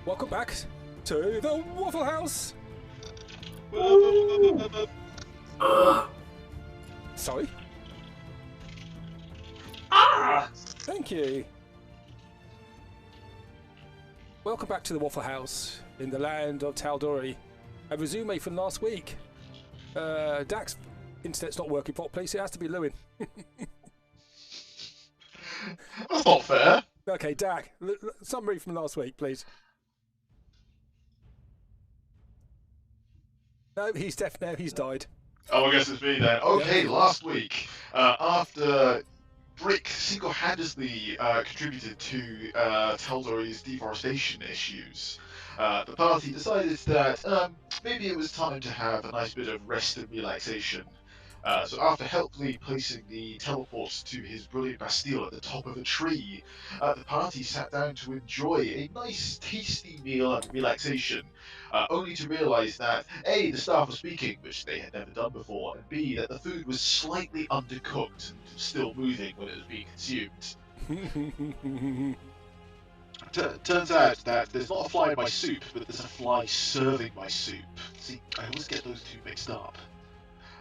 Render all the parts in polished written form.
Welcome back to the Wafflehouse. Sorry. Thank you. Welcome back to the Wafflehouse in the land of Tal'Dorei. A resume from last week. Dak's internet's not working properly, so it has to be Lewin. That's not fair. Okay, Dak, summary from last week, please. No, he's deaf now. He's died. Oh, I guess it's me then. Okay, Yep. last week, after Brick single-handedly contributed to Tal'Dorei's deforestation issues, the party decided that maybe it was time to have a nice bit of rest and relaxation. So after helpfully placing the teleports to his brilliant Bastille at the top of a tree, the party sat down to enjoy a nice tasty meal and relaxation, only to realise that A, the staff were speaking, which they had never done before, and B, that the food was slightly undercooked and still moving when it was being consumed. Turns out that there's not a fly in my soup, but there's a fly serving my soup. See, I always get those two mixed up.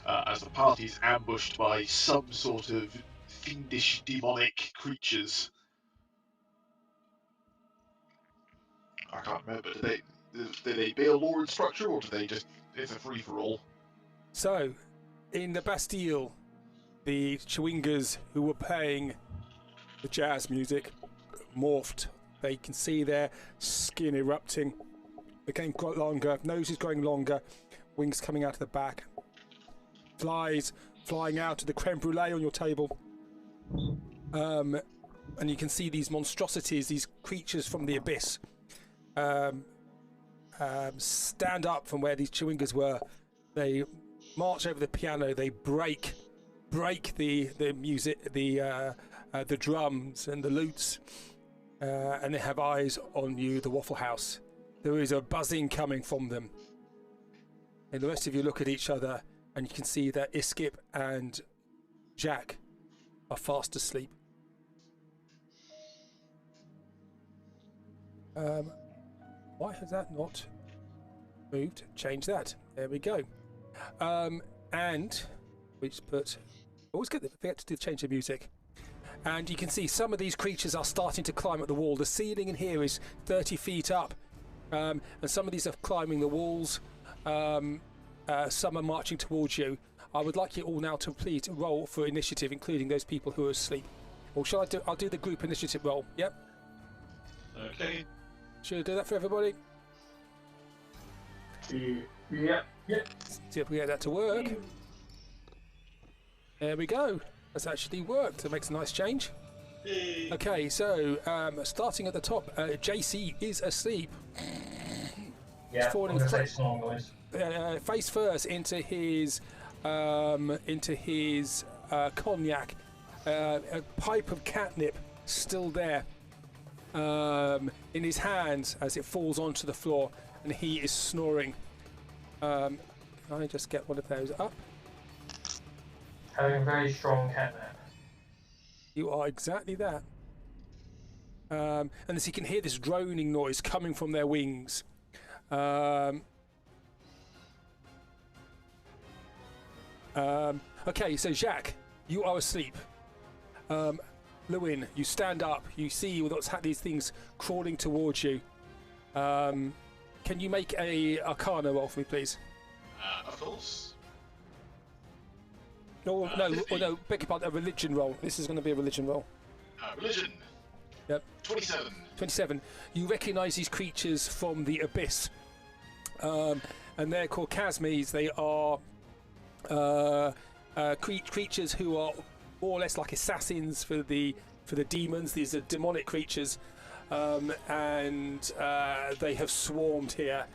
As the party is ambushed by some sort of fiendish, demonic creatures. I can't remember. Do they bail law and structure, or do they just, it's a free-for-all? So, in the Bastille, the Chewingas who were playing the jazz music morphed. They can see their skin erupting, became quite longer, noses growing longer, wings coming out of the back. Flies flying out of the creme brulee on your table, and you can see these monstrosities, these creatures from the abyss, stand up from where these Chewingas were. They march over the piano. They break the music, the drums and the lutes, and they have eyes on you, the Wafflehouse. There is a buzzing coming from them, and the rest of you look at each other. And you can see that Iskip and Jack are fast asleep. Why has that not moved? Change that. There we go. And we just put... Always forget to change the music. And you can see some of these creatures are starting to climb up the wall. The ceiling in here is 30 feet up. And some of these are climbing the walls. Some are marching towards you. I would like you all now to please roll for initiative, including those people who are asleep. Or shall I do? I'll do the group initiative roll. Yep. Okay. Should I do that for everybody? Yep. See if we get that to work. There we go. That's actually worked. That makes a nice change. Yay. Okay, so starting at the top, JC is asleep. Yeah, falling I'm gonna say snore noise. Face first into his cognac, a pipe of catnip still there in his hands as it falls onto the floor, and he is snoring. Can I just get one of those up? Having a very strong catnap. You are exactly that. And as you can hear this droning noise coming from their wings. Okay, so Jacques, you are asleep. Lewin, you stand up. You see these things crawling towards you. Can you make a Arcana roll for me, please? Of course. No, beg your pardon, a religion roll. This is going to be a religion roll. Religion. Yep. 27. 27. You recognise these creatures from the abyss, and they're called Chasmes. They are creatures who are more or less like assassins for the demons. These are demonic creatures, and they have swarmed here.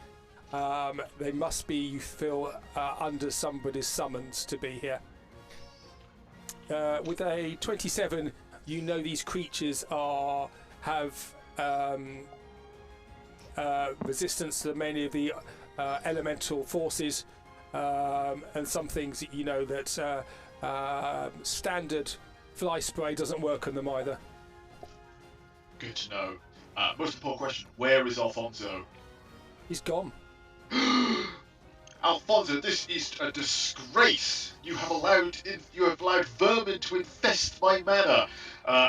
They must be, you feel, under somebody's summons to be here. With a 27, you know these creatures have resistance to many of the elemental forces, and some things that you know that standard fly spray doesn't work on them either. Good to know. Most important question: where is Alfonso? He's gone. Alfonso, this is a disgrace. You have allowed vermin to infest my manor.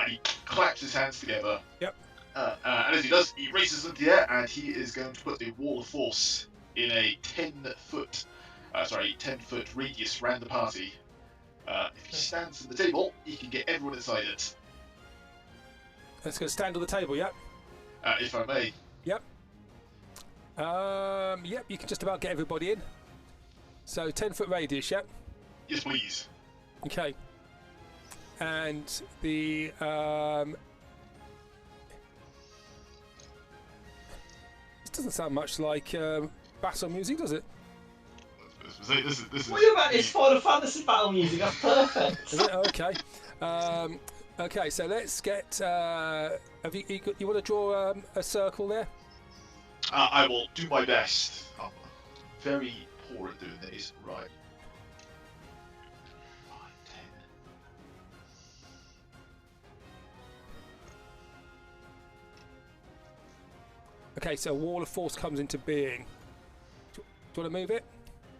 He claps his hands together. Yep. And as he does, he raises into the air, and he is going to put a wall of force in a 10-foot radius around the party. If he stands at the table, he can get everyone inside it. Let's go stand on the table. Yep. If I may. Yep. Yep. You can just about get everybody in. So 10-foot radius. Yep. Yes, please. Okay. And the this doesn't sound much like battle music, does it? This is. What are you about? It's Final Fantasy battle music. That's perfect. Is it? Okay. Okay. So let's get. Have you want to draw a circle there? I will do my best. I'm very poor at doing these. Right. 5, 10. Okay. So a wall of force comes into being. Do you want to move it?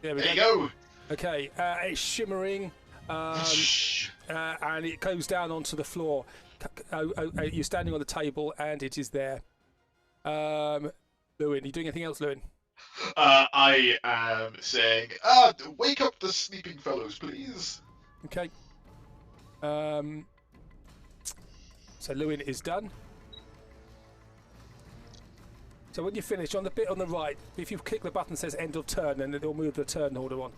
There we There go. you go. Okay. It's shimmering. And it goes down onto the floor. You're standing on the table, and it is there. Lewin, are you doing anything else, Lewin? I am saying, wake up the sleeping fellows, please. Okay. So Lewin is done. So when you finish, on the bit on the right, if you click the button that says end of turn, then it'll move the turn order on.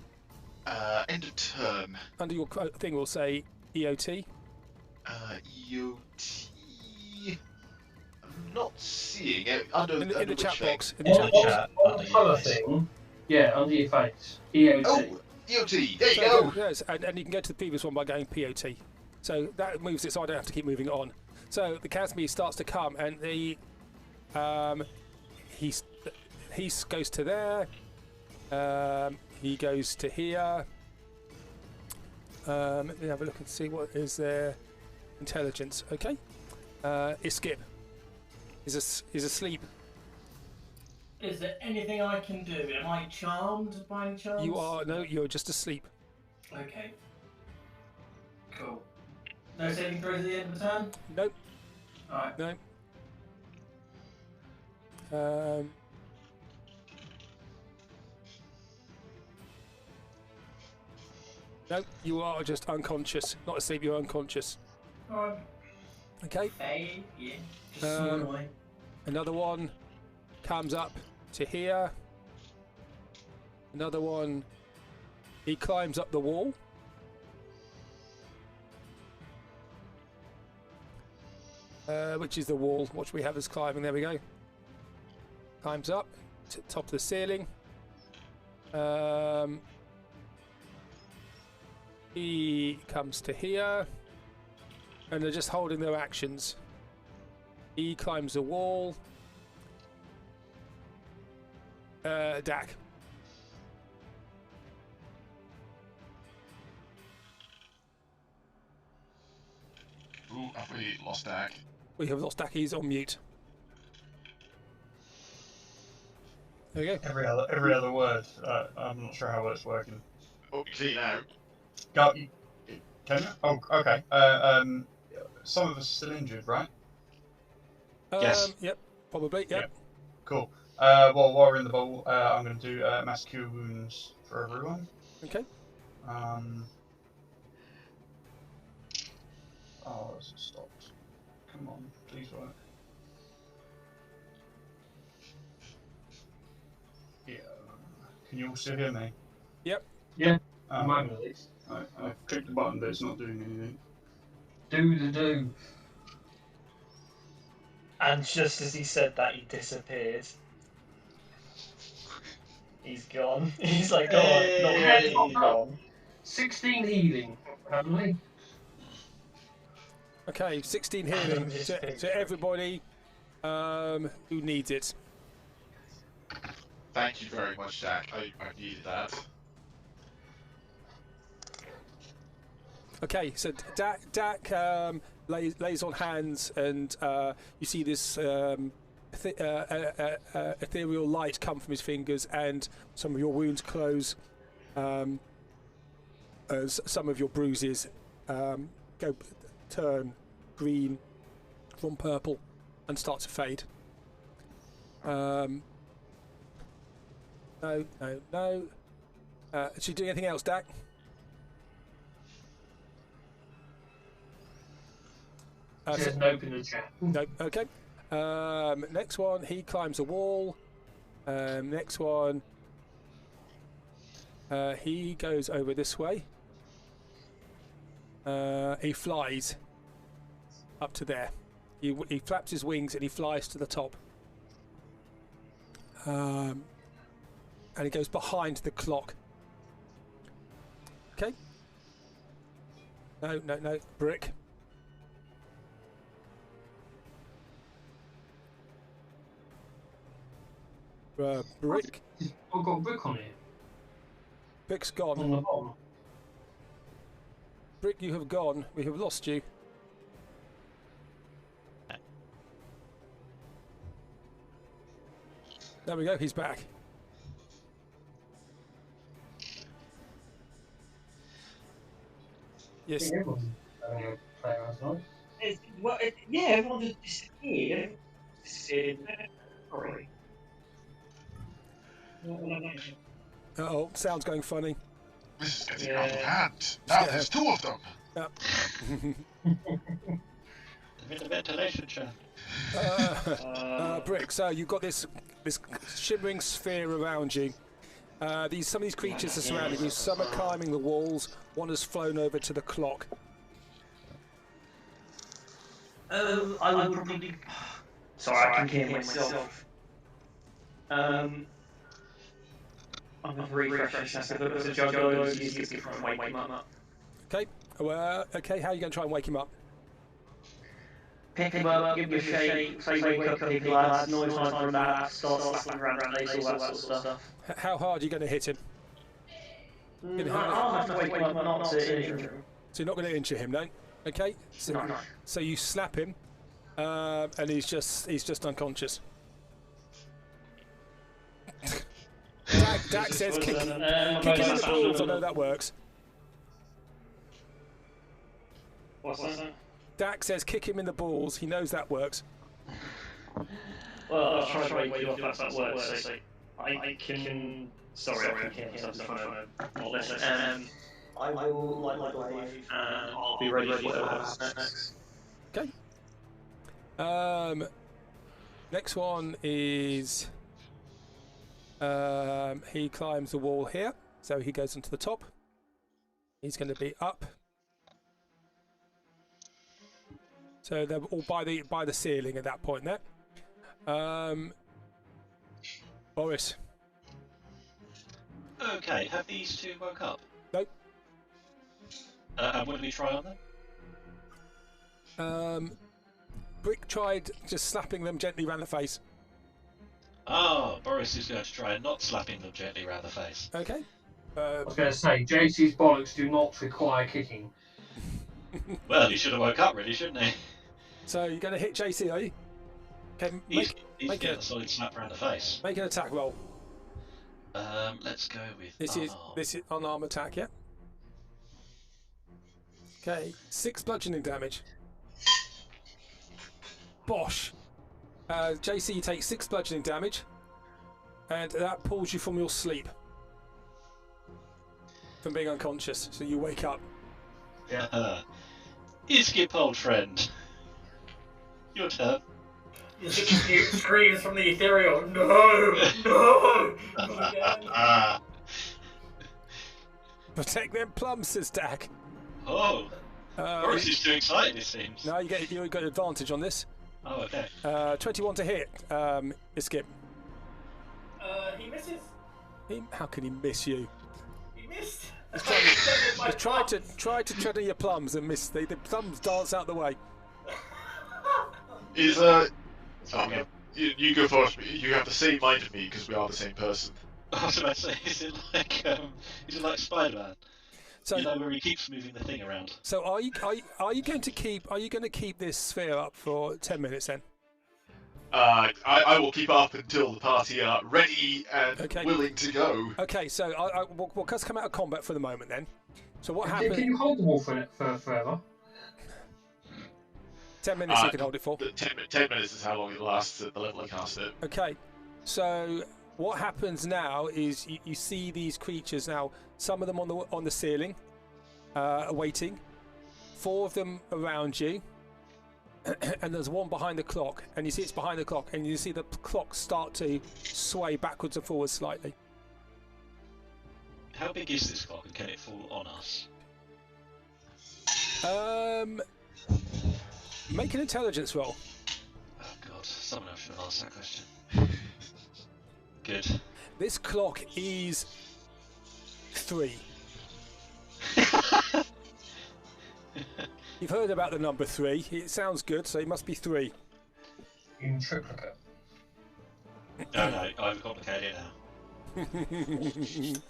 End of turn. Under your thing will say EOT. EOT. I'm not seeing it. In the chat box. In the On, chat box. on the colour thing, yeah, under your face. EOT. Oh, EOT. There you So, go. yes, and you can go to the previous one by going POT. So that moves it, so I don't have to keep moving it on. So the Casme starts to come, and the he goes to there. He goes to here. Let me have a look and see what is their intelligence. Okay. Iskip is asleep. Is there anything I can do? Am I charmed by any chance? You're just asleep. Okay. Cool. No saving throws at the end of the turn? Nope. Alright. No. No, you are just unconscious. Not asleep, you're unconscious. Alright. Okay. Hey, yeah. Just snore away. Another one comes up to here. Another one, he climbs up the wall. Which is the wall? What we have as climbing? There we go. Climbs up to the top of the ceiling. He comes to here, and they're just holding their actions. He climbs the wall. Dak. Ooh, have we lost Dak? We have lost Dak. He's on mute. There we go. Every other word. I'm not sure how it's working. Oh, you see now. Can you? Oh, okay. Some of us are still injured, right? Yes. Yep. Probably. Yep. Cool. While we're in the bowl, I'm going to do mass cure wounds for everyone. Okay. Oh, it's stopped. Come on, please work. Yeah. Can you all still hear me? Yep. Yeah, Um, mine at least. I've clicked the button, but it's not doing anything. Do the do. And just as he said that, he disappeared. He's gone. He's like, oh, not Hey. really, he's gone. 16 healing, apparently. Okay. 16 healing to everybody who needs it. Thank you very much, Dak. I needed that. Okay. So Dak lays on hands, and you see this ethereal light come from his fingers, and some of your wounds close, as some of your bruises turn green from purple and start to fade. No. Is she doing anything else, Dak? She hasn't opened the chat. No. Okay. Next one, he climbs a wall. Next one, he goes over this way. He flies up to there. He flaps his wings and he flies to the top. And he goes behind the clock. Okay. No. Brick. Brick. I've got Brick on it. Brick's On gone. the bottom. Brick, you have gone. We have lost you. There we go. He's back. Yes. Everyone's having a play last night. Yeah, everyone just disappeared. Sorry. Uh-oh, sound's going funny. This is getting out of hand. Now there's two of them. Yep. The ventilation chan. Brick, so you've got this shimmering sphere around you. Some of these creatures are surrounding you. Some are climbing the walls. One has flown over to the clock. I would probably. Sorry, I can hear myself. I'm very refreshing. There's a juggler who's used to try and wake him up. Okay. Okay. How are you going to try and wake him up? Pick him up, give him a shake, say wake up, big lads, no time for that, start slapping around the face, all that sort of stuff. How hard are you going to hit him? I'll have to wake him up, not to injure him. So you're not going to injure him, no? Okay. So, No. so you slap him, and he's just unconscious. Dak says kick him in the balls. I know that works. What's that? Dak says kick him in the balls. He knows that works. Well, I'll try to wake you up if that works. So I can. Sorry, I can hear myself on the phone. Not listen. I will light my wave, and I'll be ready for whatever happens next. Okay. Next one is he climbs the wall here, so he goes into the top. He's going to be up. So they're all by the ceiling at that point there. Boris. Okay, have these two woke up? Nope. And what do we try on them? Brick tried just slapping them gently around the face. Oh, Boris is going to try not slapping them gently around the face. Okay. I was going to say, JC's bollocks do not require kicking. Well, he should have woke up, really, shouldn't he? So you're going to hit JC, are you? Okay, He's make getting a solid slap around the face. make an attack roll. Let's go with This is unarmed attack, yeah. Okay, 6 bludgeoning damage. Bosh. JC, you take 6 bludgeoning damage, and that pulls you from your sleep, from being unconscious. So you wake up. Yeah. Skip, old friend. Your turn. You screams from the ethereal. No! Again. Protect them plums, says Dak. Oh. Boris is too excited, it seems. No, you got advantage on this. Oh, okay. 21 to hit. Skip. He misses. How can he miss you? He missed. He's tried to tread on your plums and miss. The plums dance out the way. Is you go first. You have the same mind as me because we are the same person. I was about to say, is it like Spider-Man? So, You know where he keeps moving the thing around. so are you going to keep this sphere up for 10 minutes then? I will keep up until the party are ready and Okay. willing to go. Okay, so we'll just come out of combat for the moment then. So what Can happens? you hold the wall for forever? 10 minutes you can hold it for. 10 minutes is how long it lasts at the level I cast it. Okay, so what happens now is you see these creatures now. Some of them on the ceiling, waiting. 4 of them around you, and there's one behind the clock. And you see it's behind the clock, and you see the clock start to sway backwards and forwards slightly. How big is this clock, and can it fall on us? Make an intelligence roll. Oh god, someone else should have asked that question. Good. This clock is 3. You've heard about the number 3. It sounds good, so it must be 3. In triplicate. No, overcomplicate it now.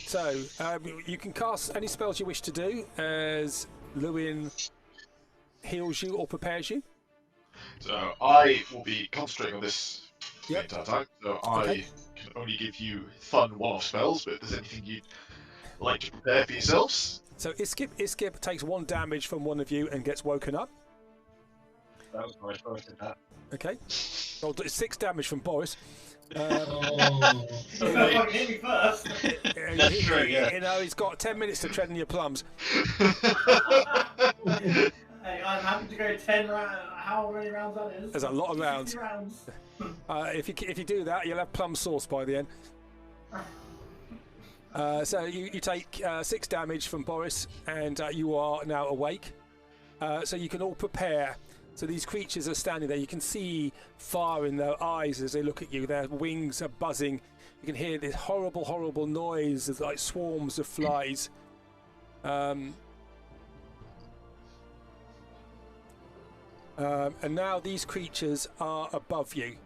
So, you can cast any spells you wish to do as Lewin heals you or prepares you. So I will be concentrating on this the Yep. entire time. So Okay. I can only give you fun one-off spells, but if there's anything you'd like to prepare for yourselves, So Iskip takes 1 damage from one of you and gets woken up. That was Boris. Boris did that. Okay. Well, 6 damage from Boris. Oh. He's gonna fucking hit me first. That's true, yeah. You know, he's got 10 minutes to tread in your plums. Hey, I'm happy to go 10 rounds. How many rounds that is? There's a lot of rounds. 50 rounds. If you do that, you'll have plum sauce by the end. So you take 6 damage from Boris, and you are now awake. So you can all prepare. So these creatures are standing there. You can see fire in their eyes as they look at you. Their wings are buzzing. You can hear this horrible, horrible noise of like swarms of flies. And now these creatures are above you.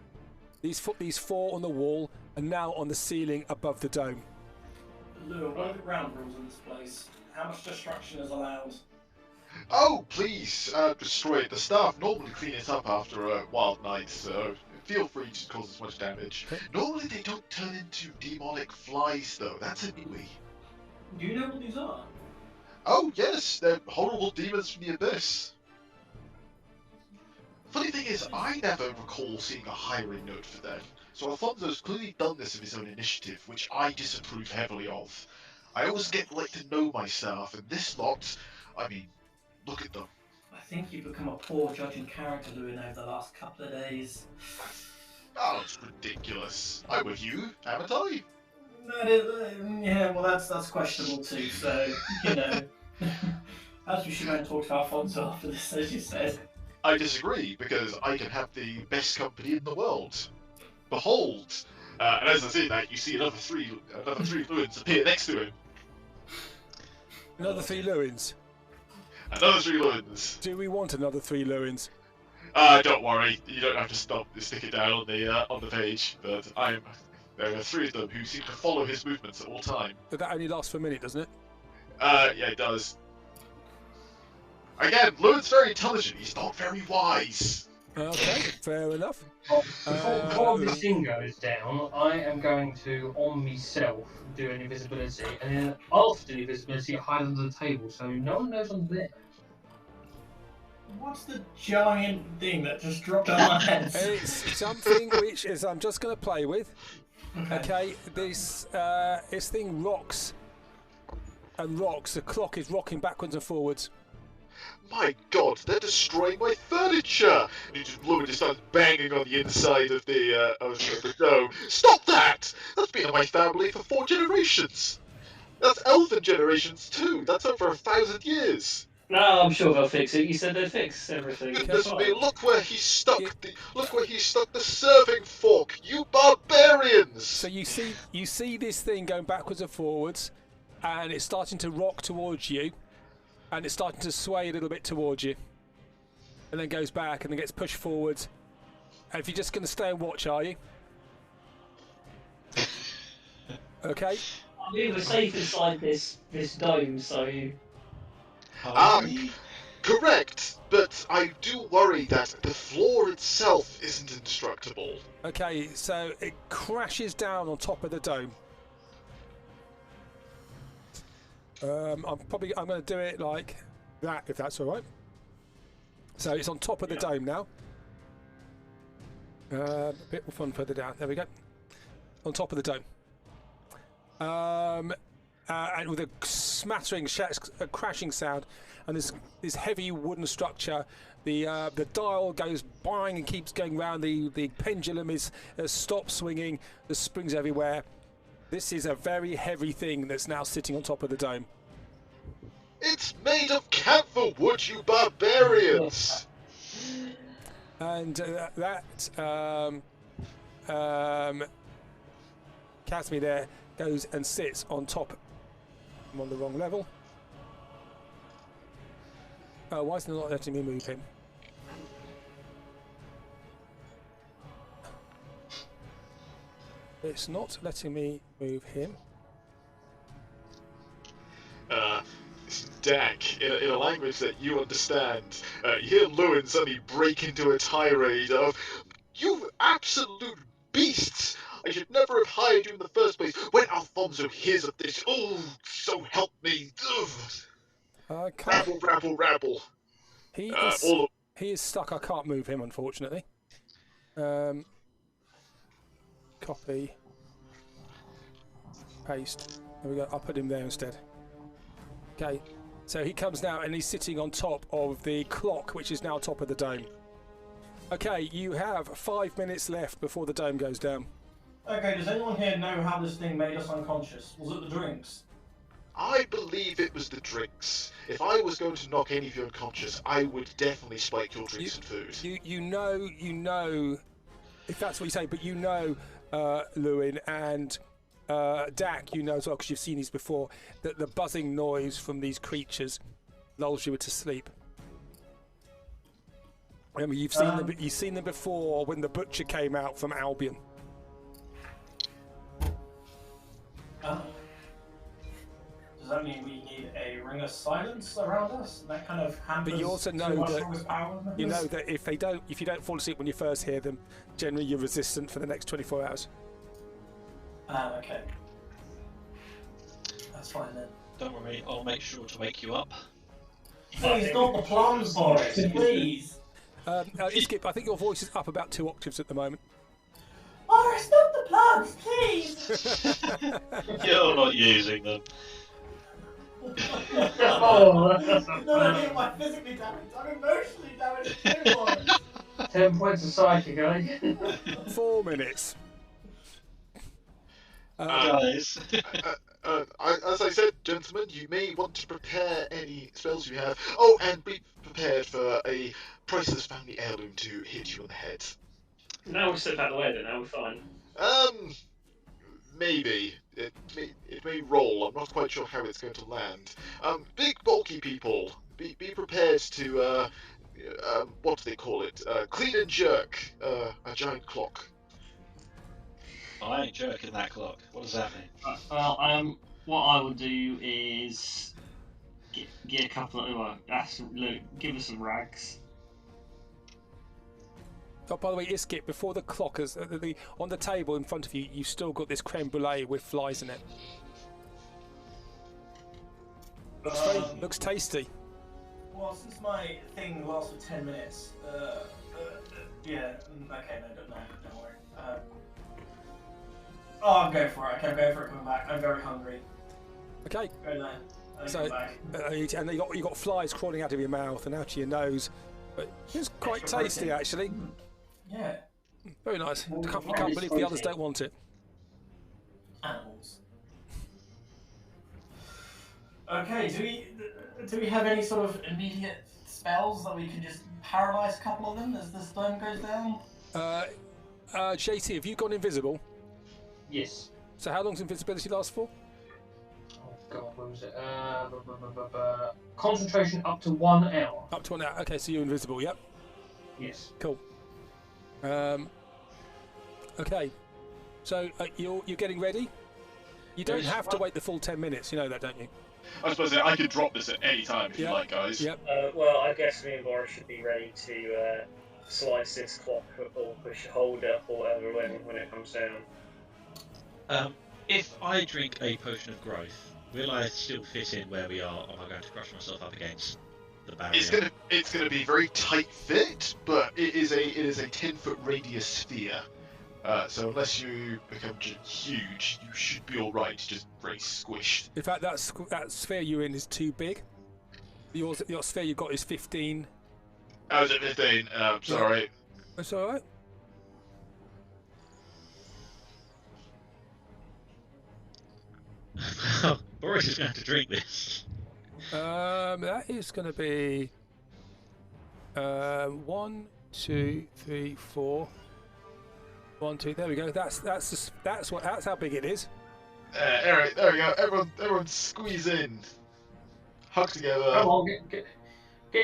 These 4 on the wall are now on the ceiling above the dome. Lou, what are the ground rules in this place? How much destruction is allowed? oh please destroy it. The staff normally clean it up after a wild night, so feel free to cause as much damage. Okay. Normally they don't turn into demonic flies though. That's a newie. Do you know what these are? Oh yes, they're horrible demons from the abyss. Funny thing is, I never recall seeing a hiring note for them, so Alfonso's clearly done this of his own initiative, which I disapprove heavily of. I always like to know my staff, and this lot, I mean, look at them. I think you've become a poor judge in character, Lewin, over the last couple of days. Oh, it's ridiculous. I'm with you, haven't I? That is, yeah, well, that's questionable too. So you know, as we should go and talk to Alfonso after this, as you said. I disagree, because I can have the best company in the world. Behold! And as I say that, you see another three fluids appear next to him. Another 3 Lewins. Another 3 fluids. Do we want another 3 Lewins? Don't worry, you don't have to stick it down on the page, but there are 3 of them who seem to follow his movements at all time. But that only lasts for a minute, doesn't it? Yeah, it does. Again, Lewin's very intelligent, he's not very wise. Okay, fair enough. Before this thing goes down, I am going to, on myself, do an invisibility, and then after the invisibility, hide under the table, so no one knows I'm there. What's the giant thing that just dropped on my head? It's something which is I'm just going to play with. Okay, this thing rocks and rocks. The clock is rocking backwards and forwards. My god, they're destroying my furniture! And Lewin just starts banging on the inside of the dome. Stop that! That's been in my family for 4 generations! That's elfin generations too! That's over 1,000 years! No, I'm sure they'll fix it. You said they'd fix everything. Goodness me, look where he stuck the serving fork, you barbarians! So you see this thing going backwards and forwards, and it's starting to rock towards you, and it's starting to sway a little bit towards you, and then goes back and then gets pushed forwards. And if you're just going to stay and watch, are you? Okay. We were safe inside this dome, so Are we? Correct, but I do worry that the floor itself isn't indestructible. Okay, so it crashes down on top of the dome. I'm going to do it like that, if that's all right. So it's on top of the dome now. A bit more fun further down. There we go. On top of the dome. And with a smattering, a crashing sound, and this heavy wooden structure, the dial goes bang and keeps going round. The pendulum stops swinging. The springs everywhere. This is a very heavy thing that's now sitting on top of the dome. It's made of camphor wood, you barbarians! And Casimir there goes and sits on top. I'm on the wrong level. Why is it not letting me move him? It's not letting me move him. Dak, in a language that you understand, you hear Lewin suddenly break into a tirade of, "You absolute beasts! I should never have hired you in the first place. When Alfonso hears of this, oh, so help me! Ugh. Rabble, rabble, rabble." He is stuck. I can't move him, unfortunately. Copy. Paste. There we go. I'll put him there instead. Okay. So he comes now and he's sitting on top of the clock, which is now top of the dome. Okay, you have 5 minutes left before the dome goes down. Okay, does anyone here know how this thing made us unconscious? Was it the drinks? I believe it was the drinks. If I was going to knock any of you unconscious, I would definitely spike your drinks and food. You know, if that's what you say, but you know, Lewin and Dak, you know as well because you've seen these before, that the buzzing noise from these creatures lulls you to sleep. Remember, you've seen them before when the butcher came out from Albion. Does that mean we need a ring of silence around us? That kind of hampers. But you also know that if you don't fall asleep when you first hear them, generally you're resistant for the next 24 hours. Okay. That's fine then. Don't worry, I'll make sure to wake you up. Please, not the plums, Boris. Please. Skip, I think your voice is up about 2 octaves at the moment. Boris, not the plums, please. You're not using them. Oh, not only am I physically damaged, I'm emotionally damaged too, Boris. 10 points of psychic, eh? 4 minutes. Guys. As I said, gentlemen, you may want to prepare any spells you have. Oh, and be prepared for a priceless family heirloom to hit you on the head. now we're set out of the way then, now we're fine. Maybe. It may roll. I'm not quite sure how it's going to land. Big, bulky people, be prepared to, what do they call it? Clean and jerk a giant clock. I ain't jerking that clock. What does that mean? Well, what I would do is get a couple of give us some rags. Oh, by the way, Iskip, before the clock is on the table in front of you, you've still got this creme brulee with flies in it. Looks tasty. Well, since my thing lasts for 10 minutes, yeah, okay, no, don't worry. I'll go for it. Okay, I'm going for it coming back. I'm very hungry. Okay. Go there. So, and you got flies crawling out of your mouth and out of your nose. But it's quite tasty, actually. Yeah. Very nice. You can't believe the others don't want it. Animals. Okay, do we have any sort of immediate spells that we can just paralyze a couple of them as the stone goes down? JT, have you gone invisible? Yes. So how long's invisibility last for? Oh god, when was it? Concentration up to 1 hour. Up to 1 hour. Okay, so you're invisible, yep. Yes. Cool. Okay. So you're getting ready? You don't have to wait the full 10 minutes. You know that, don't you? I suppose I could drop this at any time if you like, guys. Yep. Well, I guess me and Boris should be ready to slice this clock or push hold up or whatever when it comes down. If I drink a potion of growth, will I still fit in where we are, or am I going to crush myself up against the barrier? It's gonna be very tight fit, but it is a 10-foot radius sphere. So unless you become huge, you should be all right. Just very squished. In fact, that sphere you're in is too big. Your sphere you've got is 15. I was at 15. Sorry. That's all right. Boris is going to have to drink this. That is going to be 1, 2, 3, 4. 1, 2. There we go. That's how big it is. Eric, there we go. Everyone, squeeze in. Hug together. Come on, get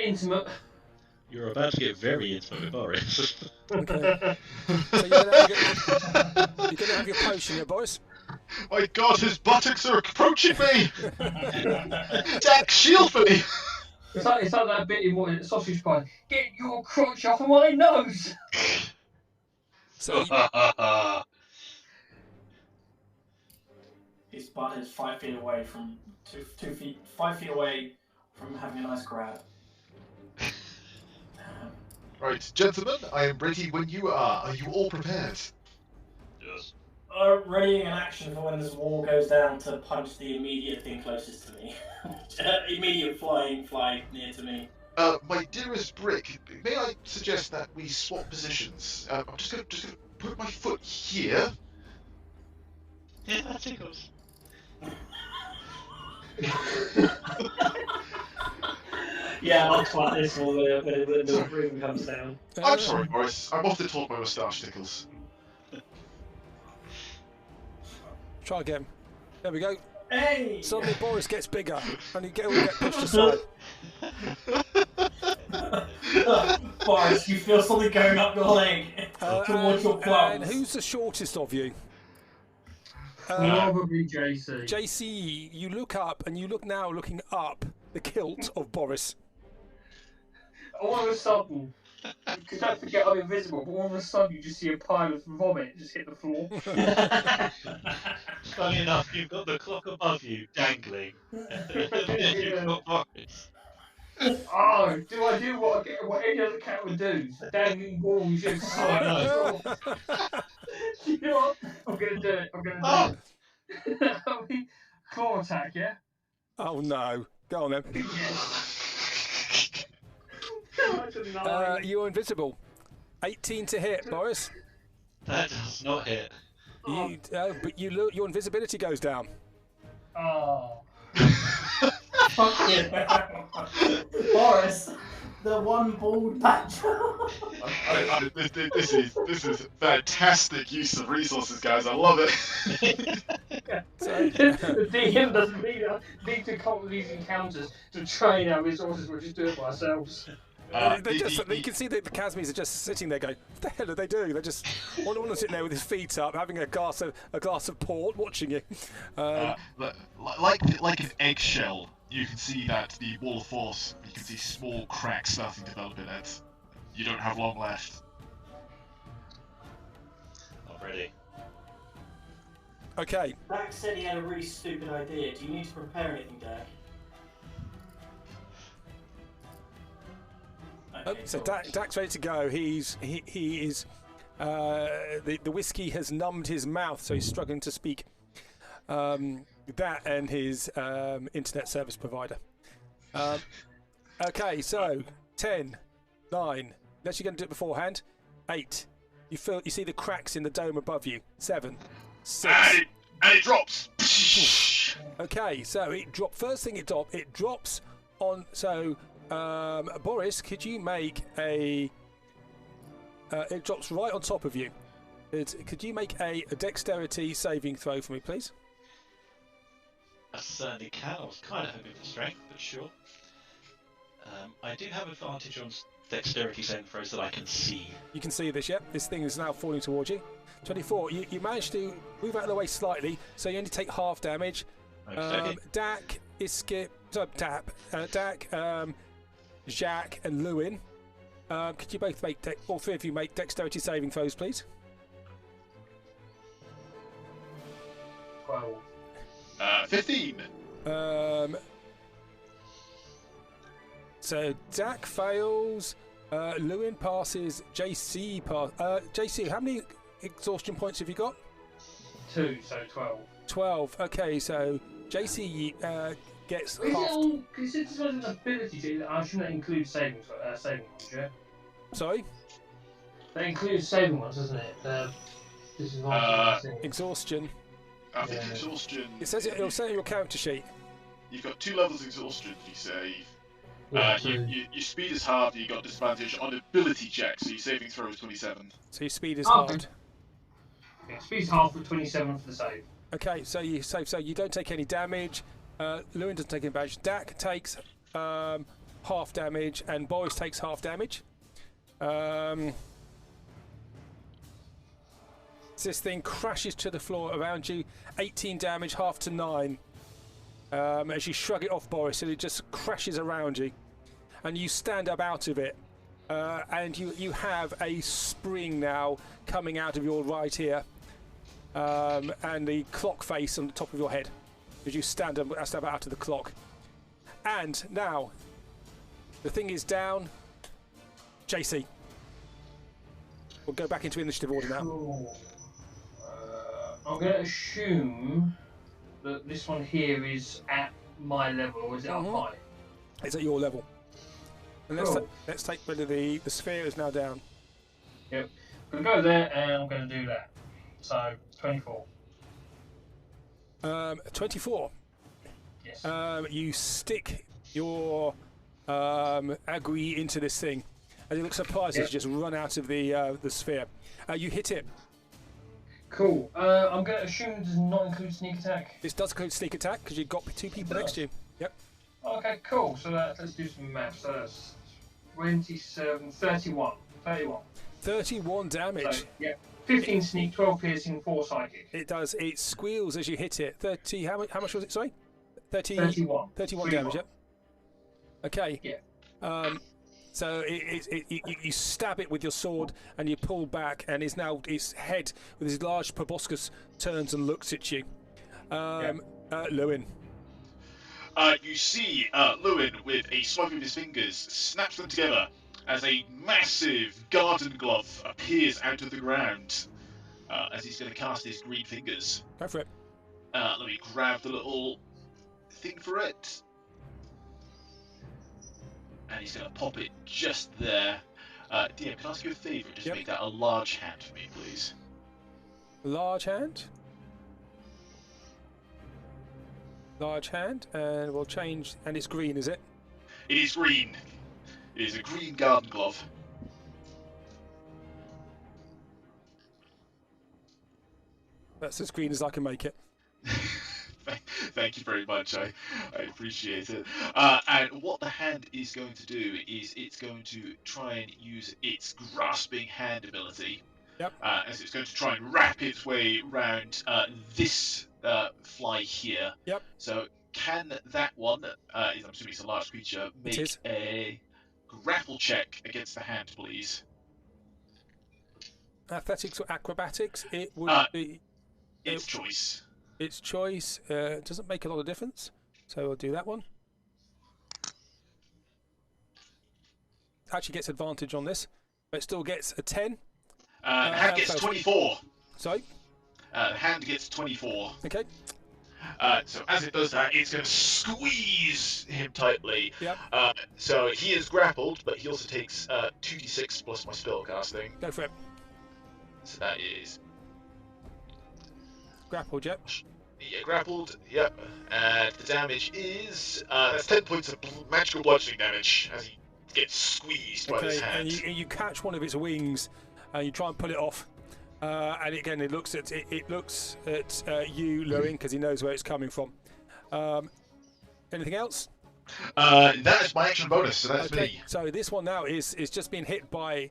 intimate. You're about to get very intimate with Boris. Okay. So you're going to have your potion here, Boris. My God, his buttocks are approaching me. Jack, shield for me. It's like that bit in Sausage Pie. Get your crotch off of my nose. So His butt is 5 feet away from 5 feet away from having a nice grab. Right, gentlemen, I am ready when you are. Are you all prepared? Yes. Readying an action for when this wall goes down to punch the immediate thing closest to me. Immediate fly near to me. My dearest Brick, may I suggest that we swap positions? I'm just gonna put my foot here. Yeah, that tickles. Yeah, I'll twat this one when the room comes down. I'm sorry, Boris. I'm often told my moustache tickles. try again. There we go. Hey! Suddenly Boris gets bigger, and you get pushed aside. Boris, you feel something going up your leg towards your plums. And who's the shortest of you? Probably JC. JC, you look up, and you look now looking up the kilt of Boris. All of a sudden, because don't forget I'm invisible, but all of a sudden you just see a pile of vomit just hit the floor. Funny enough, you've got the clock above you dangling. You've got Boris. Oh, do I do what any other cat would do? Dangling balls just slide. You know what? I'm gonna do it. I mean, claw attack, yeah? Oh no. Go on then. You're invisible. 18 to hit, Boris. That does not hit. But your invisibility goes down. Oh. Fuck yeah. Boris, the one bald patch. This is fantastic use of resources, guys. I love it. The DM doesn't need to come with these encounters to train our resources, we'll just do it by ourselves. You can see that the Casmies are just sitting there going, what the hell are they doing? They're just one sitting there with his feet up, having a glass of port, watching you. Like an eggshell, you can see that the wall of force, you can see small cracks starting to develop in it. You don't have long left. I'm ready. Okay. Dak said he had a really stupid idea. Do you need to prepare anything, Dak? Okay, So cool. Dak's ready to go. He is. The whiskey has numbed his mouth, so he's struggling to speak. That and his internet service provider. Okay, so 10, 9. Unless you're going to do it beforehand. 8. You see the cracks in the dome above you. 7, 6. And it drops. Okay, so it dropped. First thing it drops on. So Boris, could you make a? It drops right on top of you. Could you make a dexterity saving throw for me, please? I certainly can. I was kind of hoping for strength, but sure. I do have advantage on dexterity saving throws that I can see. You can see this, yep. This thing is now falling towards you. 24. You managed to move out of the way slightly, so you only take half damage. Okay. Dak, Tap, Dak, Jacques, and Lewin. Could you both make all three of you make dexterity saving throws, please? 12. 15. So Dak fails. Lewin passes. JC JC, how many exhaustion points have you got? 2, so 12. 12. Okay, so JC gets Is it half. all? Because this was an ability to. I shouldn't include saving ones, yeah? Sorry? That includes saving ones, doesn't it? This is one thing. Exhaustion. I think exhaustion. It says it'll say on your character sheet. You've got 2 levels of exhaustion if you save. Yeah, Your speed is halved, you got disadvantage on ability checks, so your saving throw is 27. So your speed is Oh, halved. yeah, speed's half for 27 for the save. Okay, so you save, so you don't take any damage. Lewin doesn't take any damage. Dak takes half damage, and Boris takes half damage. This thing crashes to the floor around you. 18 damage, half to 9. As you shrug it off, Boris, and it just crashes around you, and you stand up out of it, and you have a spring now coming out of your right ear, and the clock face on the top of your head as you stand up out of the clock. And now the thing is down. JC, we'll go back into initiative order now. Cool. I'm going to assume that this one here is at my level, or is it up high? It's at your level. And Cool. let's take rid of the sphere is now down. Yep. I'm going to go there and I'm going to do that. So, 24. 24. Yes. You stick your agri into this thing, and it looks surprised as you just run out of the sphere. You hit it. Cool. I'm going to assume it does not include sneak attack. This does include sneak attack because you've got 2 people next to you. Yep. Okay, cool. So let's do some maths. So that's 27, 31. 31 damage. So, yeah. 15 sneak, 12 piercing, 4 psychic. It does. It squeals as you hit it. 30. How much was it? Sorry. 31. 31 damage. Yep. Okay. Yeah. So you stab it with your sword and you pull back, and its head with his large proboscis turns and looks at you. Lewin. You see Lewin with a swipe of his fingers snaps them together as a massive garden glove appears out of the ground as he's going to cast his green fingers. Go for it. Let me grab the little thing for it. And he's going to pop it just there. DM, can I ask you a favour? Just make that a large hand for me, please. Large hand. Large hand, and we'll change. And it's green, is it? It is green. It is a green garden glove. That's as green as I can make it. Thank you very much. I appreciate it. And what the hand is going to do is it's going to try and use its grasping hand ability. Yep. As it's going to try and wrap its way around this fly here. Yep. So can that one, I'm assuming it's a large creature, make a grapple check against the hand, please? Athletics or acrobatics? It would be. Its choice. Its choice doesn't make a lot of difference, so we'll do that one. Actually gets advantage on this, but it still gets a 10. Hand gets 24. Sorry? Hand gets 24. Okay. So as it does that, it's going to squeeze him tightly. Yep. So he is grappled, but he also takes 2d6 plus my spell casting. Go for it. So that is... Grappled, yep. Yeah, grappled, yep. And the damage is... that's 10 points of magical bludgeoning damage as he gets squeezed by his hand. And you catch one of its wings, and you try and pull it off. And again, it looks at you, Lewin, because he knows where it's coming from. Anything else? That is my action bonus, so that's Okay, me. so this one now is just being hit by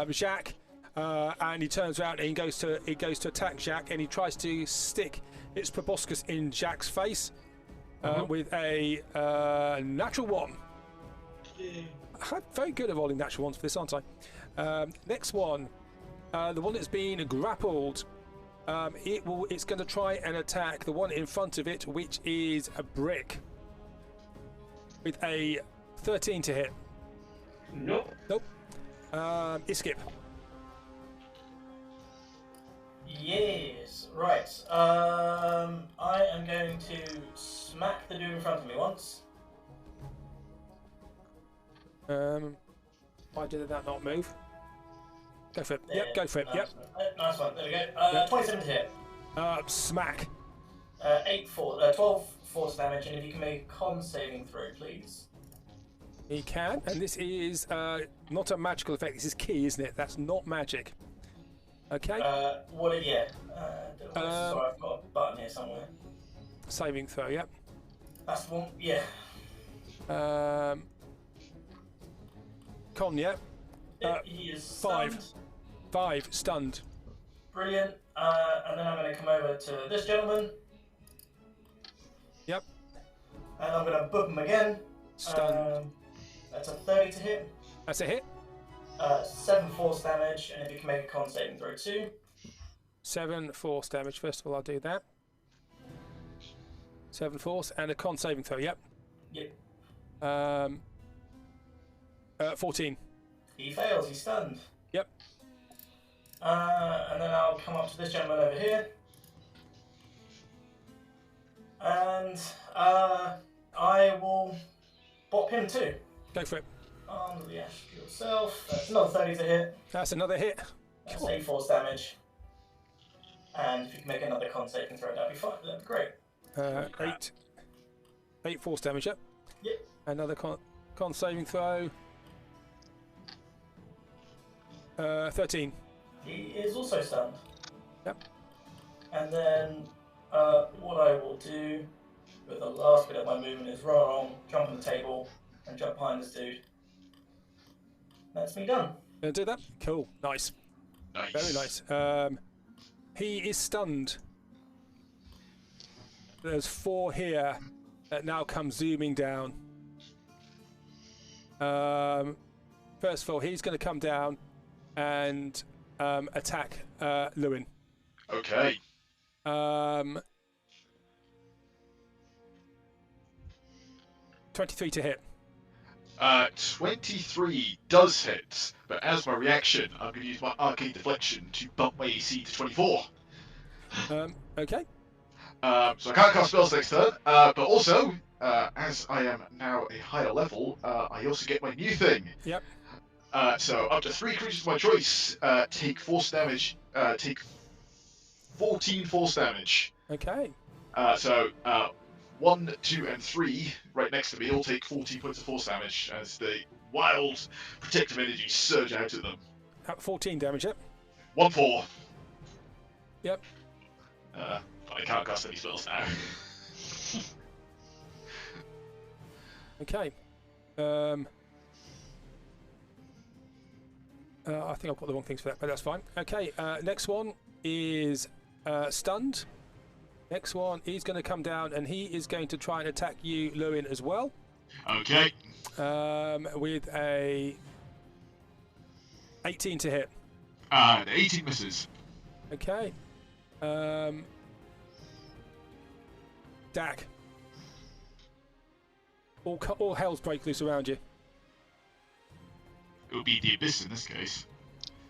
Jacques, and he turns around and he goes to attack Jacques, and he tries to stick its proboscis in Jacques' face with a natural 1. I'm very good at rolling natural ones for this, aren't I? Next one, the one that's been grappled. It's going to try and attack the one in front of it, which is a brick, with a 13 to hit. Nope. Nope. Iskip. Yes, right. I am going to smack the dude in front of me once. Why did that not move? Go for it. There. Yep, go for it. Nice Yep. one. Nice one. There we go. Yep. 27 to hit. Smack. 12 force damage, and if you can make a con saving throw, please. He can, and this is not a magical effect. This is key, isn't it? That's not magic. Okay. Yeah. Sorry, I've got a button here somewhere. Saving throw. Yep. That's the one. Yeah. Con. Yep. He is stunned. 5 stunned. Brilliant. And then I'm going to come over to this gentleman. Yep. And I'm going to book him again. Stunned. That's a 30 to hit. That's a hit. 7 force damage, and if you can make a con saving throw too. 7 force damage. First of all, I'll do that. 7 force and a con saving throw. Yep. Yep. 14. He fails. He's stunned. Yep. And then I'll come up to this gentleman over here. And I will bop him too. Go for it. On the ash yourself. That's another 30 to hit. That's another hit. That's 8 force damage. And if you can make another con saving throw, that'd be fine. That'd be great. 8 force damage. Yep. Yep. Another con saving throw. 13. He is also stunned. Yep. And then what I will do with the last bit of my movement is run along, jump on the table, and jump behind this dude. That's me done. Gonna do that? Cool. Nice. Nice. Very nice. He is stunned. There's 4 here that now come zooming down. First of all, he's going to come down and attack Lewin. Okay. 23 to hit. 23 does hit, but as my reaction, I'm going to use my arcane deflection to bump my AC to 24. Okay. So I can't cast spells next turn, but also, as I am now a higher level, I also get my new thing. Yep. So up to 3 creatures of my choice take force damage, take 14 force damage. Okay. So 1, 2, and 3, right next to me, all take 14 points of force damage as the wild protective energy surge out at them. 14 damage, yep. 1, 4. Yep. But I can't cast any spells now. Okay. I think I've got the wrong things for that, but that's fine. Okay, next one is stunned. Next one, he's going to come down and he is going to try and attack you, Lewin, as well. Okay. With a 18 to hit. 18 misses. Okay. Dak. All hell's break loose around you. It would be the Abyss in this case.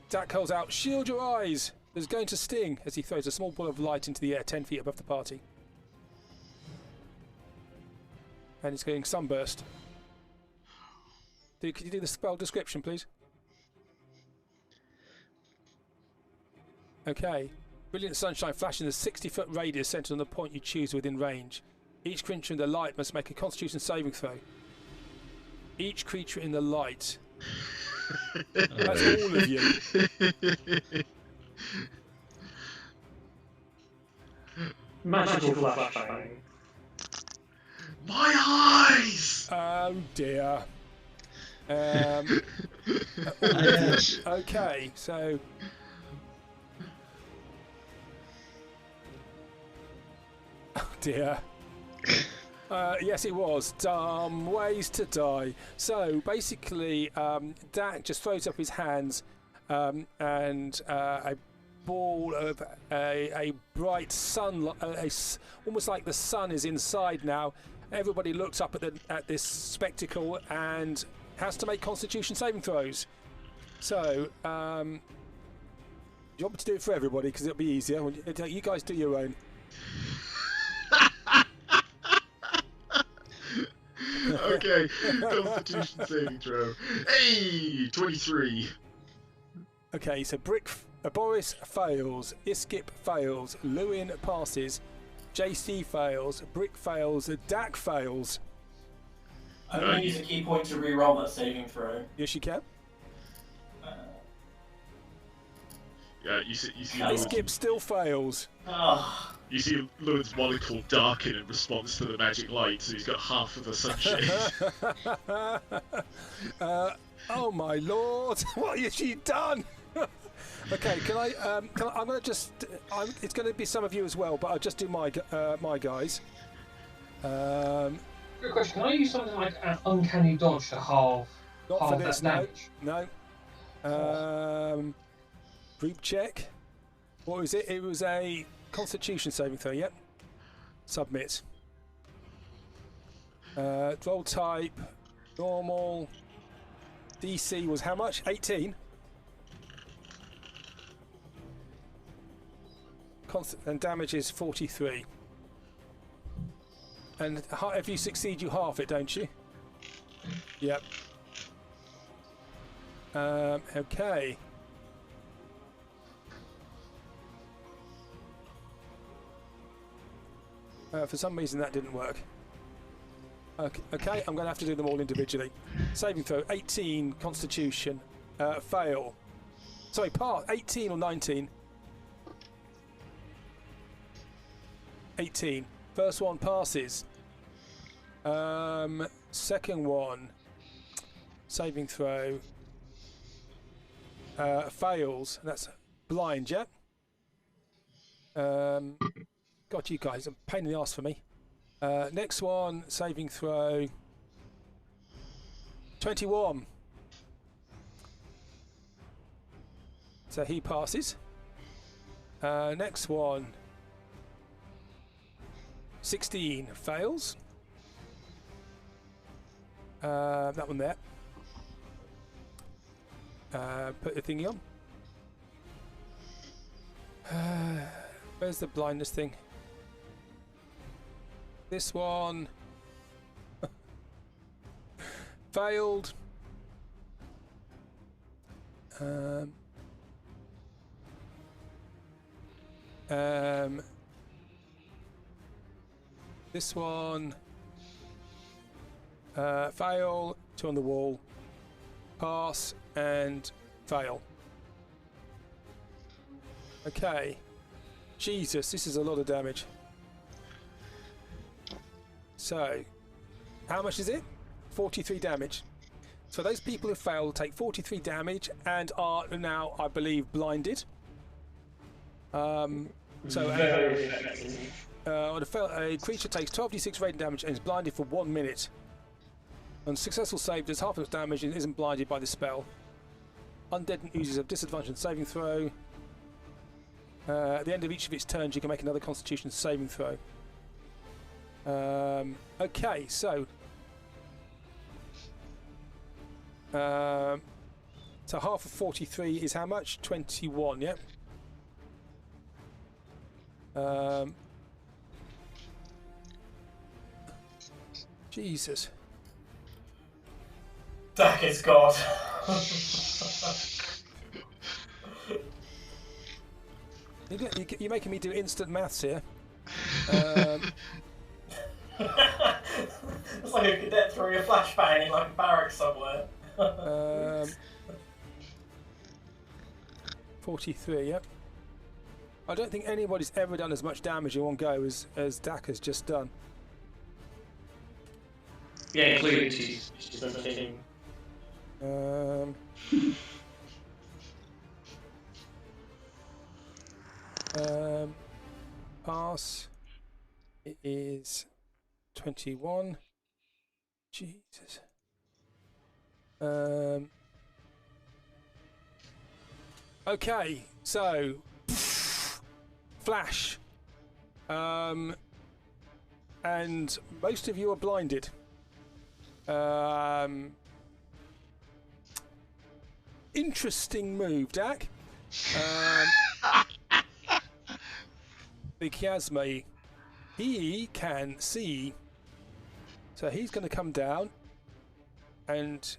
Dak calls out, "Shield your eyes! There's going to sting," as he throws a small ball of light into the air 10 feet above the party. And it's getting sunburst. Could you do the spell description, please? Okay. Brilliant sunshine flashing a 60-foot radius centered on the point you choose within range. Each creature in the light must make a Constitution saving throw. Each creature in the light. That's all of you. Magical flashbang. My eyes! Oh dear. Okay, so oh dear. Yes, it was. Dumb ways to die. So basically, Dak just throws up his hands, and a ball of a bright sun, almost like the sun is inside now. Everybody looks up at this spectacle and has to make Constitution saving throws. So, do you want me to do it for everybody because it'll be easier? You guys do your own. Okay, Constitution saving throw. Hey, 23. Okay, so Boris fails, Iskip fails, Lewin passes, JC fails, Brick fails, Dak fails. I'm going to use a key point to re-roll that saving throw. Yes, you can. Yeah, you see Iskip still fails. Oh. You see Lewin's monocle darken in response to the magic light, so he's got half of a sunshade. Oh my lord! What has she done? Okay, I'm going to just. It's going to be some of you as well, but I'll just do my guys. Good question. Can I use something like an uncanny dodge to halve? Not halve for this, that damage? no. Group check. What was it? It was a Constitution saving throw. Yep. Submit. Roll type. Normal. DC was how much? 18. And damage is 43. And if you succeed, you half it, don't you? Yep. Okay. For some reason that didn't work. Okay, I'm going to have to do them all individually. Saving throw, 18 Constitution, fail. Sorry, part 18 or 19. 18. First one passes. Second one, saving throw, fails. That's blind, yeah? God, you guys, a pain in the arse for me. Next one, saving throw, 21. So he passes. Next one, 16, fails. That one there. Put the thingy on. Where's the blindness thing? This one failed. This one fail, 2 on the wall, pass and fail. Okay. Jesus, this is a lot of damage. So, how much is it? 43 damage. So those people who failed take 43 damage and are now, I believe, blinded. Very effective. A creature takes 12d6 radiant damage and is blinded for 1 minute. On successful save, does half of its damage and isn't blinded by the spell. Undead users have disadvantage on saving throw. At the end of each of its turns, you can make another Constitution saving throw. Okay, so half of 43 is how much? 21, yep. Jesus. Dak is God. You're making me do instant maths here. It's like a cadet throwing a flashbang in like a barracks somewhere. 43, yep. I don't think anybody's ever done as much damage in one go as Dak has just done. Yeah, including she's thinking. Pass. It is 21. Jesus. Okay, so flash. And most of you are blinded. Interesting move, Dak. The Chiasme, he can see, so he's going to come down and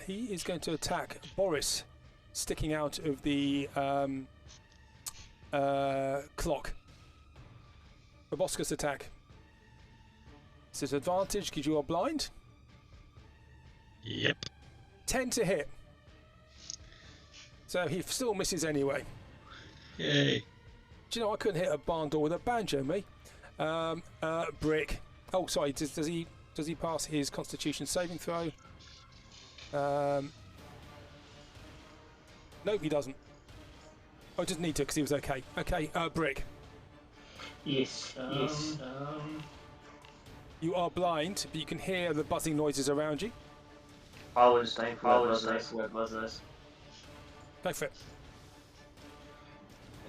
he is going to attack Boris, sticking out of the clock. Proboscis attack. This is advantage because you are blind. Yep. 10 to hit. So he still misses anyway. Yay. Do you know I couldn't hit a barn door with a banjo, me? Brick. Oh, sorry. Does he pass his Constitution saving throw? No, he doesn't. Oh, doesn't need to because he was okay. Okay, Brick. Yes. You are blind, but you can hear the buzzing noises around you. I was staying for where buzzers. Go for it.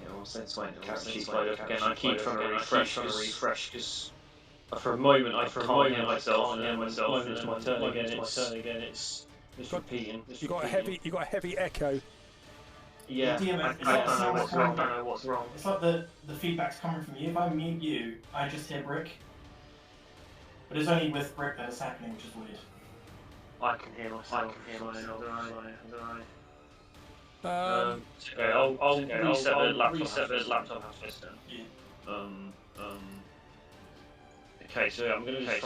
Yeah, well, since when character she's loaded up again, I keep trying to refresh because for a moment I can't hear myself, and then when it's my turn again, it's repeating. You got a heavy echo. Yeah, I don't know what's wrong. It's like the feedback's coming from you. If I mute you, I just hear Brick. But it's only with Brick that it's happening, which is weird. I can hear myself. Okay, I'll reset the laptop system. Yeah. Okay, so I'm gonna just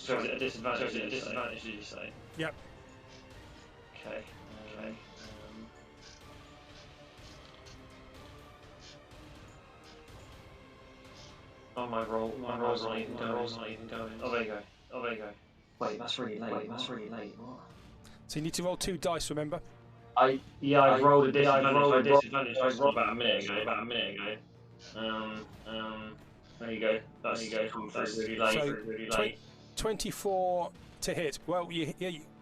try it at disadvantage. Did you say? Yep. Okay. Oh, my roll's not even going. Oh, there you go. Wait, that's really late. What? So you need to roll 2 dice, remember? I rolled a disadvantage. I rolled about a minute ago. There you go. That's really late. So 24 to hit. Well, you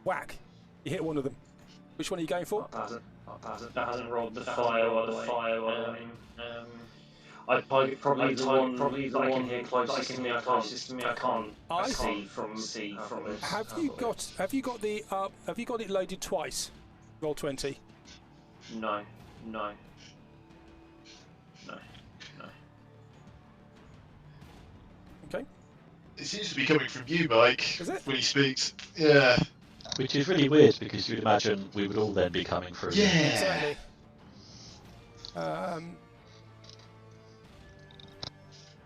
whack. You hit one of them. Which one are you going for? That hasn't rolled the fire one. I'd probably the one that I can hear closest to me. I can't see from it. Have you got it loaded twice? Roll 20. No. Okay. It seems to be coming from you, Mike, Is it? when he speaks. Yeah. Which is really weird because you'd imagine we would all then be coming through. Yeah. Exactly.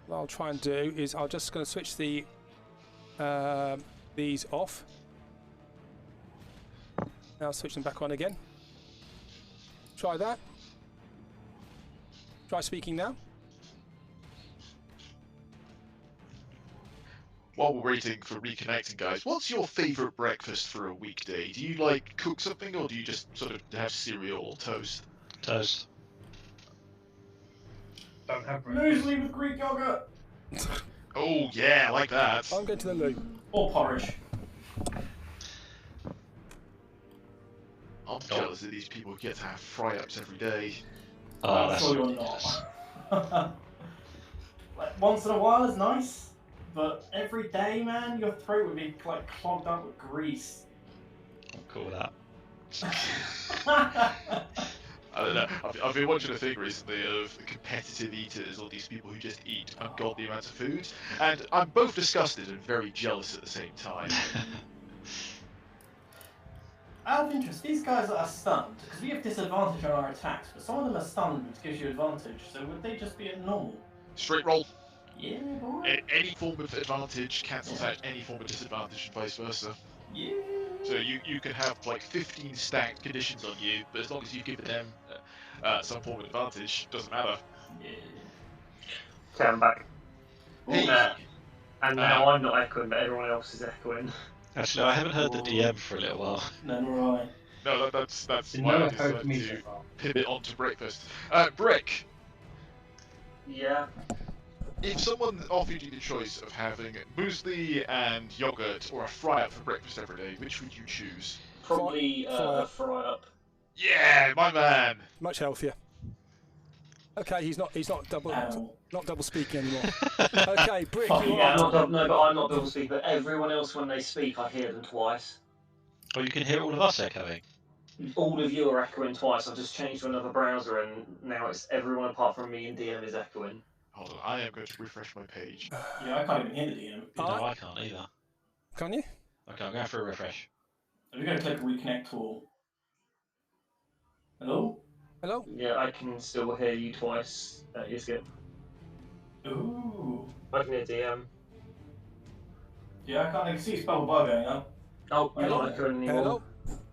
What I'll try and do is I'm just going to switch the these off. Now switch them back on again. Try that. Try speaking now. While we're waiting for reconnecting, guys, what's your favourite breakfast for a weekday? Do you like cook something, or do you just sort of have cereal or toast? Toast. Don't have breakfast. Muesli with Greek yogurt. Oh yeah, I like that. I'm going to the loo. Or porridge. I'm jealous of these people who get to have fry-ups every day. Oh, I'm that's sure you're not. Like, once in a while is nice, but every day, man, your throat would be like clogged up with grease. I'm cool with that. I don't know. I've been watching a thing recently of competitive eaters, or these people who just eat ungodly amounts of food, and I'm both disgusted and very jealous at the same time. Out of interest, these guys that are stunned, because we have disadvantage on our attacks, but some of them are stunned, which gives you advantage, so would they just be at normal? Straight roll. Yeah, boy. Any form of advantage cancels out any form of disadvantage and vice versa. Yeah. So you can have like 15 stacked conditions on you, but as long as you've given them some form of advantage. Doesn't matter. Yeah. Okay, I'm back. Hey. And now I'm not echoing, but everyone else is echoing. Actually, I haven't heard the DM for a little while. No, nor I. No, that's Been why no I echo decided to me to so far. pivot onto breakfast. Brick, Yeah. if someone offered you the choice of having muesli and yogurt or a fry-up for breakfast every day, which would you choose? Probably Fry a up. fry up. Yeah, my man. Much healthier. Okay, he's not double Ow. not double speaking anymore. Okay, Brick, Fucking you hell. are. No, but I'm not double speaking. But everyone else, when they speak, I hear them twice. Oh, you can hear all of us echoing. All of you are echoing twice. I've just changed to another browser, and now it's everyone apart from me and DM is echoing. Hold on, I am going to refresh my page. Yeah, I can't even hear the DM. No, I can't either. Can you? Okay, I'm going for a refresh. Are we going to click reconnect tool? Hello? Hello? Yeah, I can still hear you twice. You skip. Ooh. I can hear DM. Yeah, I can see spell bar going up. Oh, you're Hello? not echoing anymore. Hello?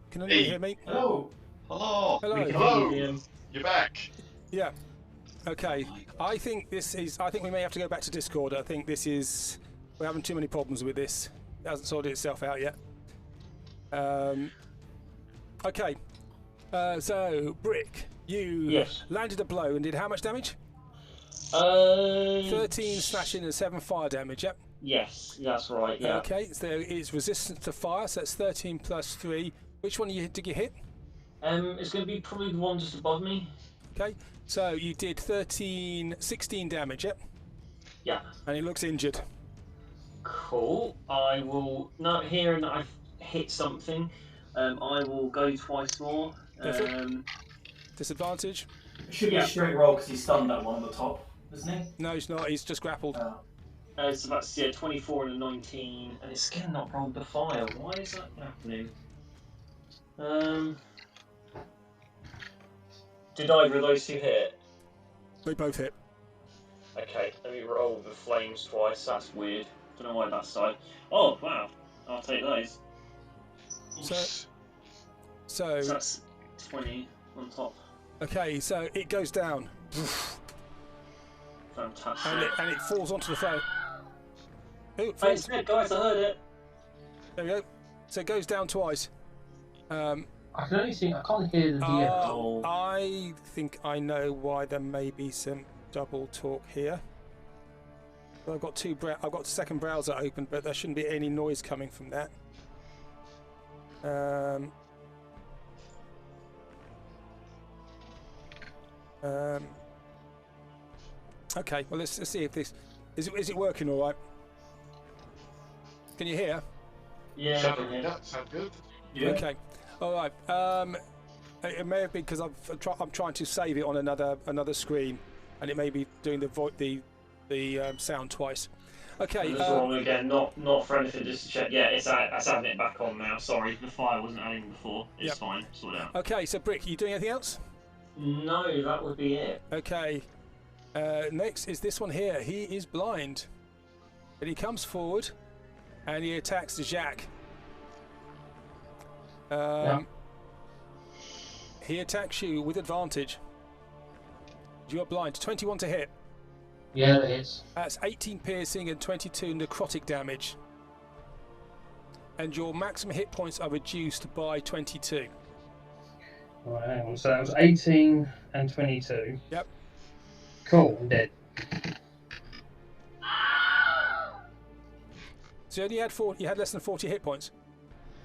Can anyone Hey. hear me? Hello. Hello. Hello? We can Hello. hear you, DM. You're back. Yeah. Okay. I think we may have to go back to Discord. I think we're having too many problems with this. It hasn't sorted itself out yet. Okay. So, Brick, you landed a blow and did how much damage? 13 slashing and 7 fire damage, yep. Yes, that's right, yeah. Okay, so it's resistance to fire, so that's 13 plus 3. Which one did you hit? It's going to be probably the one just above me. Okay, so you did 16 damage, yep. Yeah. And he looks injured. Cool. I will, not hearing that I've hit something, I will go twice more. Disadvantage? It should be a straight roll because he stunned that one on the top, isn't he? No, he's not. He's just grappled. So that's 24 and a 19, and it's still not rolled the fire. Why is that happening? Did either of those two hit? They both hit. Okay, let me roll the flames twice. That's weird. Don't know why that's so. Oh wow, I'll take those. So that's 20 on top. Okay, so it goes down. Fantastic. And it falls onto the floor. Ooh, it Hey, falls. it's dead, guys. I heard it. There we go. So it goes down twice. I can only see. I can't hear the DM. I think I know why there may be some double talk here. Well, I've got I've got the second browser open, but there shouldn't be any noise coming from that. Okay, well let's see if this is it working all right. Can you hear? Yeah. Sound good. Yeah. Okay. All right. It may have been because I'm trying to save it on another screen, and it may be doing the sound twice. Okay. Just wrong again. Not for anything. Just to check. Yeah, it's adding it back on now. Sorry, the fire wasn't adding before. It's fine. Sort it out. Okay. So Brick, are you doing anything else? No, that would be it. Okay. Next is this one here. He is blind, but he comes forward, and he attacks Jacques. He attacks you with advantage. You are blind. 21 to hit. Yeah, that hits. That's 18 piercing and 22 necrotic damage. And your maximum hit points are reduced by 22. Right, hang on. So that was 18 and 22. Yep. Cool, I'm dead. So you had less than 40 hit points.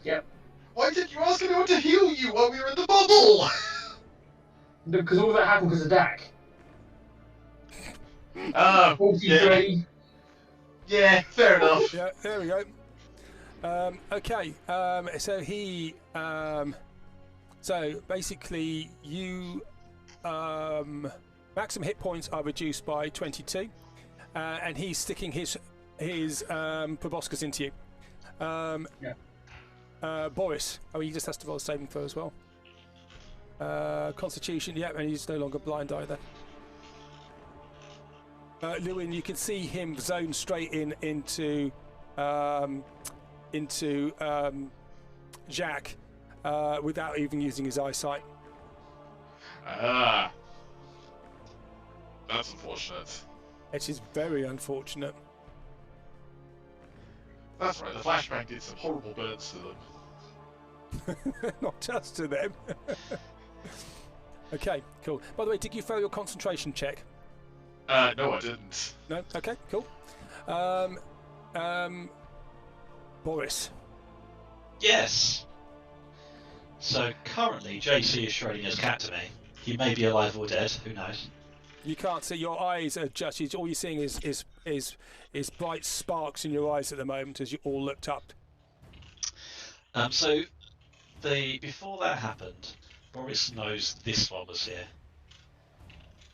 Yep. Why did you ask anyone to heal you while we were in the bubble? Because all that happened because of Dak. 43. Yeah, fair enough. Yeah, there we go. Okay, so he, so basically you, maximum hit points are reduced by 22, and he's sticking his proboscis into you. Boris, he just has to roll a saving throw as well. Constitution, and he's no longer blind either. Lewin, you can see him zone straight into Jack without even using his eyesight. Ah. That's unfortunate. It is very unfortunate. That's right, the flashbang did some horrible burns to them. Not just to them. Okay, cool. By the way, did you fail your concentration check? No, I didn't. No? Okay, cool. Boris. Yes. So currently, JC is Schrodinger's cat to me. He may be alive or dead. Who knows? You can't see. Your eyes are just. All you're seeing is bright sparks in your eyes at the moment as you all looked up. So before that happened, Boris knows this one was here.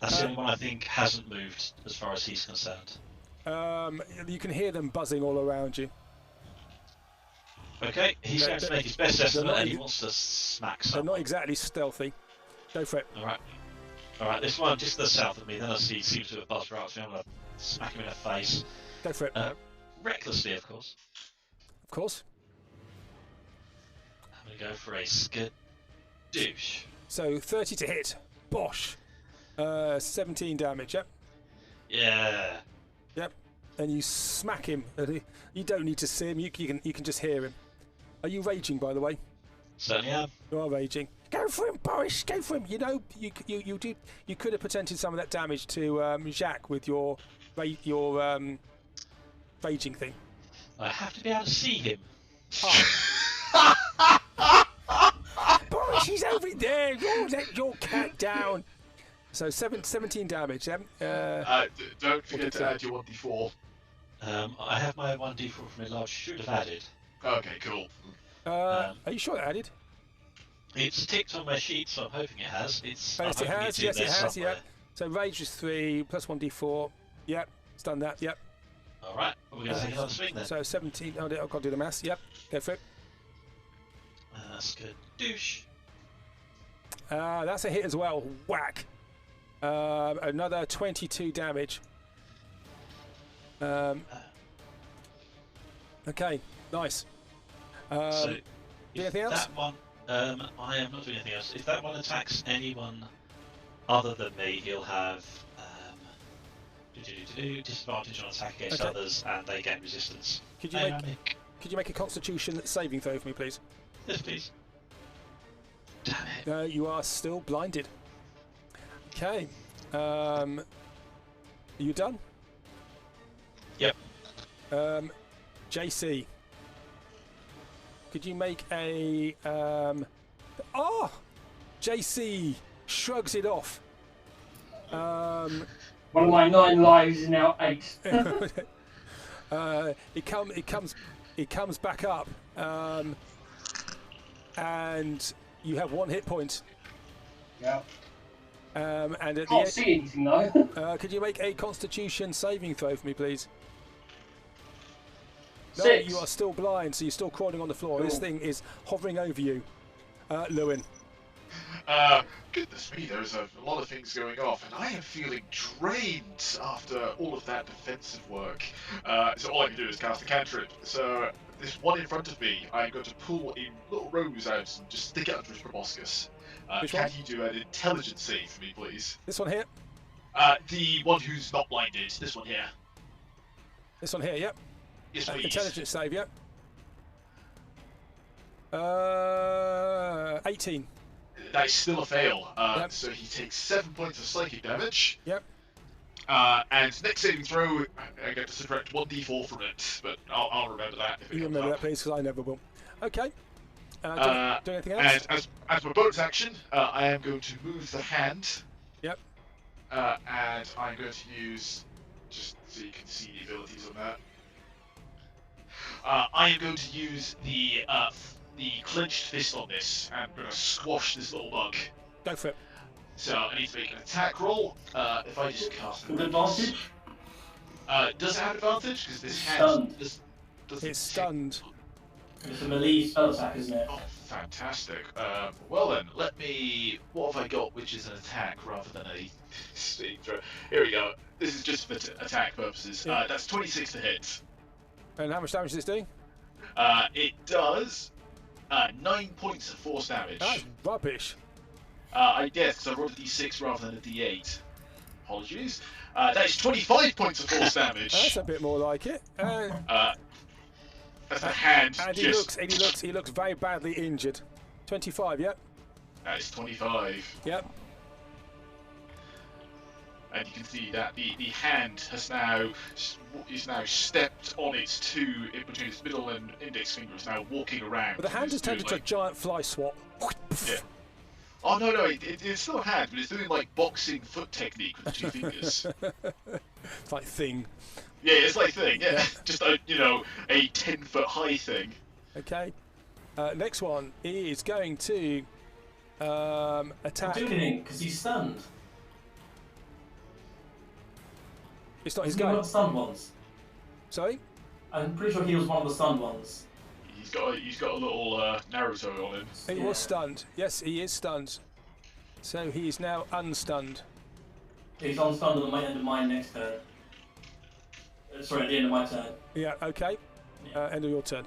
That's the only one I think hasn't moved as far as he's concerned. You can hear them buzzing all around you. Okay, he's going to make his best estimate and he wants to smack They're someone. not exactly stealthy. Go for it. Alright, this one just to the south of me, then I see he seems to have buzzed right, so I'm going to smack him in the face. Go for it. Recklessly, of course. Of course. I'm going to go for a skadoosh. So 30 to hit. Bosh. 17 damage, yep. Yeah. Yep. And you smack him. You don't need to see him, you can just hear him. Are you raging, by the way? Certainly am. You are raging. Go for him, Boris. Go for him. You know, you could have presented some of that damage to Jacques with your raging thing. I have to be able to see him. Oh. Boris, he's over there. Let your cat down. So 17 damage. Don't forget to add your 1d4. I have my 1d4 from a large should have added. Okay, cool. Are you sure it added? It's ticked on my sheet, so I'm hoping it has. Yes, it has. Yes, it has. Yep. So rage is 3 plus 1d4. Yep, it's done that. Yep. All right, we're going to take another swing then. So 17. Oh, I've got to do the maths. Yep, go for it. Skadoosh. That's a hit as well. Whack. Another 22 damage. Okay, nice. So, anything else? That one, I am not doing anything else. If that one attacks anyone other than me, he'll have disadvantage on attack against others, and they gain resistance. Could you make a Constitution saving throw for me, please? Yes, please. Damn it. No, you are still blinded. Okay. Are you done? Yep. JC. Could you make a... JC shrugs it off. One of my 9 lives is now 8. It comes back up. And you have 1 hit point. Yeah. And at the Can't see anything though. could you make a Constitution saving throw for me, please? 6. No, you are still blind, so you're still crawling on the floor. This thing is hovering over you. Lewin. Goodness me, there's a lot of things going off, and I am feeling drained after all of that defensive work. So all I can do is cast a cantrip. So this one in front of me, I'm going to pull a little rose out and just stick it under his proboscis. Can you do an intelligence save for me, please? This one here? The one who's not blinded. This one here. This one here, yep. Yes, please. Intelligence save, yep. 18. That is still a fail. Yep. So he takes 7 points of psychic damage. Yep. And next saving throw, I get to subtract 1d4 from it, but I'll remember that if it You comes remember up. that, please, because I never will. Okay. Do anything else? And as my bonus action, I am going to move the hand. Yep. And I'm going to use, just so you can see the abilities on that. I am going to use the clenched fist on this, and I'm going to squash this little bug. Go for it. So I need to make an attack roll. If I just cast With advantage? does it have advantage? Because this hand doesn't. It's stunned. It's a melee spell attack, isn't it? Oh, fantastic. Well then, let me... What have I got which is an attack rather than a saving throw? Here we go. This is just for attack purposes. Yeah. That's 26 to hit. And how much damage is this doing? It does 9 points of force damage. That's rubbish. I guess, because I rolled a d6 rather than a d8. Apologies. That is 25 points of force damage. That's a bit more like it. That's a hand. And he looks very badly injured. 25, yep. That is 25. Yep. And you can see that the hand has now stepped on its two, in between its middle and index fingers, now walking around. But the hand has turned into a giant fly swat. Yeah. Oh no, it's still a hand, but it's doing like boxing foot technique with the two fingers. It's like Thing. Yeah, it's like Thing. Yeah, just a 10-foot high thing. Okay. Next one is going to attack. Do anything because he's stunned. It's not his He's one go. of the stunned ones. Sorry. I'm pretty sure he was one of the stunned ones. He's got a little Naruto on him. He was stunned. Yes, he is stunned. So he is now unstunned. He's unstunned at the end of my next turn. Sorry, at the end of my turn. Yeah. Okay. Yeah. End of your turn.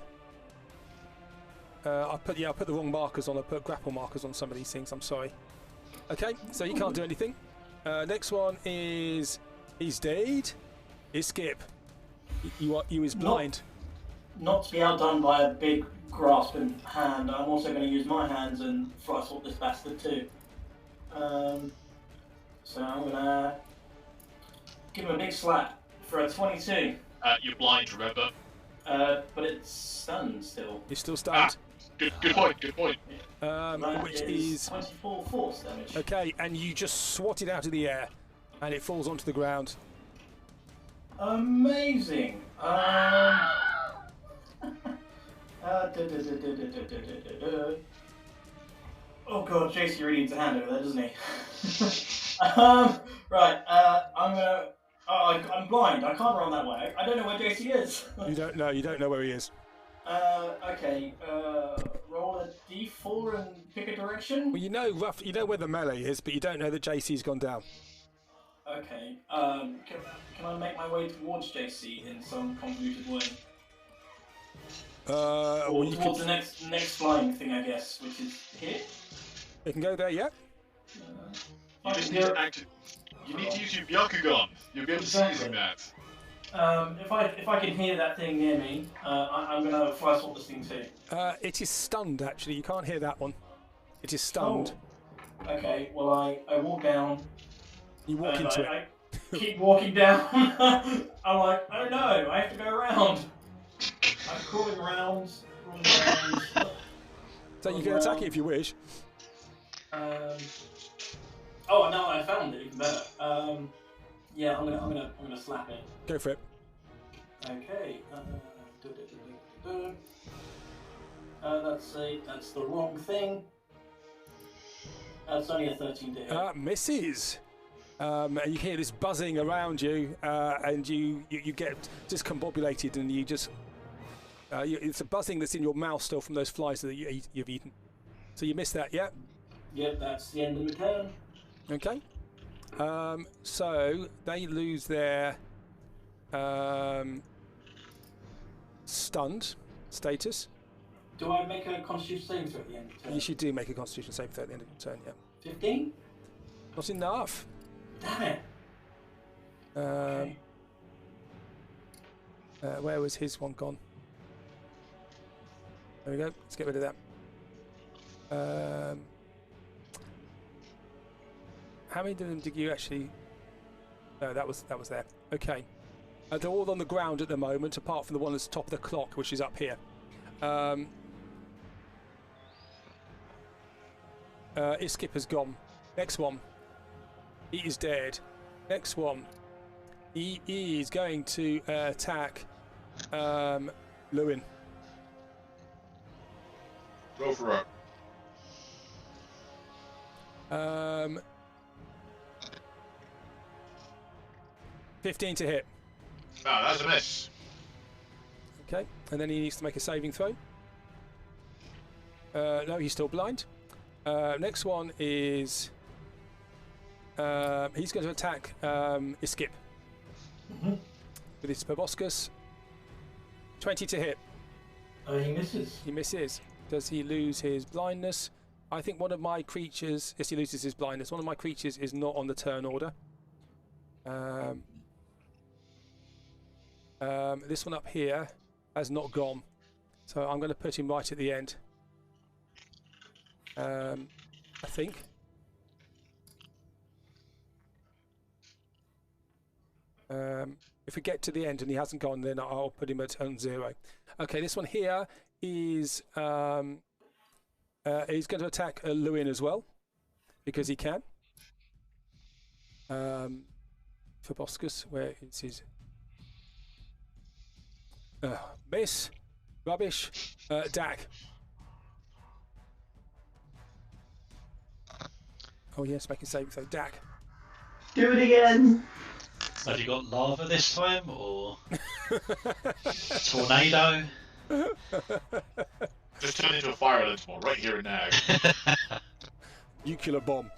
I put the wrong markers on. I put grapple markers on some of these things. I'm sorry. Okay. So you can't do anything. Next one is he's dead. Is Skip. You is blind. Not to be outdone by a big grasping hand, I'm also going to use my hands and fly swap this bastard too. So I'm going to give him a big slap for a 22. You're blind, remember? But it's stunned still. He's still stunned. Good point. Which is 24 force damage. okay, and you just swat it out of the air, and it falls onto the ground. Amazing. Oh god, JC really needs a hand over there, doesn't he? Right, I'm blind. I can't run that way. I don't know where JC is. You don't know. You don't know where he is. Okay. Roll a d4 and pick a direction. Well, you know where the melee is, but you don't know that JC's gone down. Okay. Can I make my way towards JC in some convoluted way? Or Well, you towards can, the next flying thing, I guess, which is here. you can go there, yeah. You just need to You need to use your Byakugan. You'll be able to see using that. If I can hear that thing near me, I'm gonna fly swap this thing too. It is stunned. Actually, you can't hear that one. It is stunned. Oh. Okay. Well, I walk down. You walk into it. I keep walking down. I'm like, oh no, I have to go around. I'm crawling around. So you can attack it if you wish. Oh no, I found it even better. Yeah, I'm gonna slap it. Go for it. Okay. That's the wrong thing. That's only a 13 to hit. Misses. And you hear this buzzing around you, and you get discombobulated, and you just it's a buzzing that's in your mouth still from those flies that you've eaten. So you missed that, yeah? Yep, that's the end of the turn. Okay. So they lose their stunned status. Do I make a Constitution saving throw at the end of the turn? You should do make a Constitution saving throw at the end of your turn, yeah. 15? Not enough. Damn it. Okay. Where was his one gone? There we go. Let's get rid of that. How many of them did you actually? No, that was there. Okay. They're all on the ground at the moment, apart from the one that's top of the clock, which is up here. Iskip has gone. Next one. He is dead. Next one. He is going to attack Lewin. Go for it. 15 to hit. Ah, that's a miss. Okay, and then he needs to make a saving throw. No, he's still blind. Next one is he's going to attack Iskip with his proboscis. 20 to hit. He misses. He misses. Does he lose his blindness? I think one of my creatures, yes, he loses his blindness. One of my creatures is not on the turn order. This one up here has not gone, so I'm going to put him right at the end. I think. If we get to the end and he hasn't gone, then I'll put him at turn 0. Okay, this one here is he's going to attack Lewin as well because he can. Phoboscus, where is his miss, rubbish, Dak. Oh yes, make a save. So Dak. Do it again. Have you got lava this time, or tornado? Just turn into a fire elemental right here and now. Nuclear bomb.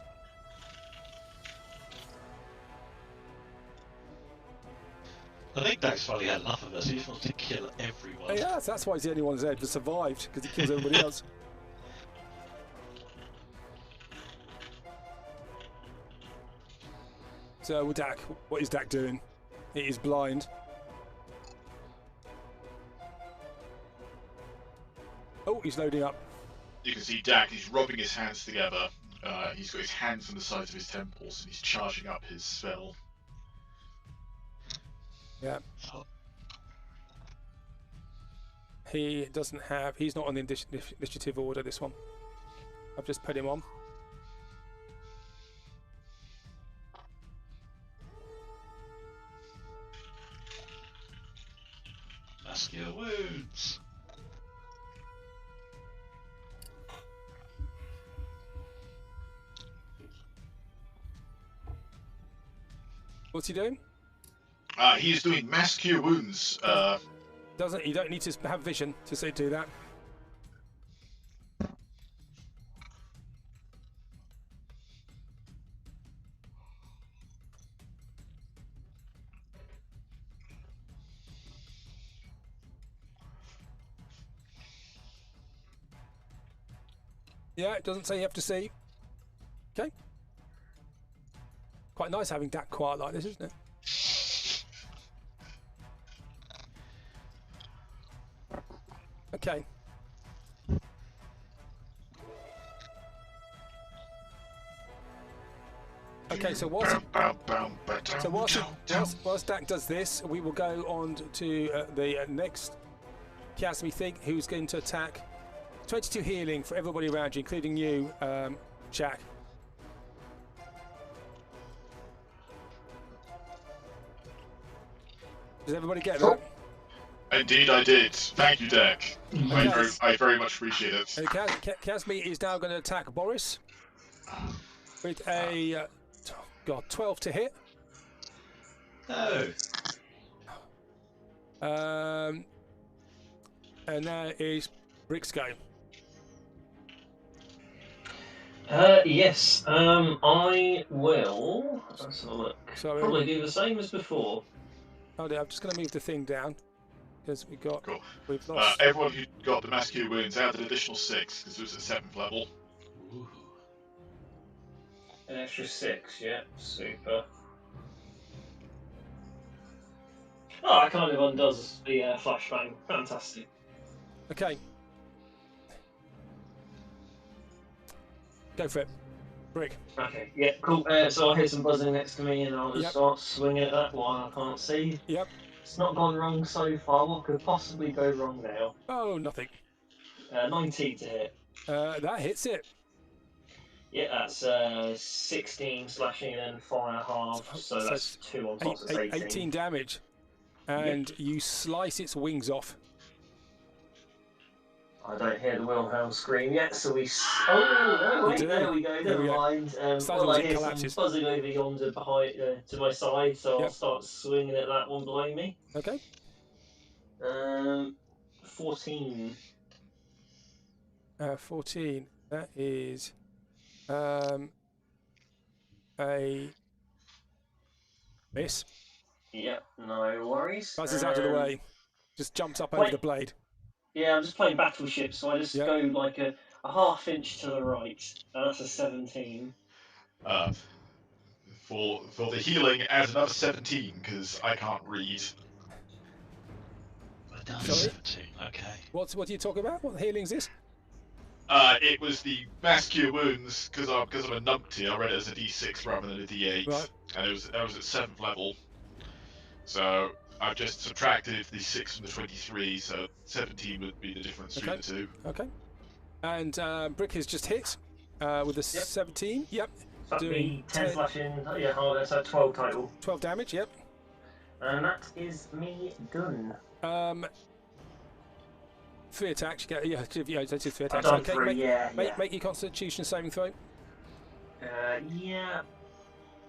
I think Dak's finally had enough of us. He just wants to kill everyone. Yeah, that's why he's the only one that survived, because he kills everybody else. So Dak, what is Dak doing? He is blind. Oh, he's loading up. You can see Dak, he's rubbing his hands together. He's got his hands on the sides of his temples and he's charging up his spell. Yeah. He doesn't have... He's not on the initiative order, this one. I've just put him on. Muscular wounds. What's he doing? He's doing mass cure wounds. You don't need to have vision to say do that. Yeah, it doesn't say you have to see. Okay. Quite nice having Dak quiet like this, isn't it? Okay. Okay, so whilst Dak does this, we will go on to the next Chiasmi thing, who's going to attack. 22 healing for everybody around you, including you, Jack. Does everybody get that? Indeed I did. Thank you, Dak. I very much appreciate it. Chiasmi is now going to attack Boris with a 12 to hit. No. And there is Brick's go. Yes. I will. Let's have a look. Sorry. Probably do the same as before. Oh dear, I'm just going to move the thing down because Cool. we've lost. Everyone who got the mass cure wounds add an additional 6 because it was at 7th level. Ooh. An extra 6, yeah, super. Oh, that kind of undoes the flashbang. Fantastic. Okay. Go for it. Brick. Okay, yeah, cool. So I hear some buzzing next to me and I'll just start swinging at that one I can't see. Yep. It's not gone wrong so far. What could possibly go wrong now? Oh, nothing. 19 to hit. That hits it. Yeah, that's 16 slashing and then fire half, so that's 2 on top, so 18 damage. And you slice its wings off. I don't hear the Wilhelm scream yet, so we... Oh, no, wait, there we go, never mind. Well, I hear some buzzing over yonder behind, to my side, so I'll start swinging at that one below me. Okay. 14. 14. That is a miss. Yep, no worries. Buzzes out of the way. Just jumps up over the blade. Yeah, I'm just playing Battleship, so I just go like a... a half inch to the right. That's a 17. For the healing, add another 17 because I can't read. Another Sorry? 17. Okay. What are you talking about? What healing is this? It was the mass cure wounds because I'm a numpty. I read it as a D6 rather than a D8, Right. and I was at 7th level. So I've just subtracted the 6 from the 23, so 17 would be the difference between the two. Okay. And Brick has just hit with a 17. Yep. So that'd Doing be 10 slashing, yeah, harder, so 12 total. 12 damage. Yep. And that is me done. 3 attacks. You get, that's 3 attacks. I've done Okay. 3, yeah. Make your Constitution saving throw. Yeah.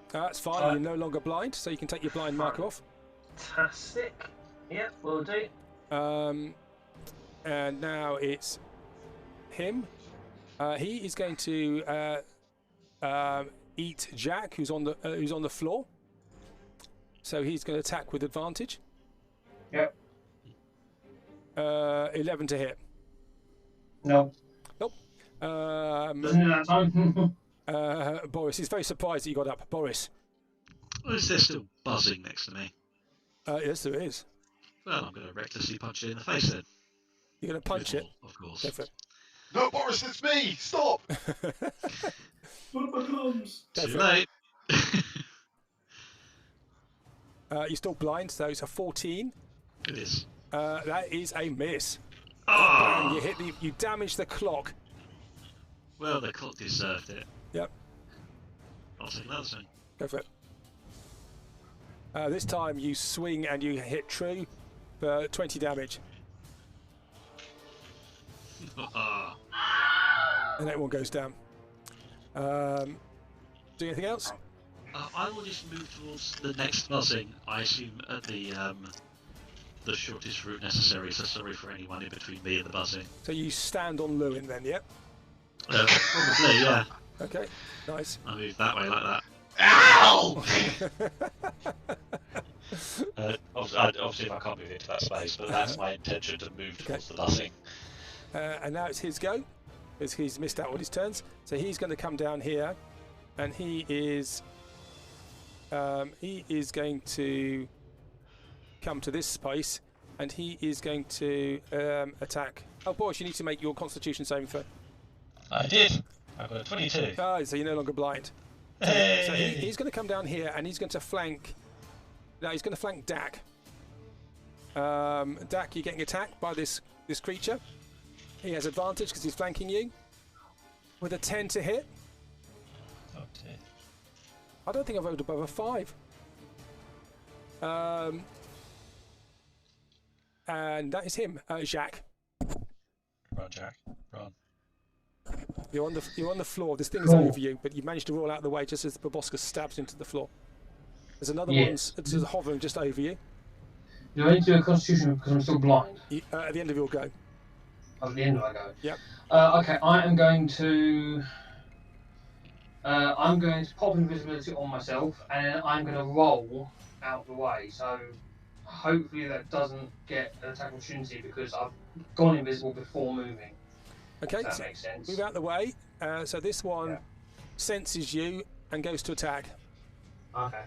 That's fine. You're no longer blind, so you can take your blind marker off. Fantastic. Yep, will do. And now it's him. He is going to eat Jack, who's on the floor. So he's going to attack with advantage. Yep. 11 to hit. No. Nope. Isn't it that time? Boris is very surprised that you got up. Boris. Well, is there still buzzing next to me? Yes, there is. Well, I'm going to recklessly punch it in the face then. You're going to punch it? Of course. Go for it. No, Boris, it's me! Stop! What about plums? Too late. You're still blind, so it's a 14. It is. That is a miss. Oh! And you damage the clock. Well, the clock deserved it. Yep. I'll take another swing. Go for it. This time you swing and you hit true for 20 damage. And that one goes down. Do anything else? I will just move towards the next buzzing. I assume at the shortest route necessary. So sorry for anyone in between me and the buzzing. So you stand on Lewin then, yep? Probably, yeah. Okay, nice. I move that way like that. Ow! Obviously, if I can't move into that space, but that's my intention to move towards the buzzing. And now it's his go, because he's missed out all his turns. So he's going to come down here, and he is going to come to this space, and he is going to attack. Oh, Boris, you need to make your Constitution saving throw. I did. I got a 22. Oh, so you're no longer blind. Hey! So he's going to come down here, and he's going to flank. No, he's going to flank Dak. Dak, you're getting attacked by this creature. He has advantage because he's flanking you. With a 10 to hit. Oh dear. I don't think I've rolled above a 5. And that is him, Jacques. Run, Jack. Run. You're on the floor. This thing's over you, but you managed to roll out of the way just as the proboscis stabs into the floor. There's another one that's hovering just over you. Do I need to do a Constitution because I'm still blind? At the end of your go. At the end of my go. Yep. Okay, I'm going to pop invisibility on myself, and then I'm going to roll out the way. So hopefully that doesn't get an attack opportunity because I've gone invisible before moving. Okay. If that makes sense. Move out the way. So this one senses you and goes to attack. Okay.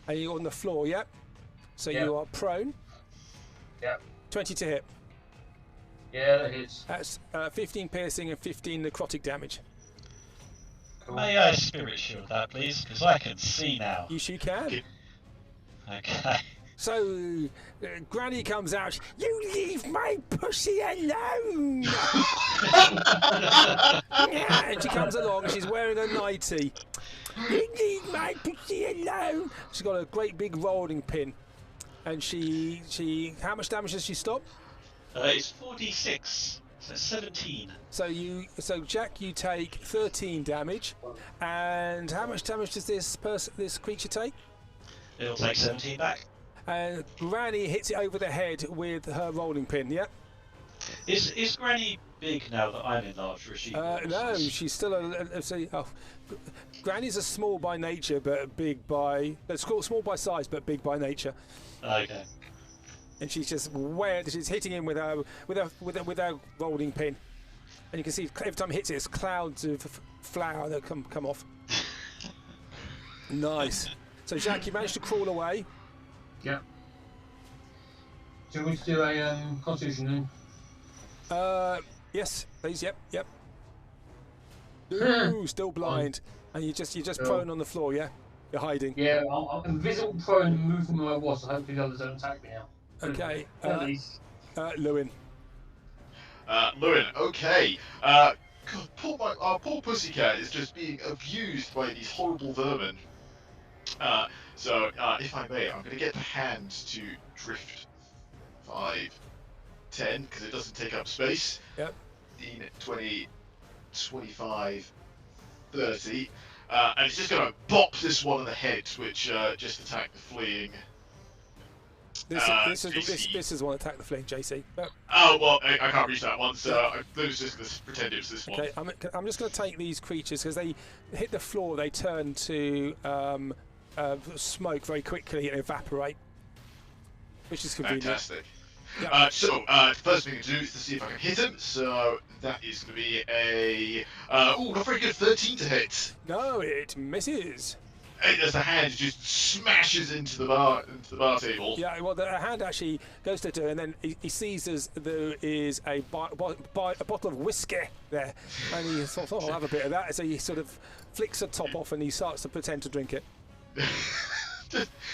And you're on the floor. Yep. So Yep. you are prone. Yep. 20 to hit. Yeah, that hits. That's 15 piercing and 15 necrotic damage. Cool. May I spirit shield that, please? Because I can see now. You sure can. Okay. So, Granny comes out. You leave my pussy alone! Yeah, and she comes along. She's wearing a nightie. You leave my pussy alone! She's got a great big rolling pin, and she. How much damage does she stop? It's 4d6, so 17. So Jack, you take 13 damage, and how much damage does this creature take? It'll take 17 back. And Granny hits it over the head with her rolling pin. Yep. Is Granny big now that I'm enlarged, or is she? No, she's still Granny's a small by nature, but big by. Small by size, but big by nature. Okay. And she's just she's hitting him with her rolling pin. And you can see every time it hits it, it's clouds of flour that come off. Nice. So, Jack, you managed to crawl away. Yeah. Do you want me to do a constitution then? Yes, please. Yep. Ooh, still blind. And you're just prone on the floor, yeah? You're hiding. Yeah, I'm invisible, prone, and move from where I was, so hopefully the others don't attack me now. Okay. Lewin. Lewin, okay. God, poor pussycat is just being abused by these horrible vermin. So, if I may, I'm going to get the hand to drift 5, 10, because it doesn't take up space. Yep. 15, 20, 25, 30. And it's just going to bop this one on the head, which just attacked the fleeing. This is the one that attacked the fleeing JC. But... Oh, well, I can't reach that one, so I was just going to pretend it was this one. Okay, I'm just going to take these creatures, because they hit the floor, they turn to smoke very quickly and evaporate, which is convenient. Fantastic. Yep. The first thing to do is to see if I can hit him, so that is going to be a... not very good, 13 to hit. No, it misses. As the hand just smashes into the bar table. Yeah, well, the hand actually goes to do, and then he sees there is a bottle of whiskey there, and he thought, I'll have a bit of that. So he sort of flicks the top off, and he starts to pretend to drink it.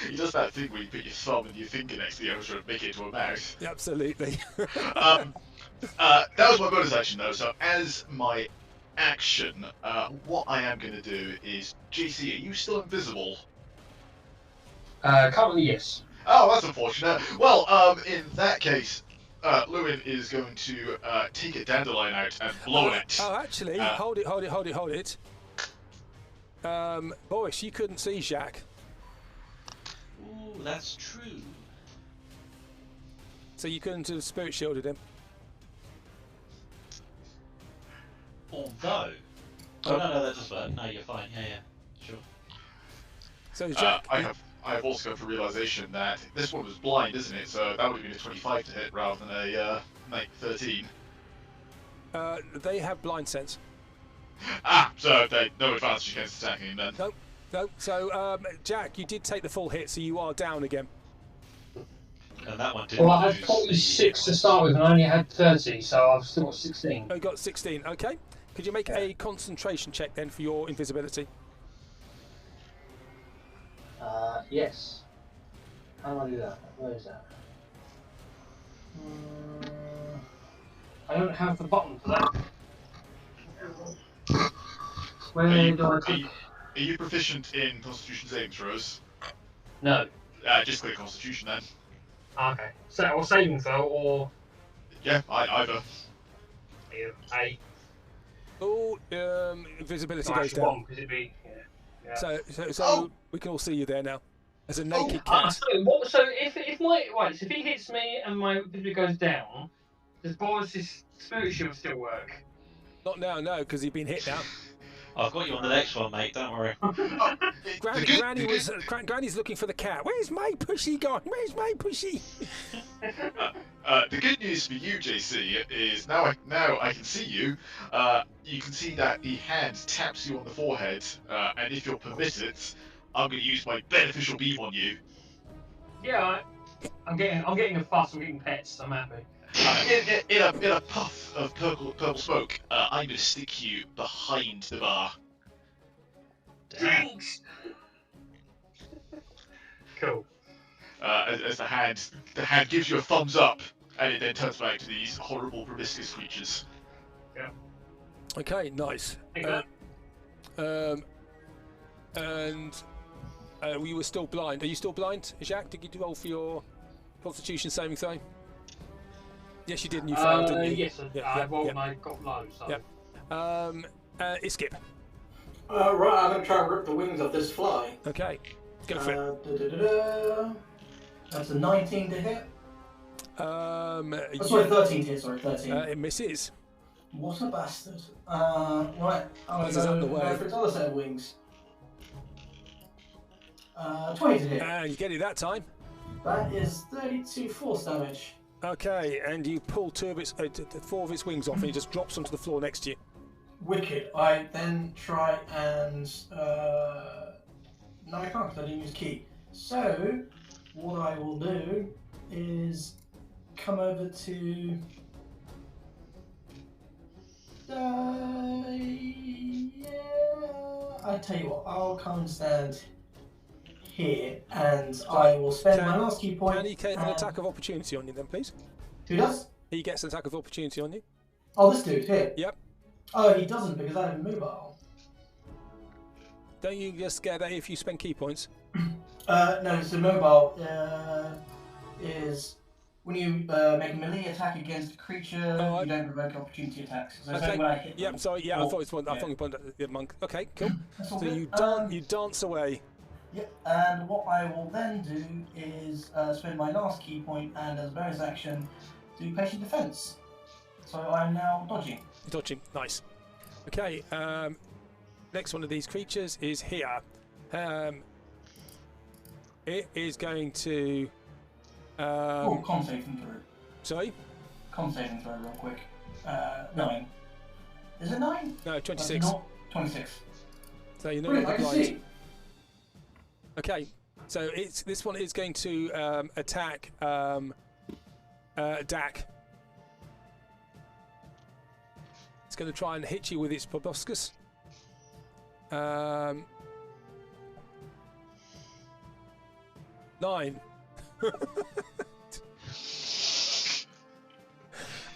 He does that thing where you put your thumb and your finger next to the other and make it into a mouth. Yeah, absolutely. That was my bonus action though, so as my action, what I am going to do is, JC, are you still invisible? Currently, yes. Oh, that's unfortunate. Well, in that case, Lewin is going to take a dandelion out and blow it. Oh, actually, hold it. Boris, you couldn't see Jacques. Ooh, that's true. So you couldn't have spirit shielded him. Although... Oh, no, that does work. No, you're fine. Yeah, sure. So Jack... I have also come to realization that this one was blind, isn't it? So that would have been a 25 to hit rather than a 13. They have blind sense. So they no advantage against attacking him then. No. So, Jack, you did take the full hit, so you are down again. And that one didn't Well, I had 46 to start with, and I only had 30, so I've still got 16. Oh, you got 16. Okay. Could you make a concentration check then for your invisibility? Yes. How do I do that? Where is that? I don't have the button for that. Where do I click? Are you proficient in Constitution saving throws? No. Just click Constitution then. Okay. So, or saving throw, or... Yeah, either. A. Oh, invisibility goes down. Because it'd be... Yeah. So we can all see you there now. As a naked cat. So if he hits me and my invisibility goes down, does Boris's spirit shield still work? Not now, no, because he's been hit now. I've got you on the next one, mate. Don't worry. Granny's looking for the cat. Where's my pushy gone? Where's my pushy? The good news for you, JC, is now I can see you. You can see that the hand taps you on the forehead, and if you're permitted, I'm going to use my beneficial beam on you. Yeah, I'm getting a fuss. I'm getting pets. I'm happy. In a puff of purple smoke, I'm going to stick you behind the bar. Drinks. Cool. As the hand gives you a thumbs up, and it then turns back to these horrible proboscis creatures. Yeah. Okay, nice. And we were still blind. Are you still blind, Jacques? Did you roll for your Constitution saving throw? Yes, you did, and you failed, didn't you? Yes, I rolled and I got low, so... Yep. Skip. Right, I'm going to try and rip the wings off this fly. Okay, go for it. That's a 19 to hit. Sorry, 13 to hit, 13. It misses. What a bastard. Right, I'm going to go for its other set of wings. 20 to hit. And you get it that time. That is 32 force damage. Okay, and you pull four of its wings off, and it just drops onto the floor next to you. Wicked. I then try and no, I can't because I didn't use key. So what I will do is come over to. Yeah. I tell you what, I'll come and stand here, and I will spend my last key point. Can he get an attack of opportunity on you then, please? Who does? He gets an attack of opportunity on you. Oh, this dude here. Yep. Oh, he doesn't because I have mobile. Don't you just get that if you spend key points? No, so mobile is when you make a melee attack against a creature, you don't provoke opportunity attacks. So okay. when I hit yep. them, Sorry. Yeah. I thought it was I thought you pointed at the monk. Okay. Cool. So you dance away. Yep. And what I will then do is spend my last key point and as a bonus action do patient defense. So I'm now dodging. Dodging. Nice. Okay. Next one of these creatures is here. It is going to. Con saving throw. Sorry? Con saving throw, real quick. 9. Is it 9? No, 26. 26. So you're Brilliant, not I can blind. see. Okay, so this one is going to attack Dak. It's going to try and hit you with its proboscis. 9.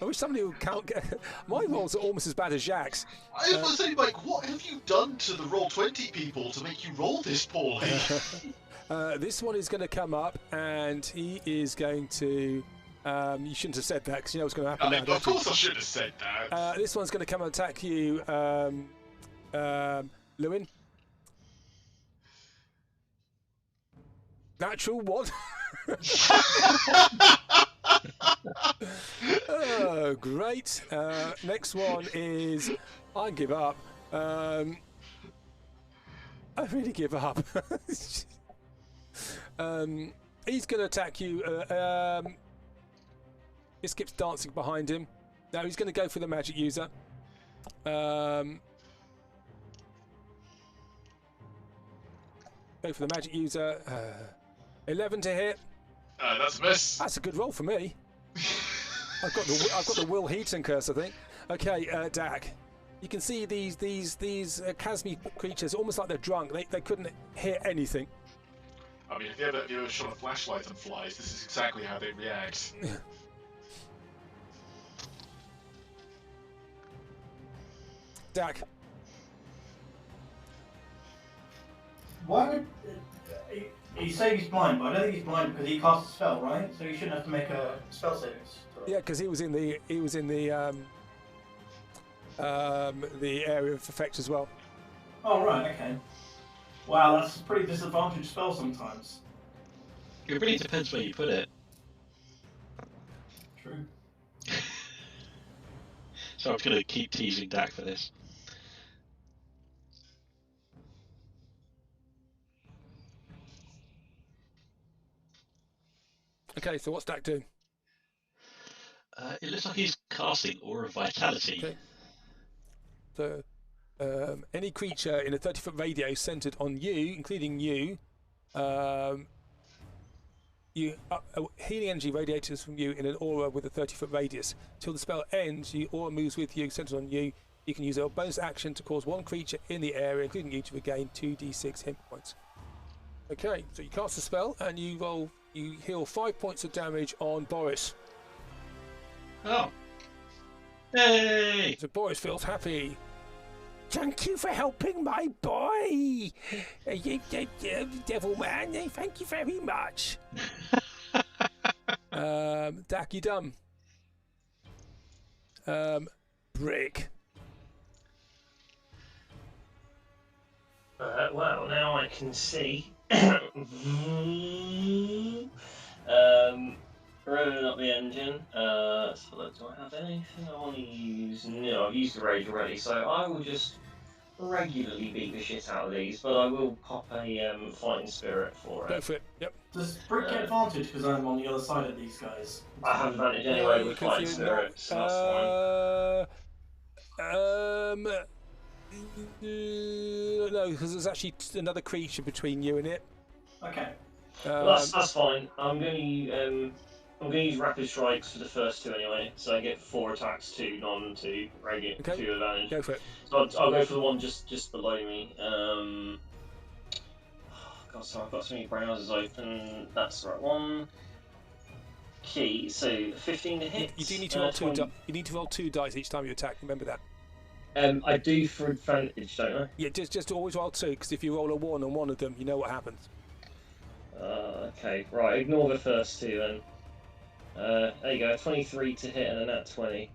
I wish somebody would count. My rolls are almost as bad as Jack's. I was going to say, like, what have you done to the Roll20 people to make you roll this poorly? This one is going to come up, and he is going to. You shouldn't have said that because you know what's going to happen now. Of course, I should have said that. This one's going to come and attack you, Lewin. Natural what? Oh, great. Next one is I give up. I really give up. He's going to attack you. He skips dancing behind him. Now he's going to go for the magic user. 11 to hit. That's a miss. That's a good roll for me. I've got the Will Heaton curse, I think. Okay, Dak. You can see these Kazmi creatures, almost like they're drunk. They couldn't hear anything. I mean, if you ever shone a flashlight on flies, this is exactly how they react. Dak. Why would he say he's blind? But I don't think he's blind because he cast a spell, right? So he shouldn't have to make a spell saving throw. Yeah, because he was in the area of effect as well. Oh right, okay. Wow, that's a pretty disadvantaged spell sometimes. It really depends where you put it. True. So I'm going to keep teasing Dak for this. Okay, so what's Dak doing? It looks like he's casting Aura of Vitality. Okay. So, any creature in a 30-foot radius centered on you, including you, healing energy radiates from you in an aura with a 30-foot radius. Till the spell ends, your aura moves with you, centered on you. You can use a bonus action to cause one creature in the area, including you, to regain 2d6 hit points. Okay, so you cast the spell and you heal 5 points of damage on Boris. Oh. Hey! So Boris feels happy. Thank you for helping my boy, devil man. Thank you very much. Dak, you done? Brick. Well, now I can see. Running up the engine. So look, do I have anything I want to use? No, I've used the rage already, so I will just regularly beat the shit out of these, but I will pop a fighting spirit for it. Go for it. Yep. Does Brick get advantage because I'm on the other side of these guys? I have advantage anyway with because fighting you're spirit, so that's fine. No, because there's actually another creature between you and it. Okay. Well, that's fine. I'm going to use rapid strikes for the first 2 anyway, so I get 4 attacks, 2 non, 2 regular, Okay. 2 advantage. Go for it. So I'll go for the one just below me. God, sorry, I've got so many browsers open. That's the right one. Key. So 15 to hit. You do need to roll 2 you need to roll 2 dice each time you attack. Remember that. I do for advantage, don't I? Yeah, just always roll 2, because if you roll a 1 on one of them, you know what happens. Okay, right. Ignore the first 2 then. There you go. 23 to hit and a nat 20.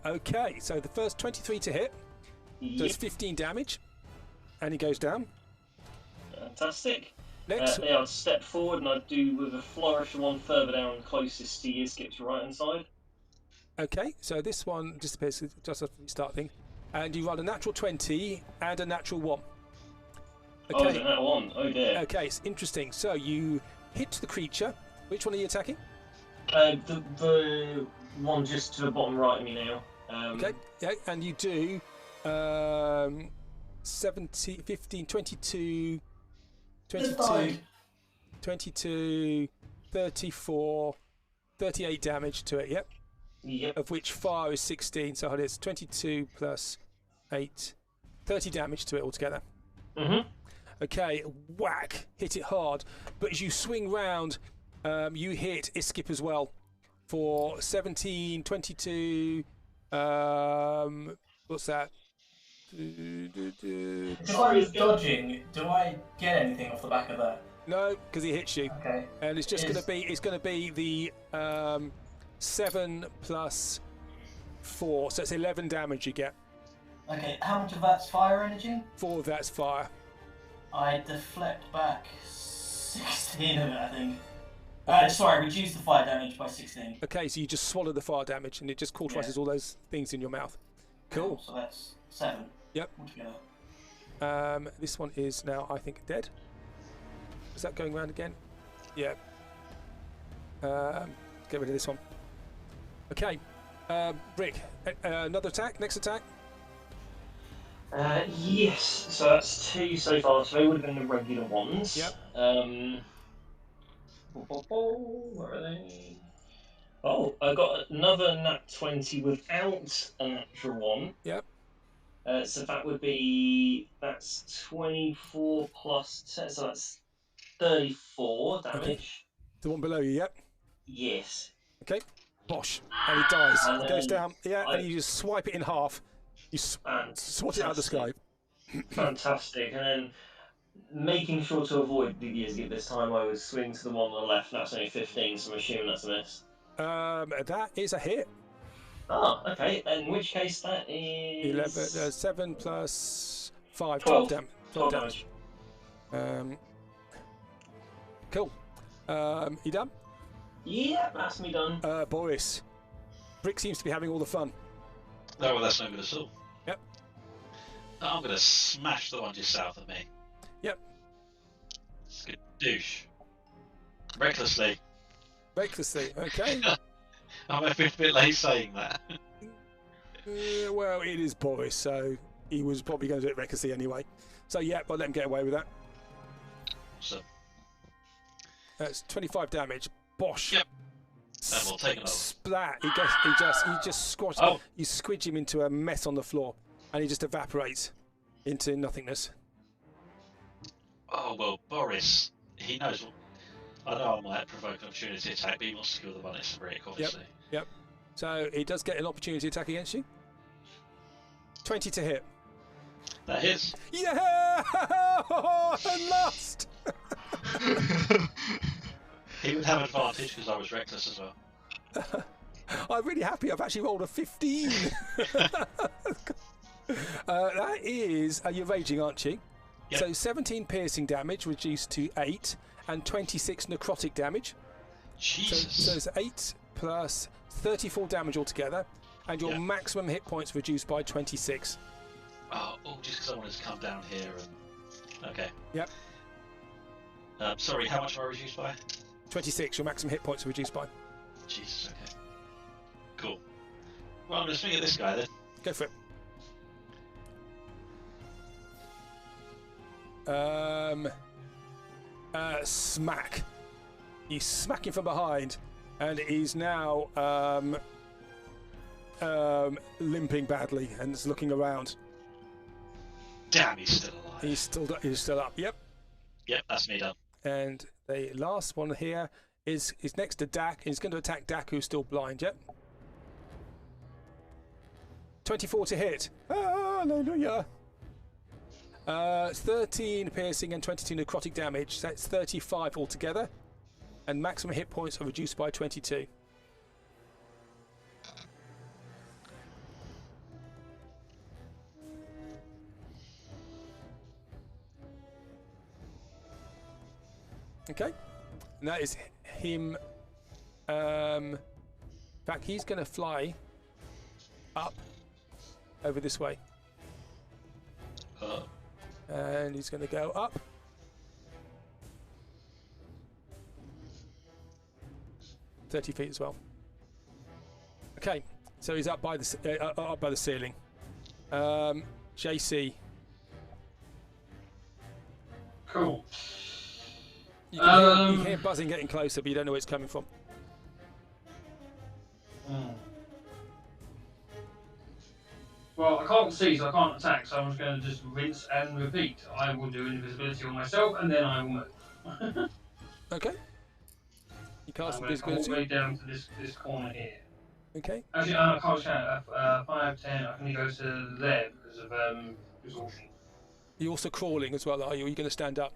Okay, so the first 23 to hit does 15 damage, and he goes down. Fantastic. Next, I'd step forward and I'd do with a flourish the one further down closest to you, skips your right hand side. okay, so this one disappears just after the start thing, and you roll a natural 20 and a natural 1. Oh, is it nat 1? Oh dear. Okay, it's interesting. So you hit the creature. Which one are you attacking? The one just to the bottom right of me now. Okay, yeah, and you do 17, 15, 22, 34, 38 damage to it, yep. Yep. Of which fire is 16, so it's 22 plus 8, 30 damage to it altogether. Mm-hmm. Okay, whack, hit it hard, but as you swing round, you hit Iskip as well for 17, 22, what's that? If I was dodging, do I get anything off the back of that? No, because he hits you. Okay. And it's just going to be the 7 plus 4, so it's 11 damage you get. Okay, how much of that's fire energy? 4 of that's fire. I deflect back 16 of it, I think. Sorry, reduce the fire damage by 16. Okay, so you just swallow the fire damage and it just cauterizes all those things in your mouth. Cool. So that's 7. Yep. Altogether. This one is now, I think, dead. Is that going around again? Yeah. Get rid of this one. Okay. Brick, another attack? Next attack? Yes, so that's 2 so far, so they would have been the regular ones. Yep. Where are they? Oh, I got another nat 20 without a natural 1. Yep. So that would be, that's 24 plus 10, so that's 34 damage. Okay. The one below you, yep. Yes. Okay. Bosh. And he dies. And He goes down, and you just swipe it in half. You swat it out of the sky. Fantastic. And then, making sure to avoid the Yizgit this time, I would swing to the one on the left. That's only 15, so I'm assuming that's a miss. That is a hit. Oh, okay. In which case, that is 11, 7 plus 5, 12 damage. 12 damage. Cool. You done? Yeah, that's me done. Boris. Brick seems to be having all the fun. No, well, that's no good at all. Yep. I'm going to smash the one just south of me. Yep. Skadoosh. Recklessly. Recklessly, okay. I'm a bit late saying that. Well, it is Boris, so he was probably going to do it recklessly anyway. So, yeah, I'll let him get away with that. So, That's 25 damage. Bosh. Yep. And we'll take another. Splat. He just squashes. Oh. You squidge him into a mess on the floor, and he just evaporates into nothingness. Oh, well, Boris, he knows what... I know I might provoke an opportunity attack, but he wants to kill the one next to Brick, obviously. Yep. So he does get an opportunity attack against you. 20 to hit. That hits. Yeah! At last! He would have advantage because I was reckless as well. I'm really happy. I've actually rolled a 15. That is... you're raging, aren't you? Yep. So 17 piercing damage reduced to 8 and 26 necrotic damage. Jesus. So it's 8 plus 34 damage altogether, and your maximum hit points reduced by 26. Oh, just because I wanted to come down here and... Okay. Yep. Sorry, how much am I reduced by? 26. Your maximum hit points are reduced by. Jesus, okay. Cool. Well, I'm going to swing at this guy then. Go for it. Smack. He's smacking from behind, and he's now limping badly and is looking around. Damn, he's still alive. He's still up. Yep. Yep, that's me done. And the last one here is next to Dak. He's going to attack Dak, who's still blind. Yep. 24 to hit. Hallelujah. 13 piercing and 22 necrotic damage. So that's 35 altogether. And maximum hit points are reduced by 22. Okay. And that is him. In fact, he's going to fly up over this way. And he's going to go up. $30 feet as well. Okay, so he's up by the ceiling. JC. Cool. You can hear buzzing getting closer, but you don't know where it's coming from. Well, I can't see, so I can't attack, so I'm just going to just rinse and repeat. I will do invisibility on myself, and then I will move. Okay. You cast I'm going to come all the invisibility. way down to this corner here. Okay. Actually, I can't shout. 5, 10, I can only go to there because of exhaustion. You're also crawling as well, are you? Are you going to stand up?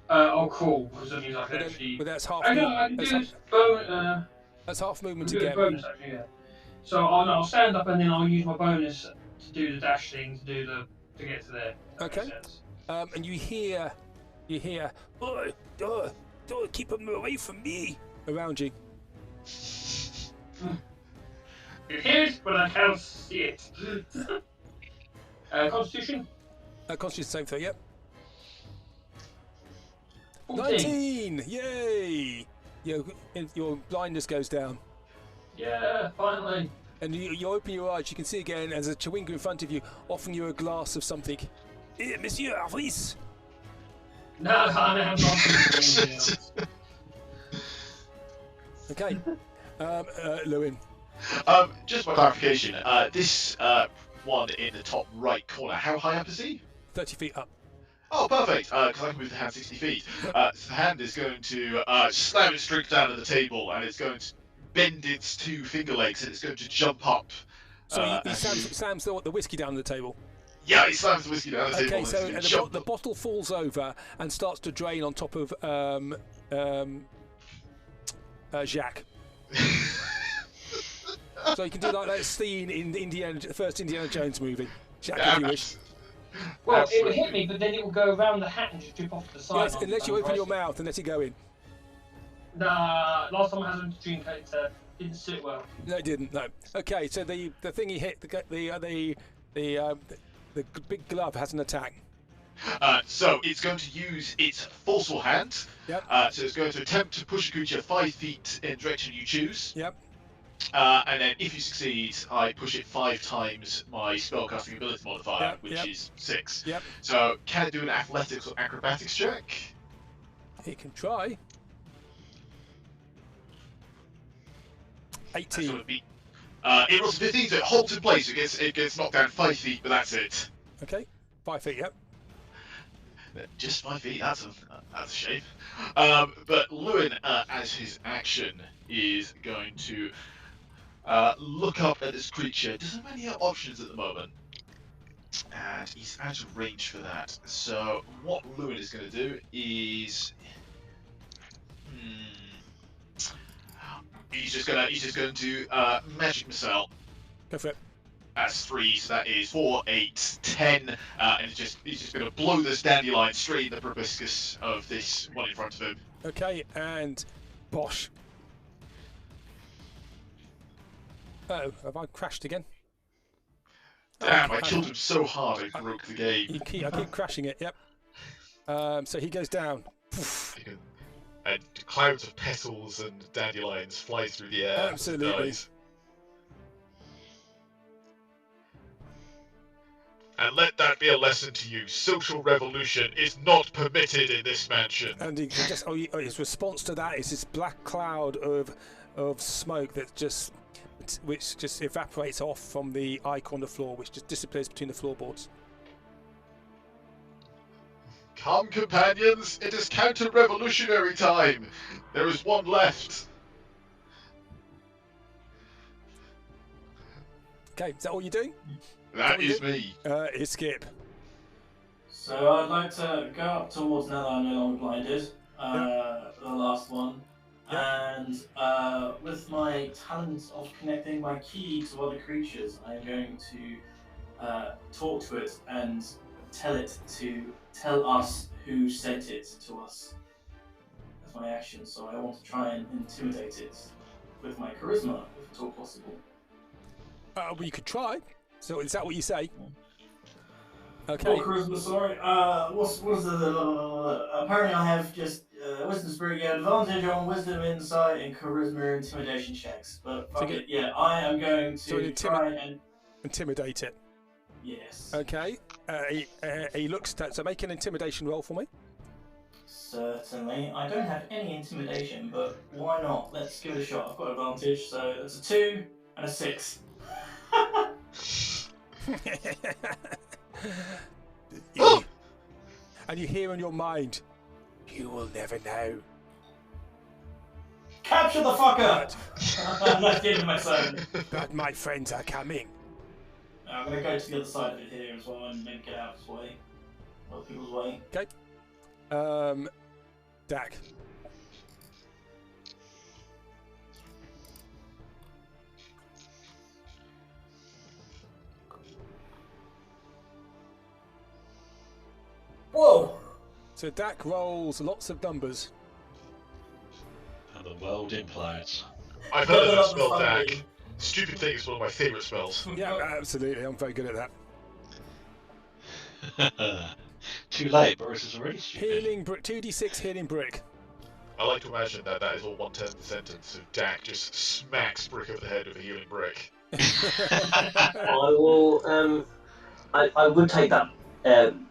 I'll crawl, because that means I can But actually... that's half. I can do this bonus... That's half movement do a again. bonus, actually, yeah. So I'll stand up and then I'll use my bonus to do the dash thing, to get to there. Okay. And you hear, oh, don't keep them away from me around you. I can hear it, but I can't see it. Constitution? Constitution same thing, yep. 14. 19! Yay! Your blindness goes down. Yeah, finally. And you open your eyes, you can see again as a Chewinga in front of you, offering you a glass of something. Eh, Monsieur Arvis! No, I am not. Okay. Lewin. Just for clarification, this one in the top right corner, how high up is he? 30 feet up. Oh, perfect, because I can move the hand 60 feet. So the hand is going to slam its drink down on the table, and it's going to bend its two finger legs, and it's going to jump up. So he slams the whiskey down the table. Yeah, he slams the whiskey down the table. Okay, so and the bottle falls over and starts to drain on top of Jacques. So you can do like that scene in the first Indiana Jones movie. Jacques, if you wish. Well, it will hit me, but then it will go around the hat and just drip off to the side. Yes, unless you open your mouth and let it go in. Nah, last time I had a drink, it didn't sit well. No, it didn't. No. Okay, so the thing he hit, the big glove has an attack. So it's going to use its forceful hand. Yep. So it's going to attempt to push a creature 5 feet in the direction you choose. Yep. And then if you succeed, I push it 5 times my spellcasting ability modifier, which is 6. Yep. So can it do an athletics or acrobatics check? It can try. 18. So it rolls 15, so it holds in place. It gets knocked down 5 feet, but that's it. Okay. 5 feet. Yep. Just 5 feet. That's a shame. But Lewin, as his action, is going to look up at this creature. Doesn't have any options at the moment, and he's out of range for that. So what Lewin is going to do is he's just going to magic missile. Go for it. That's 3, so that is 4, 8, 10, and he's just going to blow this dandelion straight in the proboscis of this one in front of him. Okay, and bosh. Oh, have I crashed again? Damn, I killed him so hard I broke the game. I keep crashing it. Yep. So he goes down. And clouds of petals and dandelions fly through the air. Absolutely. As it dies. And let that be a lesson to you. Social revolution is not permitted in this mansion. And he just his response to that is this black cloud of smoke which just evaporates off from the icon on the floor, which just disappears between the floorboards. Come, companions, it is counter-revolutionary time. There is one left. Okay, is that all you're doing? That is me. It's Skip. So I'd like to go up towards now that I'm no longer blinded, the last one, and with my talent of connecting my key to other creatures, I'm going to talk to it and tell it to tell us who sent it to us. That's my action, so I want to try and intimidate it with my charisma, if at all possible. Well, you could try. So is that what you say? Okay. Oh, charisma, sorry. What's the apparently I have just wisdom, spirit, advantage on wisdom, insight, and charisma intimidation checks. But fuck it, I am going to try and intimidate it. Yes. Okay. He looks. So make an intimidation roll for me. Certainly. I don't have any intimidation, but why not? Let's give it a shot. I've got advantage, so that's a 2 and a 6. And you hear in your mind, you will never know. Capture the fucker! I'm not getting my zone. But my friends are coming. I'm going to go to the other side of it here as well and maybe get out of his way. Other people's way. Okay. Dak. Whoa! So Dak rolls lots of numbers. And the world implodes. I've heard of that spell, Dak. Stupid thing is one of my favourite spells. Yeah, absolutely. I'm very good at that. Too late, Boris is already stupid. Healing brick, 2d6 healing brick. I like to imagine that is all 1/10 of the sentence, so Dak just smacks Brick over the head with a healing brick. I will. I would take that,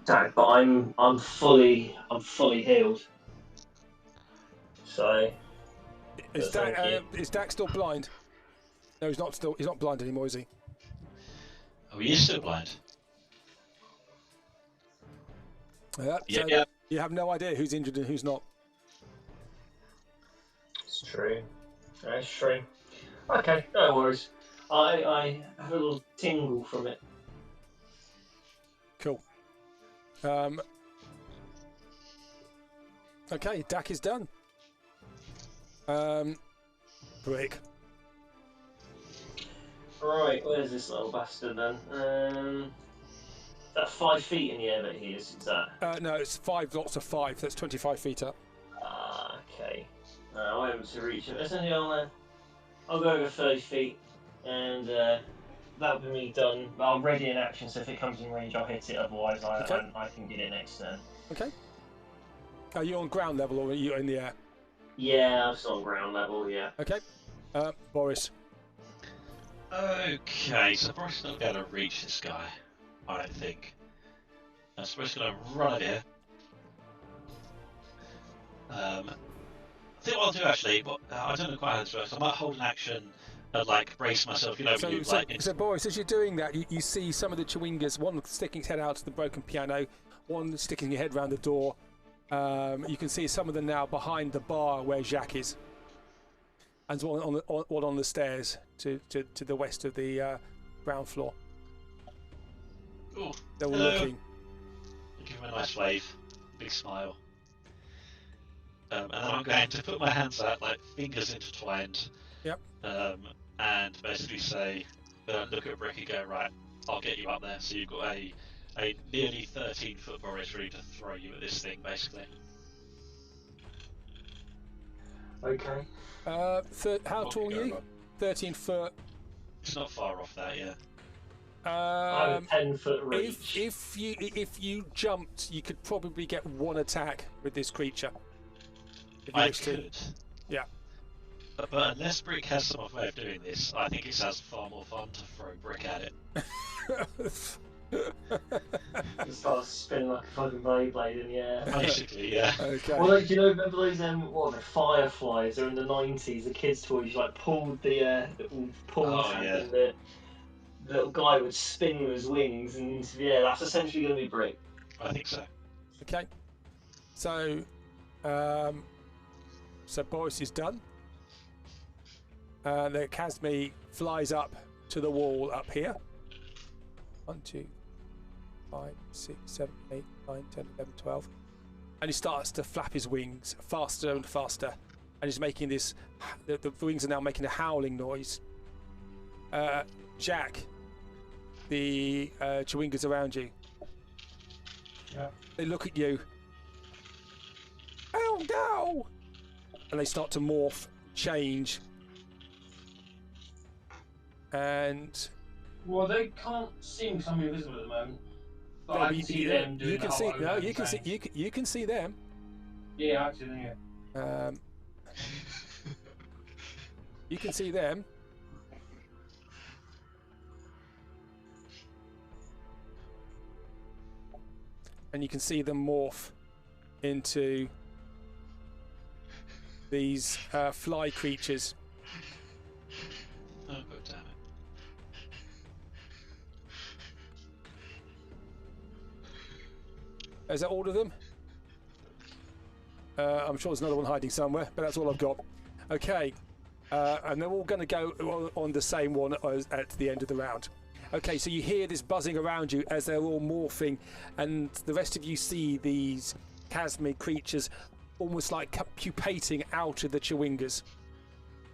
Dak, but I'm fully healed. So. Is Dak still blind? No, he's not. He's not blind anymore, is he? Oh, he is still blind. So Yeah. You have no idea who's injured and who's not. It's true. That's true. Okay, no worries. I have a little tingle from it. Cool. Okay, Dak is done. Brick. Right, where's this little bastard then? Is that 5 feet in the air that he is that? No, it's 5 lots of 5. That's 25 feet up. Okay. I'm able to reach him. Essentially, I'll go over 30 feet, and that'll be me done. I'm ready in action, so if it comes in range, I'll hit it. Otherwise, I can get it next turn. Okay. Are you on ground level or are you in the air? Yeah, I'm still on ground level, yeah. Okay. Boris. Okay, so Boris is not going to reach this guy, I don't think. So Boris is going to run over here. I think what I'll do actually, I don't know quite how this works. I might hold an action and like brace myself, you know. So Boris, as you're doing that, you see some of the Chewingas, one sticking his head out to the broken piano, one sticking his head round the door. You can see some of them now behind the bar where Jacques is, and one on the stairs to the west of the ground floor. Ooh, they're all hello. looking. Give him a nice wave, big smile. And then I'm going to put my hands out, like fingers intertwined. Yep. And basically say, look at Rick and go, right, I'll get you up there. So you've got a nearly 13-foot Boris ready to throw you at this thing, basically. Okay. How tall are you? 13 foot. It's not far off that, yeah. I have a 10-foot reach. If you jumped, you could probably get one attack with this creature. If you I wish to. could. Yeah. But unless Brick has some other way of doing this, I think it sounds far more fun to throw Brick at it. It starts spinning like a fucking Beyblade in the air. Basically, yeah. Okay. Well, like, do you know, remember those what are they, Fireflies? They're in the 90s. The kids' toys, like pulled the little pull tab, yeah. and the little guy would spin with his wings, and yeah, that's essentially going to be Brick. I think so. Okay. So, Boris is done. The Casmi flies up to the wall up here. 1, 2, 5, 6, 7, 8, 9, 10, 11, 12. And he starts to flap his wings faster and faster. And he's making this, the wings are now making a howling noise. Jack, the Chewingas around you. Yeah. They look at you. Oh no! And they start to morph, change. And Well, they can't see me because I'm invisible at the moment. But no, I can see them doing you can the see. whole No, overlap you can see. thing. You can see them. Yeah, actually, yeah. You can see them. And you can see them morph into these fly creatures. Oh, God damn it. Is that all of them? I'm sure there's another one hiding somewhere, but that's all I've got. Okay. And they're all going to go on the same one at the end of the round. Okay, so you hear this buzzing around you as they're all morphing, and the rest of you see these Casmi creatures almost like pupating out of the Chewingas.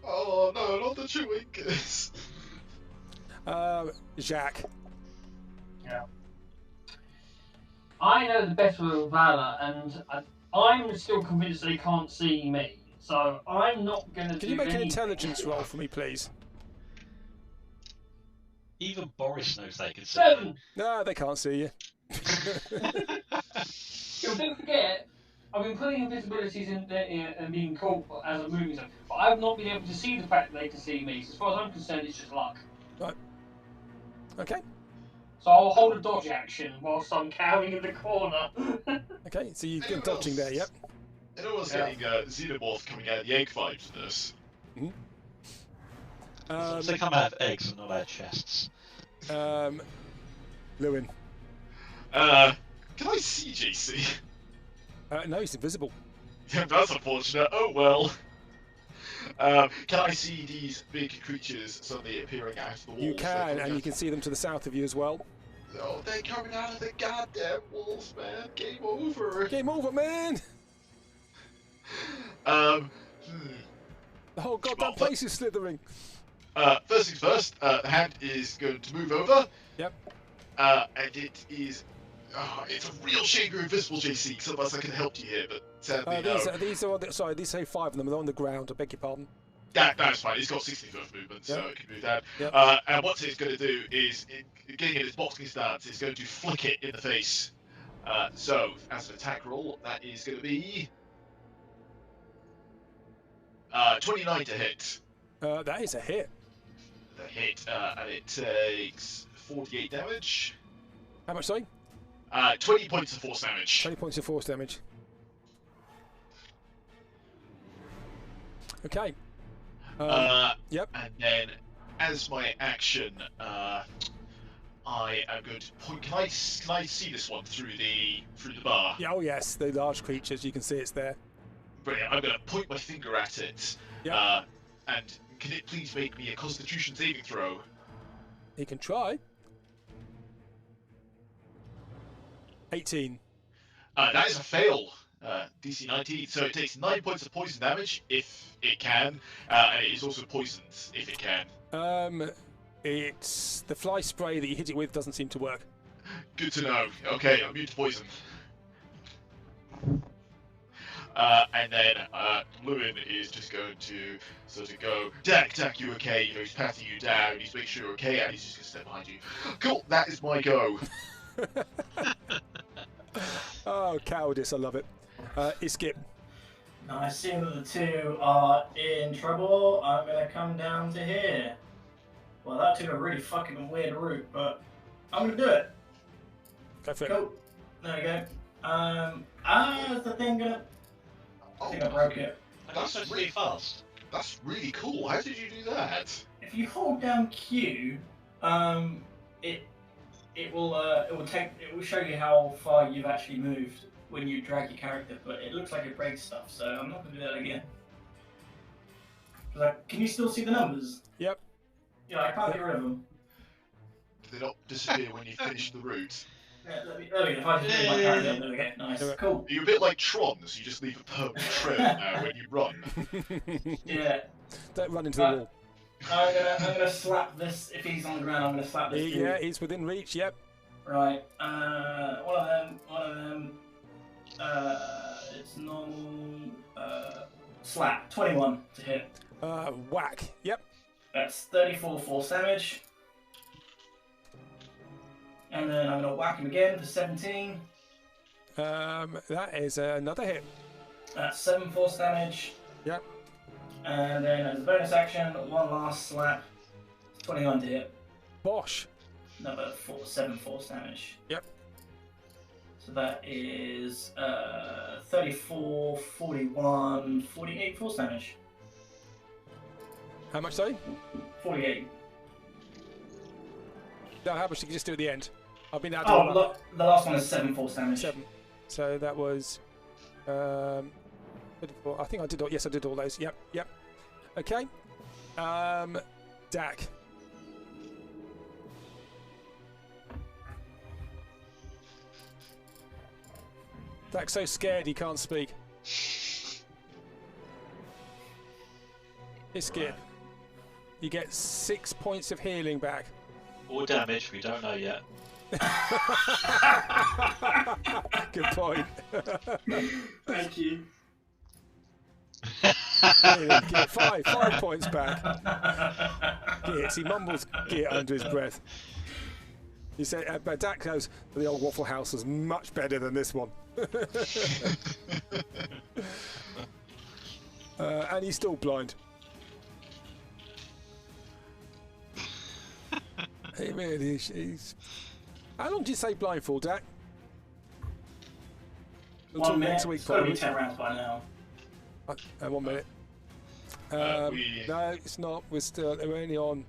Oh no, not the Chewingas! Jacques. Yeah. I know the best way of valor, and I'm still convinced they can't see me. So I'm not going to do Can you make an anything. intelligence roll for me, please? Even Boris knows they can see. 7! No, they can't see you. You'll don't forget, I've been putting invisibilities in there and being caught as I'm moving them, but I've not been able to see the fact that they can see me. So as far as I'm concerned, it's just luck. Right. Okay. So I'll hold a dodge action whilst I'm cowering in the corner. Okay, so you've been dodging there, yep. Anyone's getting xenomorph coming out of the egg vibes in this. They come out of eggs and not out of chests. Lewin. Can I see JC? No, he's invisible. Yeah, that's unfortunate. Oh well. Can I see these big creatures suddenly appearing out of the walls? You can, and you can see them to the south of you as well. Oh, they're coming out of the goddamn walls, man. Game over. Game over, man! Hmm. The whole goddamn place is slithering. First things first, the hand is going to move over. Yep. And it is... it's a real shame you're invisible, JC, because otherwise I could have helped you here, but sadly no. These are sorry, these say 5 of them. They're on the ground. I beg your pardon. That's fine. It's got 60-foot of movement, so Yep. it can move that. Yep. And what it's going to do is, getting in its boxing stance, it's going to flick it in the face. So, as an attack roll, that is going to be 29 to hit. That is a hit. The hit, and it takes 48 damage. How much, sorry? 20 points of force damage. 20 points of force damage. Okay. Yep. And then, as my action, I am going to point. Can I see this one through the bar? Yeah, oh yes, the large creatures. You can see it's there. Brilliant. I'm going to point my finger at it. Yep. And can it please make me a Constitution saving throw? He can try. 18. That is a fail. DC 19. So it takes 9 points of poison damage if it can, and it is also poisoned if it can. It's the fly spray that you hit it with doesn't seem to work. Good to know. Okay, I'm immune to poison. And then Lewin is just going to sort of go, Dak, you okay? You know, he's patting you down, he's making sure you're okay, and he's just going to step behind you. Cool, that is my go. Oh, cowardice, I love it. Iskip. Now I assume that the two are in trouble. I'm gonna come down to here. Well, that took a really fucking weird route, but I'm gonna do it. Go for it. Cool. There we go. Is the thing gonna... I think I broke it. That's really fast. That's really cool. How did you do that? If you hold down Q, it will show you how far you've actually moved when you drag your character, but it looks like it breaks stuff, so I'm not gonna do that again. Can you still see the numbers? Yep. Yeah, I can't get rid of them. Did they not disappear when you finished the route? Yeah, if I just move my character, there we go. Nice, cool. You're a bit like Tron, so you just leave a permanent trail now when you run. Yeah. Don't run into the wall. I'm gonna slap this. If he's on the ground, I'm gonna slap this. Yeah, he's within reach. Yep. Right. One of them. It's normal. Slap. 21 to hit. Whack. Yep. That's 34 force damage. And then I'm gonna whack him again for 17. That is another hit. That's 7 force damage. Yep. And then as a bonus action, one last slap. 21 to hit. Bosh. Another 7 force damage. Yep. So that is 34, 41, 48 force damage. How much, sorry? 48. No, how much did you just do at the end? I've been out. Oh, the last one is 7 force damage. 7. So that was 34. I think I did all. Yes, I did all those. Yep. Okay. Dak. Dak's so scared he can't speak. Iskip. You get 6 points of healing back. Or damage, we don't know yet. Good point. Thank you. Get 5 points back. Git, he mumbles Git under his breath. He said, but Dak goes, the old Wafflehouse was much better than this one. And he's still blind. He really is. How long did you say blind for, Dak? Until 1 minute. next week, It's got to be probably. 10 rounds by now. 1 minute. No, it's not. We're only on.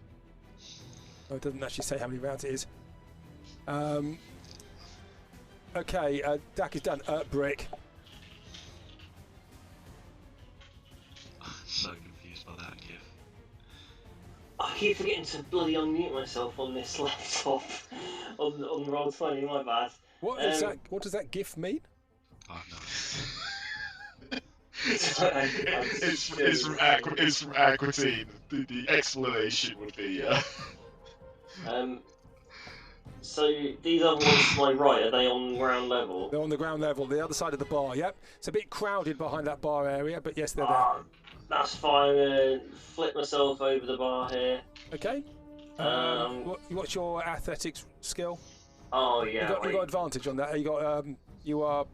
Oh, it doesn't actually say how many rounds it is. Okay, Dak is done. Brick. So confused by that gif. I keep forgetting to bloody unmute myself on this laptop on roll 20. My bad. What is that? What does that GIF mean? Oh no. It's from Aquatine. The explanation would be So these other ones to my right, are they on ground level? They're on the ground level, the other side of the bar. Yep. It's a bit crowded behind that bar area, but yes, they're there. That's fine. Flip myself over the bar here. Okay. What's your athletics skill? Oh yeah. You got advantage on that. You are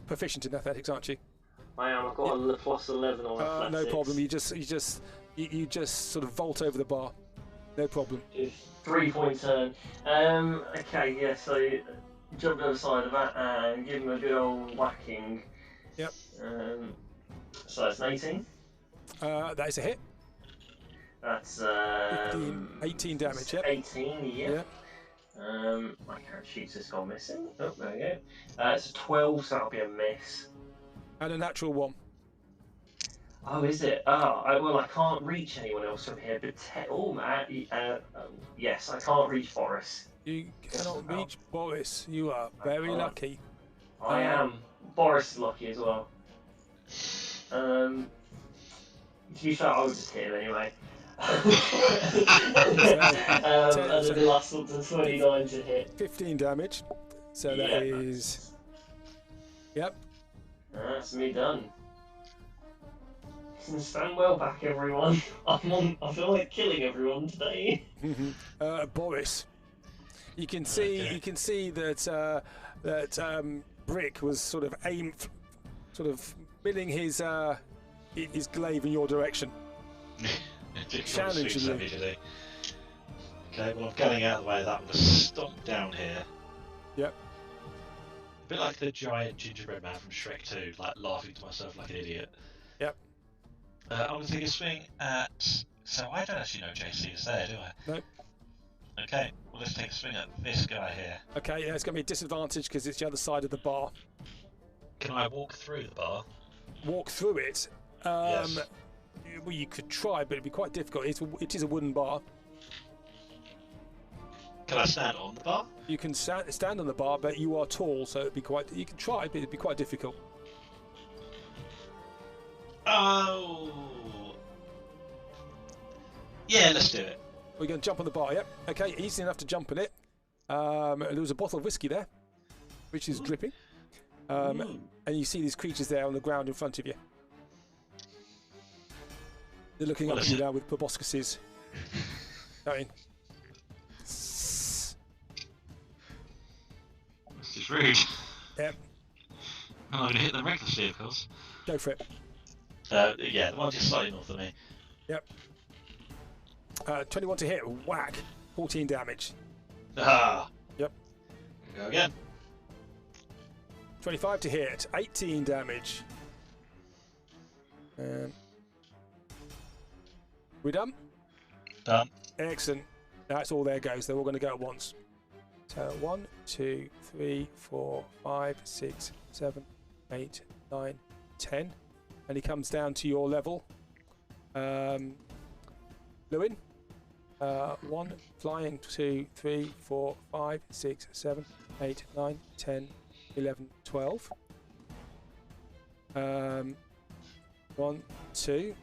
proficient in athletics, aren't you? I am. I've got a plus 11 on athletics. No problem. You just sort of vault over the bar. No problem. 3 point turn. Okay, yeah. So jump to the side of that and give him a good old whacking. Yep. So that's an 18. That is a hit. That's 18 damage. Yep. 18. Yeah. Yep. My character sheet's just gone missing. Oh, there we go. It's a 12, so that'll be a miss. And a natural 1. Oh, is it? Well, I can't reach anyone else from here. But yes, I can't reach Boris. You cannot reach Boris. You are very lucky. I am. Boris is lucky as well. To be fair, I would just hit him anyway. And then the last one's a 29 to hit. 15 damage. So that is. Yep. That's me done. Stand well back, everyone. I feel like killing everyone today. Boris, you can see that Brick was sort of milling his glaive in your direction. Challenging you. Okay, well I'm getting out of the way of that one to stomp down here. Yep. A bit like the giant gingerbread man from Shrek 2, like laughing to myself like an idiot. Yep. I'm going to take a swing at... So I don't actually know JC is there, do I? No. Okay, well let's take a swing at this guy here. Okay, yeah, it's going to be a disadvantage because it's the other side of the bar. Can I walk through the bar? Walk through it? Yes. Well, you could try, but it'd be quite difficult. It is a wooden bar. Can I stand on the bar? You can stand on the bar, but you are tall, so it'd be quite... You can try, but it'd be quite difficult. Oh... Yeah, let's do it. We're going to jump on the bar, yep. Okay, easy enough to jump on it. There was a bottle of whiskey there, which is dripping. And you see these creatures there on the ground in front of you. They're looking up at you now with proboscises. Going. This is rude. Yep. I'm not going to hit them recklessly, of course. Go for it. Yeah, the one just slightly north of me. Yep. 21 to hit. Whack. 14 damage. Ah. Yep. Go again. 25 to hit. 18 damage. We done? Done. Excellent. That's all there goes. They're all going to go at once. So 1, 2, 3, 4, 5, 6, 7, 8, 9, 10. And he comes down to your level. Lewin. 1, flying, 2, 3, 4, 5, 6, 7, 8, 9, 10, 11, 12. 1, 2.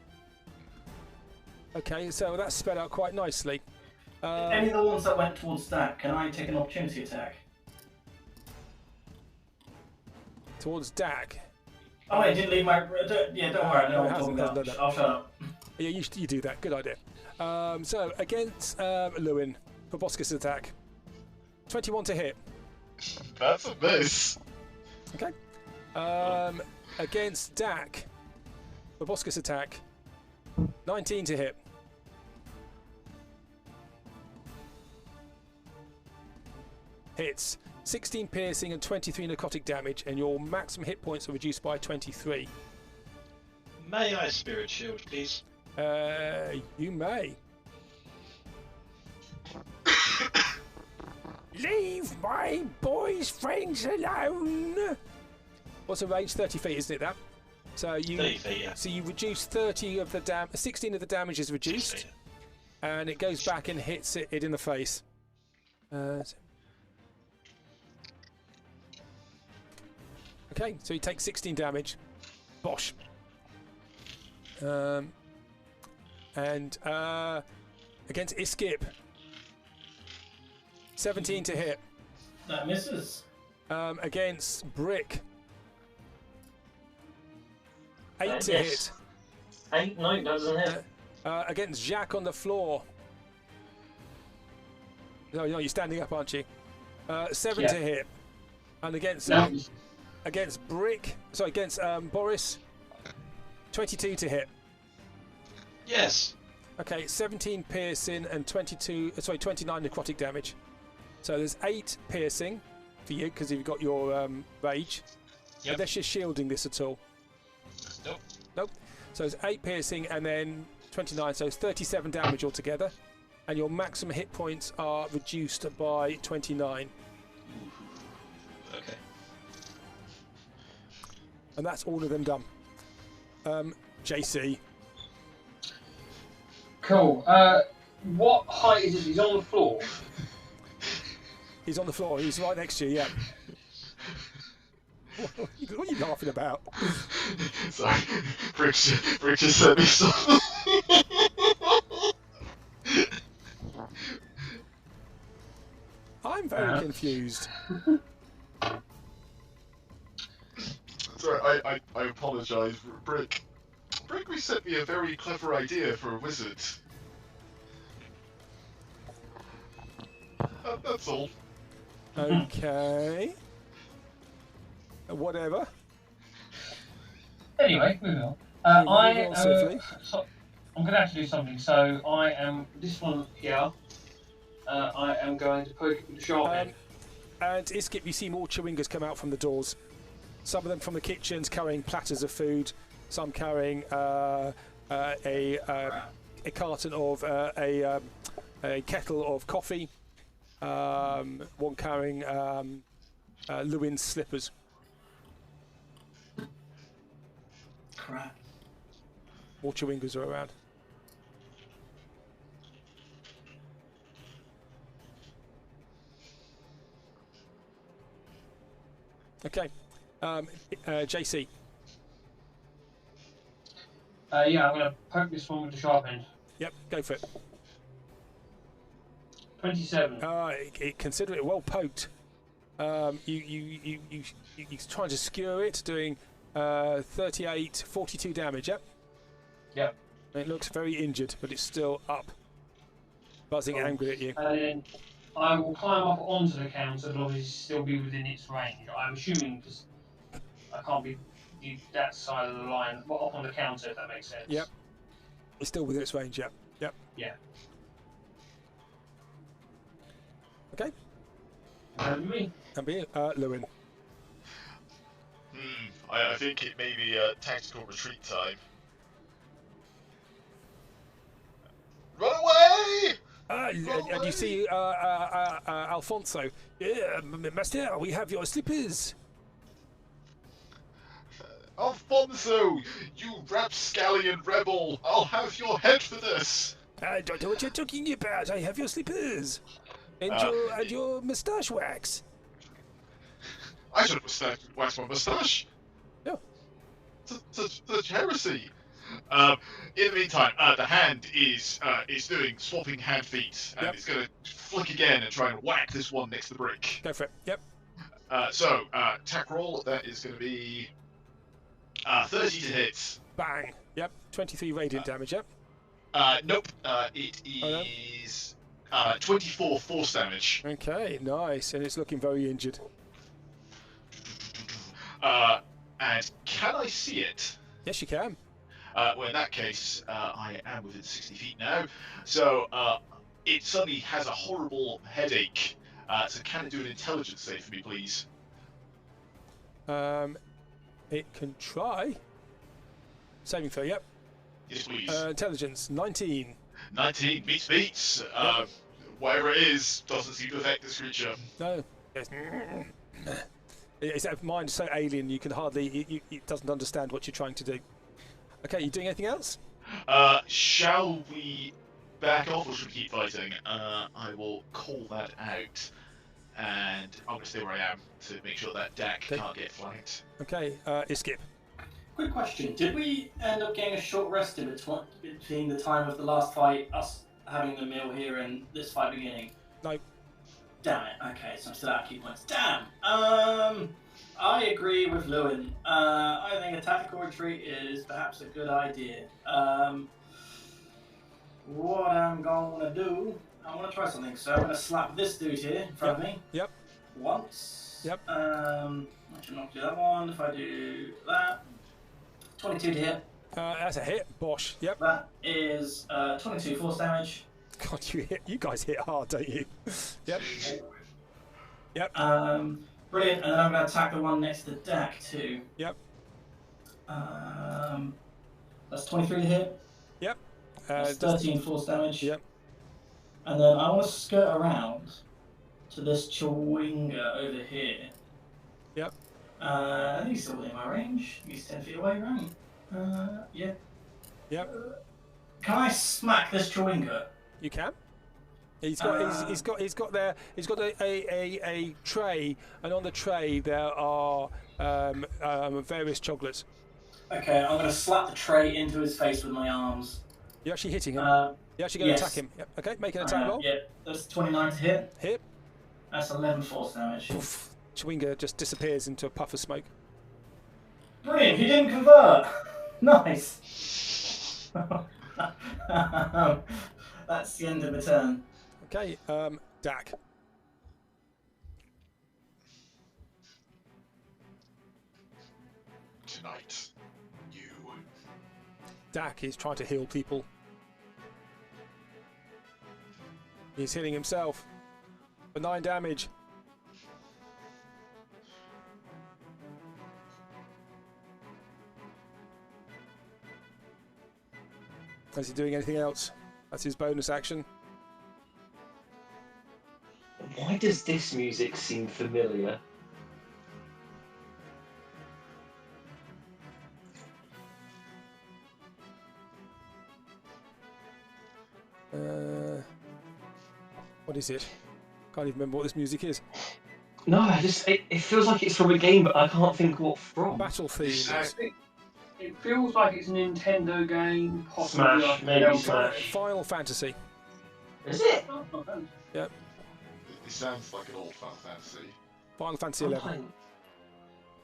Okay, so that's sped out quite nicely. Any of the ones that went towards that, can I take an opportunity attack? Towards Dak. Oh, I didn't leave my... yeah, don't worry, I know what I'm talking about. I'll shut up. Yeah, you do that. Good idea. So, against Lewin, proboscis attack. 21 to hit. That's a miss. Okay. Against Dak, proboscis attack. 19 to hit. Hits. 16 piercing and 23 necrotic damage, and your maximum hit points are reduced by 23. May I spirit shield, please? You may. Leave my boys' friends alone. What's the range? 30 feet, isn't it? That. So you. 30 feet, yeah. So you reduce 30 of the 16 of the damage is reduced, 16. and it goes back and hits it in the face. Okay, so he takes 16 damage. Bosh. And against Iskip, 17 to hit. That misses. Against Brick, 8 to Yes. hit. 8? No, that doesn't hit. Against Jacques on the floor. No, you're standing up, aren't you? 7 to hit. And against against Brick, sorry, against Boris, 22 to hit. Yes. Okay, 17 piercing and 29 necrotic damage. So there's 8 piercing for you because you've got your rage. Yep. Unless you're shielding this at all. Nope. Nope. So it's 8 piercing and then 29, so it's 37 damage altogether. And your maximum hit points are reduced by 29. Okay. And that's all of them done. JC. Cool. What height is it? He's on the floor. He's on the floor. He's right next to you, yeah. What are you laughing about? Sorry, Brick just sent me something. I'm very confused. Sorry, I apologise, Brick. Brick sent me a very clever idea for a wizard. That's all. Okay. Whatever. Anyway, moving on. Moving on swiftly. I'm going to have to do something. So I am this one here. I am going to poke it with the sharp end. And Iskip, you see more chewingers come out from the doors. Some of them from the kitchens carrying platters of food. Some carrying a carton of a kettle of coffee. One carrying Lewin's slippers. Crap. More chewingers are around. Okay. JC. Yeah, I'm going to poke this one with the sharp end. Yep, go for it. 27. Consider it well poked. You trying to skewer it, doing 38, 42 damage. Yep. Yep. It looks very injured, but it's still up, buzzing angry at you. And then I will climb up onto the counter, but obviously still be within its range. I'm assuming because I can't be that side of the line, but up on the counter, if that makes sense. Yep. It's still within its range. Yep. Yep. Yeah. Okay. Me. And be Lewin. I think it may be tactical retreat time. Run away! And you see Alfonso. Master, we have your slippers. Alfonso, you rapscallion rebel! I'll have your head for this! I don't know what you're talking about. I have your slippers. And your moustache wax. I should have waxed my moustache. Yeah. Such heresy. In the meantime, the hand is doing swapping hand feet, and it's going to flick again and try and whack this one next to the brick. Go for it. Yep. So attack roll. That is going to be 30 to hit. Bang. Yep. 23 radiant damage. Yep. Nope. It is 24 force damage. Okay. Nice. And it's looking very injured. And can I see it? Yes, you can. Well, in that case, I am within 60 feet now. So it suddenly has a horrible headache. So can it do an intelligence save for me, please? It can try. Saving throw. Yep. Yes, please. Intelligence 19. 19 beats. Whatever it is doesn't seem to affect this creature. No. Yes. Its mind is so alien you can hardly. It doesn't understand what you're trying to do. Okay, you doing anything else? Shall we back off or should we keep fighting? I will call that out, and I'm going to stay where I am to make sure that Dak can't get flanked. Okay, Iskip. Quick question: did we end up getting a short rest in between the time of the last fight, us having the meal here, and this fight beginning? No. Damn it. Okay, so I'm still out of key points. Damn. I agree with Lewin. I think a tactical retreat is perhaps a good idea. What I'm gonna do, I want to try something. So I'm gonna slap this dude here in front of me. Yep. Once. Yep. I should not do that one. If I do that, 22 to hit. That's a hit. Bosh. Yep. That is 22 force damage. God, you guys hit hard, don't you? Yep. Yep. Brilliant. And then I'm going to attack the one next to Dak too. Yep. That's 23 to hit. Yep. That's 13 force damage. Yep. And then I want to skirt around to this Chewinga over here. Yep. He's still within my range. He's 10 feet away, right? Yeah. Yep. Can I smack this Chewinga? You can. He's got a tray, and on the tray there are various chocolates. Okay, I'm going to slap the tray into his face with my arms. You're actually hitting him. You're actually going to attack him. Yep. Okay, make an attack roll. Yeah, that's 29 to hit. Hit. That's 11 force damage. Chewinga just disappears into a puff of smoke. Brilliant, he didn't convert. Nice. That's the end of the turn. Okay, Dak. Tonight, you. Dak is trying to heal people. He's healing himself for 9 damage. Is he doing anything else? That's his bonus action. Why does this music seem familiar? What is it? Can't even remember what this music is. No, it feels like it's from a game, but I can't think what from. Battle theme. It feels like it's a Nintendo game, possibly Smash, like maybe Zelda. Smash. Final Fantasy. Is it? Yep. It sounds like an old Final Fantasy. Final Fantasy I'm 11. playing-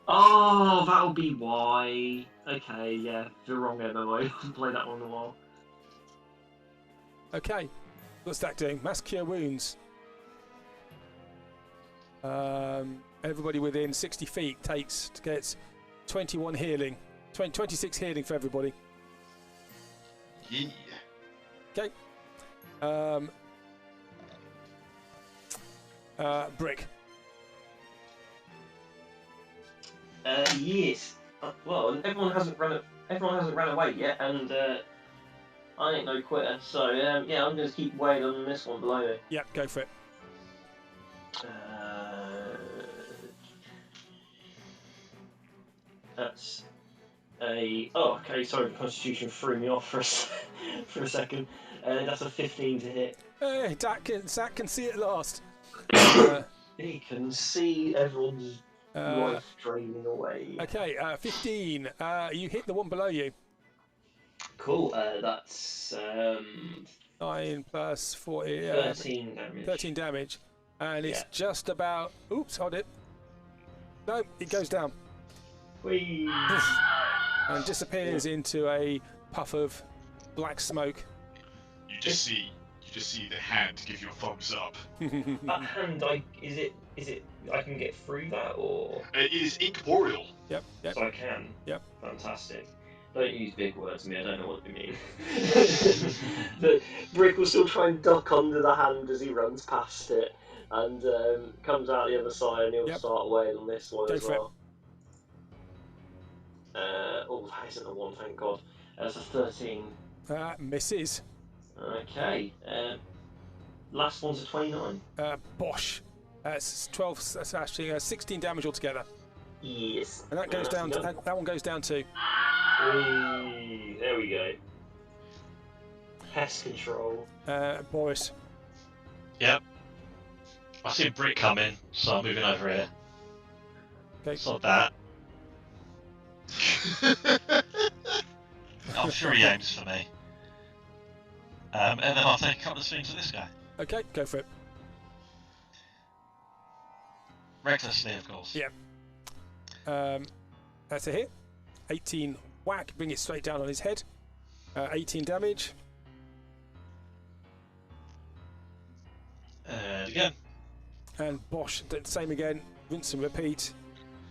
Oh, that'll be why. Okay, yeah, the wrong MMO. I haven't played that one in a while. Okay. What's that doing? Mass Cure Wounds. Everybody within 60 feet gets 21 healing. 26 healing for everybody. Yeah. Okay. Brick. Yes. Well, everyone hasn't run away yet, and I ain't no quitter. So yeah, I'm gonna keep weighing on this one below me. Yep, go for it. That's a. Oh, okay. Sorry, the Constitution threw me off for for a second. That's a 15 to hit. Hey, Zach can see it last. He can see everyone's life draining away. Okay, 15. You hit the one below you. Cool. That's 9 plus 40. 13 damage. 13 damage. And it's Yeah. just about. Oops, hold it. No, it goes down. Whee! And disappears into a puff of black smoke. You just see the hand give you a thumbs up. That hand, is it? I can get through that, or It is incorporeal. Yep. so I can. Yep. Fantastic. Don't use big words to me. I don't know what they mean. The Brick will still try and duck under the hand as he runs past it, and comes out the other side, and he'll Yep. start weighing on this one Go as for it. well. Oh, that isn't a 1, thank God. That's a 13. Misses. Okay. Last one's a 29. Bosh. That's 12. That's actually 16 damage altogether. Yes. And that goes down. That one goes down too. Whee! There we go. Pest control. Boris. Yep. I see a brick coming, so I'm moving over here. Okay. It's not that. I'm sure he aims for me. And then I'll take a couple of swings at this guy. Okay, go for it. Recklessly, of course. Yeah. That's a hit. 18 whack. Bring it straight down on his head. 18 damage. And again. And Bosch, the same again. Rinse and repeat.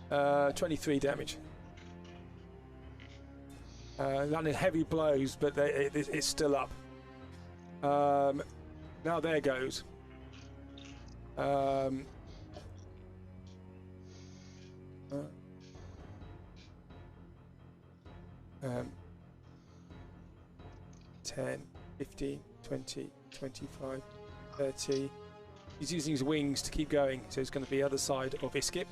23 damage. Landing heavy blows, but it's still up. Now there goes. 10, 15, 20, 25, 30. He's using his wings to keep going, so he's going to be other side of Iskip.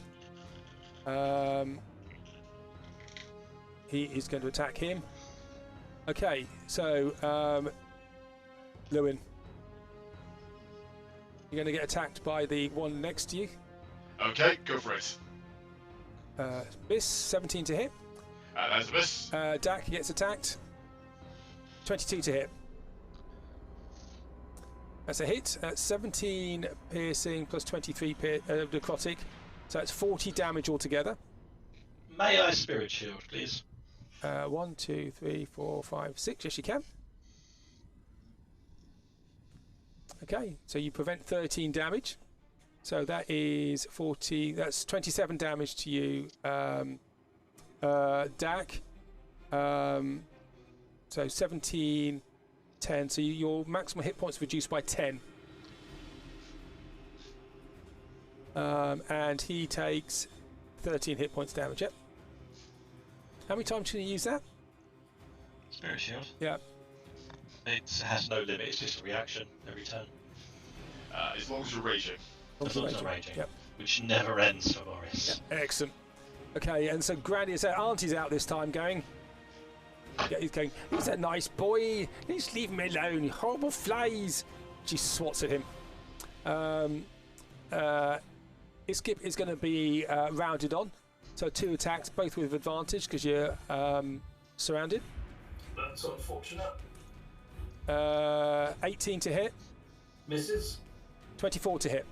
He is going to attack him. Okay, so Lewin, you're going to get attacked by the one next to you. Okay, go for it. Miss, 17 to hit. That's a miss. Dak gets attacked. 22 to hit. That's a hit. 17 piercing plus 23 necrotic. So it's 40 damage altogether. May I spirit shield, please? 1, 2, 3, 4, 5, 6. Yes, you can. Okay, so you prevent 13 damage. So that is 40. That's 27 damage to you, Dak. So 17, 10. So your maximum hit points reduced by 10. And he takes 13 hit points damage. Yep. How many times can you use that? Spirit shield. Yeah. It has no limit. It's just a reaction every turn. As long as you're raging. As long as I'm raging. Yep. Which never ends for Morris. Yep. Excellent. Okay, and so Granny, so Auntie's out this time going. Yeah, he's going, he's a nice boy. Just leave him alone. Horrible flies. She swats at him. Iskip is going to be rounded on. So 2 attacks, both with advantage because you're surrounded. That's unfortunate. 18 to hit. Misses. 24 to hit.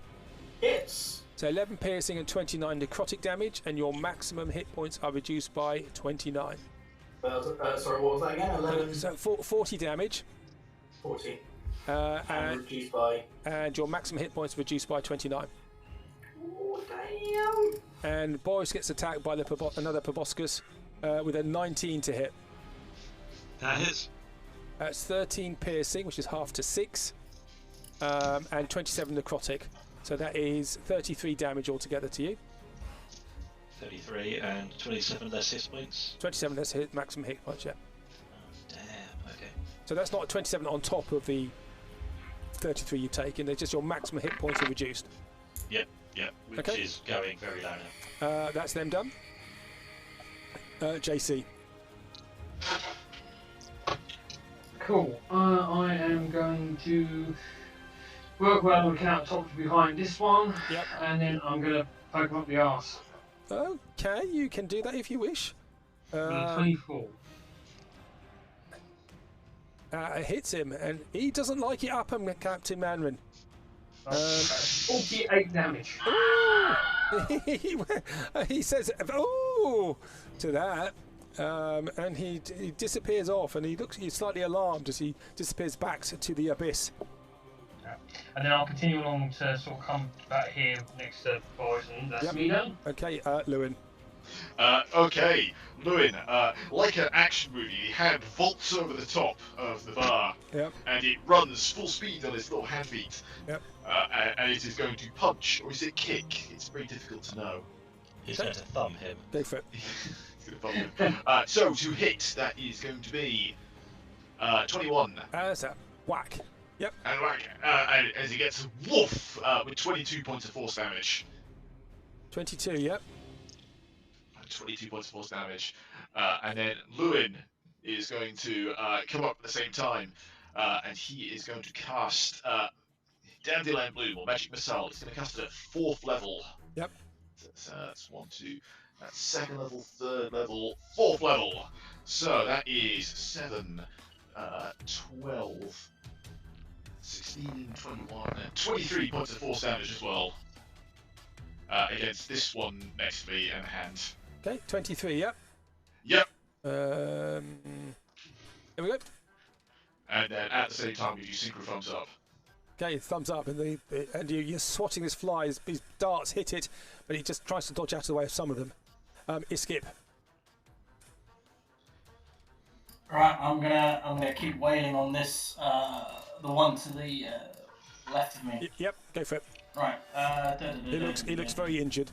Hits. So 11 piercing and 29 necrotic damage, and your maximum hit points are reduced by 29. Sorry, what was that again? 11. So 40 damage. 40. And reduced by. And your maximum hit points reduced by 29. Oh, damn. And Boris gets attacked by another proboscis with a 19 to hit. That hits. That's 13 piercing, which is half to 6, and 27 necrotic. So that is 33 damage altogether to you. 33 and 27 less hit points. 27 less hit, maximum hit points, yeah. Oh, damn, okay. So that's not 27 on top of the 33 you've taken, it's just your maximum hit points are reduced. Yep, which is going very low now. That's them done. JC. Cool. I am going to work where I can out top to behind this one. Yep. And then I'm going to poke him up the arse. Okay, you can do that if you wish. 24. It hits him, and he doesn't like it up him, Captain Manrin. 48 damage. He says, "Ooh," to that, and he disappears off, and he's slightly alarmed as he disappears back to the abyss. And then I'll continue along to sort of come back here next to Boris, and that's me done. Okay, Lewin. Okay, Lewin, like an action movie, the hand vaults over the top of the bar, and it runs full speed on its little hand feet, and it is going to punch, or is it kick? It's very difficult to know. He's going to thumb him. Go for it. He's going to thumb him. So, to hit, that is going to be 21. That's a whack. Yep. And whack, and as he gets woof with 22 points of force damage. 22, yep. 22 points of force damage. And then Lewin is going to come up at the same time, and he is going to cast Dandelion Bloom, or Magic Missile. It's going to cast it at 4th level. Yep. So that's 1, 2, that's 2nd level, 3rd level, 4th level. So that is 7, 12, 16, 21, and 23 points of force damage as well. Against this one next to me and hand. Okay, 23, yep. Yep. There we go. And then at the same time, you do synchro thumbs up. Okay, thumbs up, and you're swatting this fly. His darts hit it, but he just tries to dodge out of the way of some of them. Iskip. Right, I'm gonna keep wailing on this, the one to the left of me. Yep, go for it. Right. He looks very injured.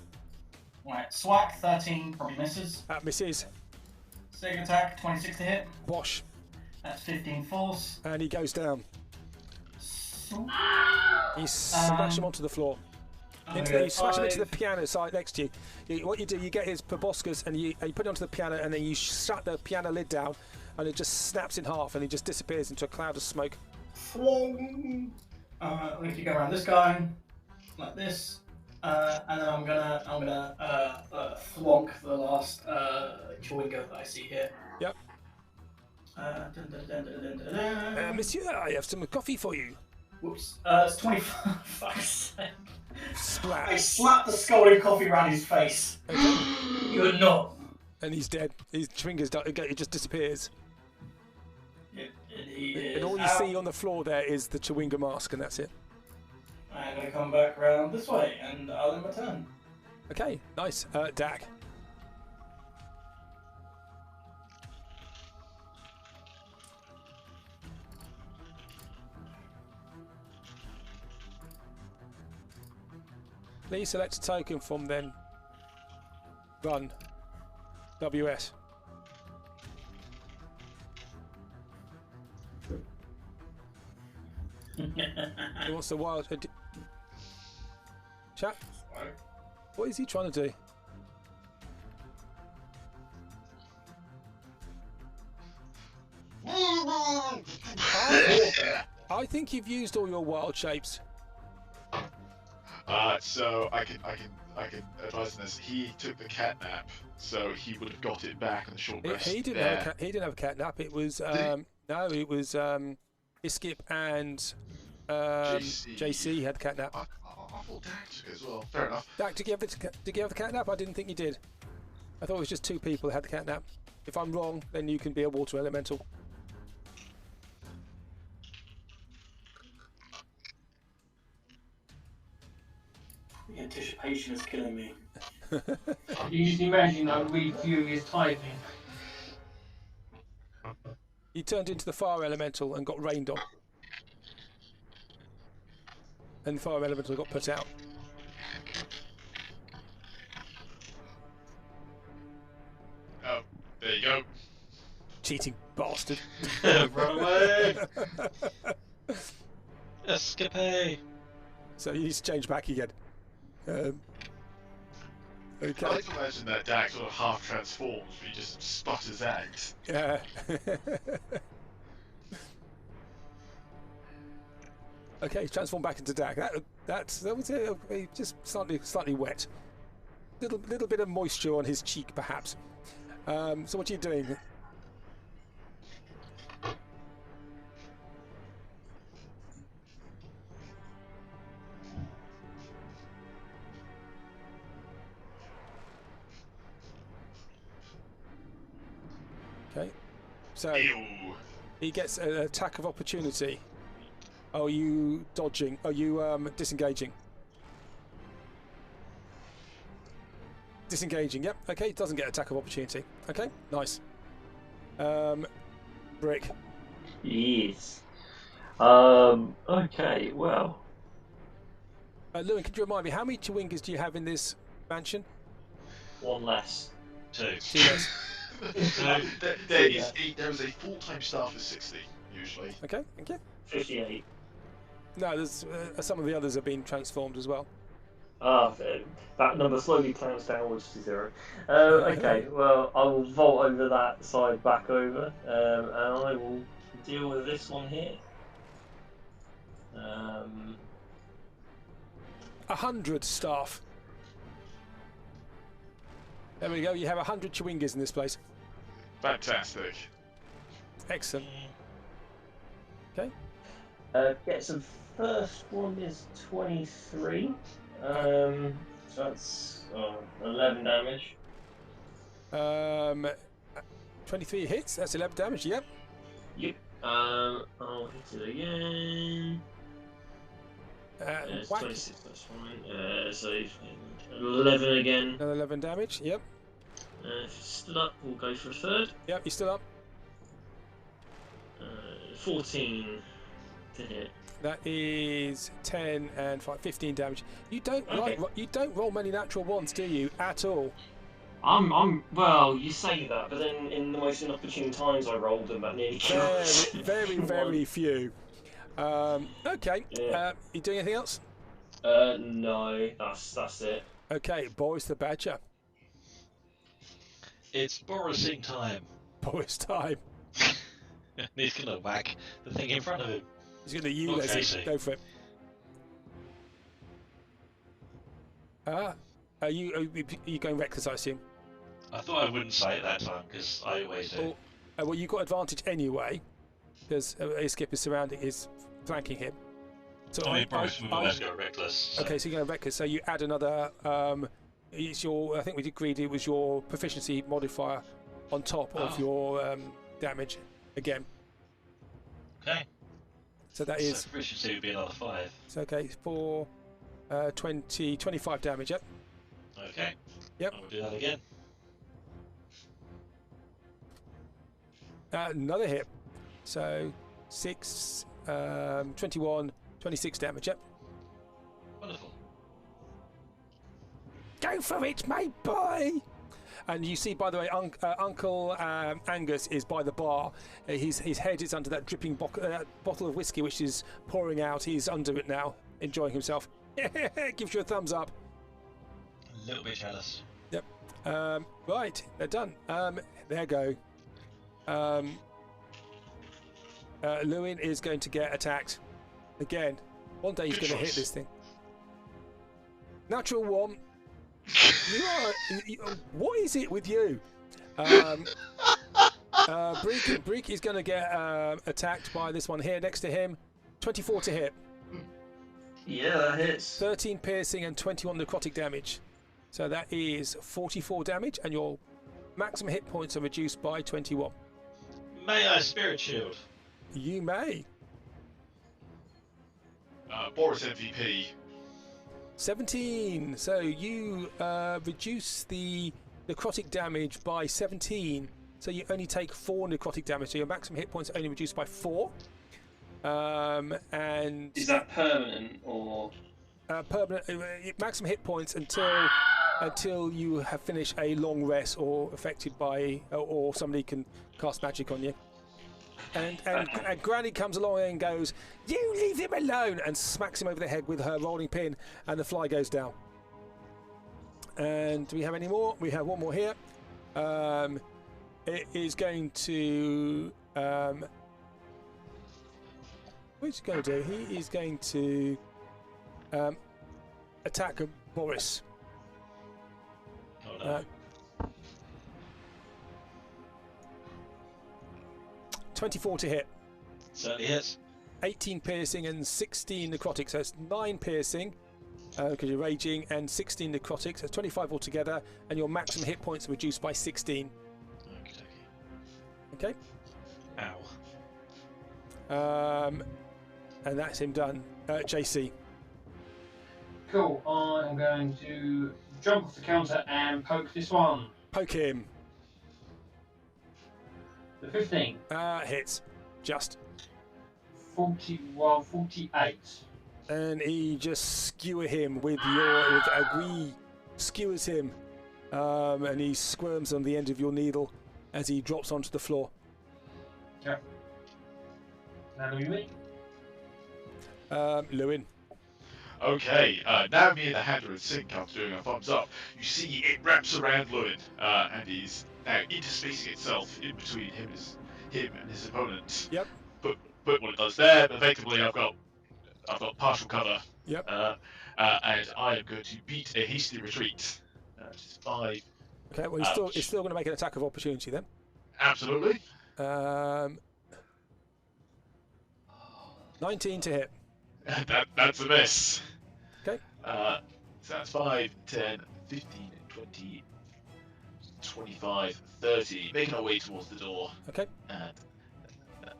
Right, Swack 13 probably misses. Misses. Second attack 26 to hit. Wash. That's 15 force. And he goes down. You smash him onto the floor. You smash him into the piano side next to you. What you do, you get his proboscis and you put it onto the piano, and then you shut the piano lid down, and it just snaps in half, and he just disappears into a cloud of smoke. I'm gonna keep going around this guy, like this, and then I'm gonna thwonk the last Joinga that I see here. Yep. Monsieur, I have some coffee for you. Whoops. It's 25. Fuck's sake. Splat. I slapped the scalding coffee around his face. Okay. You're not. And he's dead. His Chewinga's done. It just disappears. And he is And all you out. see on the floor there is the Chewinga mask, and that's it. I'm going to come back round this way, and I'll end my turn. Okay, nice. Dak. Please select a token from then. Run. WS. He wants the wild. Chat. What is he trying to do? I think you've used all your wild shapes. So I can advise on this. He took the cat nap, so he would have got it back on the short rest. He didn't have a cat. He didn't have a cat nap. It was no. It was Iskip and JC had cat nap. I thought Dak took it as well. Fair enough. Dak, did you have the cat nap? I didn't think you did. I thought it was just 2 people that had the cat nap. If I'm wrong, then you can be a water elemental. The anticipation is killing me. You can imagine I read furious typing. He turned into the fire elemental and got rained on. And the fire elemental got put out. Oh, there you go. Cheating bastard. Run away! Escape! So you need to change back again. Okay. I like to imagine that Dak sort of half transforms, but he just sputters out. Yeah. Okay, he's transformed back into Dak. That was it. Just slightly wet. Little bit of moisture on his cheek, perhaps. So what are you doing? Okay. So Ew. he gets an attack of opportunity. Oh, are you dodging? Are you disengaging? Disengaging, yep. Okay, doesn't get attack of opportunity. Okay, nice. Brick. Yes. Okay, well. Lewin, could you remind me, how many Chewingas do you have in this mansion? 1 less. 2. 2 less. There is a full-time staff of 60, usually. Okay, thank you. 58. No, there's some of the others have been transformed as well. That number slowly climbs downwards to 0. Okay, well, I will vault over that side back over, and I will deal with this one here. 100 staff. There we go, you have 100 Chewingas in this place. Fantastic. Excellent. Okay. Get some. First one is 23. So that's 11 damage. 23 hits, that's 11 damage, yep. Yep. I'll hit it again. It's Whack. 26, that's fine. So 11 again. Another 11 damage, yep. If it's still up, we'll go for a third. Yep, you're still up. 14 to hit. That is 10 and 5, 15 damage. You don't Okay. you don't roll many natural ones, do you? At all? Well, you say that, but then in the most inopportune times I rolled them, but nearly killed. Very few. Okay. Yeah. You doing anything else? No, that's it. Okay, Boris the Badger. It's Borising time. Boris time. He's gonna whack the thing in front of him. He's going to you, Okay, Leslie. see. Go for it. Are you going reckless, I assume? I thought I wouldn't say it that time because I always do. Well, you've got advantage anyway because Skip is flanking him. So I mean, Boris would always go reckless. So. Okay, so you're going reckless. So you add another it's your. I think we agreed it was your proficiency modifier on top of your damage again. Okay. So that So is. proficiency would be another 5. So okay, for 25 damage. Yep. Okay. Yep. And we'll do that again. Another hit. So 6, 21, 26 damage. Yep. Wonderful. Go for it, mate boy! And you see, by the way, Uncle Angus is by the bar. His head is under that dripping bottle of whiskey, which is pouring out. He's under it now, enjoying himself. Gives you a thumbs up. A little bit jealous. Yep. Right, they're done. There go. Lewin is going to get attacked again. One day he's going to hit this thing. Natural 1. What is it with you? Breek is going to get attacked by this one here next to him. 24 to hit. Yeah, that hits. 13 piercing and 21 necrotic damage. So that is 44 damage, and your maximum hit points are reduced by 21. May I spirit shield? You may. Boris MVP. 17. So you reduce the necrotic damage by 17. So you only take 4 necrotic damage. So your maximum hit points are only reduced by 4. And is that permanent or permanent? Maximum hit points until you have finished a long rest or affected by or somebody can cast magic on you. And Granny comes along and goes, "You leave him alone!" and smacks him over the head with her rolling pin, and the fly goes down. And do we have any more? We have one more here. It is going to. What's he going to do? He is going to attack Boris. Oh no. 24 to hit. Certainly hits. 18 piercing and 16 necrotic, so it's 9 piercing because you're raging, and 16 necrotic, so it's 25 altogether, and your maximum hit points are reduced by 16. Okay. Ow. And that's him done. JC. Cool. I am going to jump off the counter and poke this one. Poke him. The 15. Hits. Just. 41, 48. And he just skewer him with your agree. Skewers him. And he squirms on the end of your needle as he drops onto the floor. Yep. Now Louis. Lewin. Okay, now me and the handler in sync after doing a thumbs up. You see it wraps around Lewin, and is now interspacing itself in between him and his opponent. Yep. But what it does there, effectively, I've got partial cover. Yep. And I am going to beat a hasty retreat. Which is 5. Okay, well he's still going to make an attack of opportunity then. Absolutely. 19 to hit. That's a miss. Okay. So that's 5, 10, 15, 20, 25, 30. Making our way towards the door. Okay. And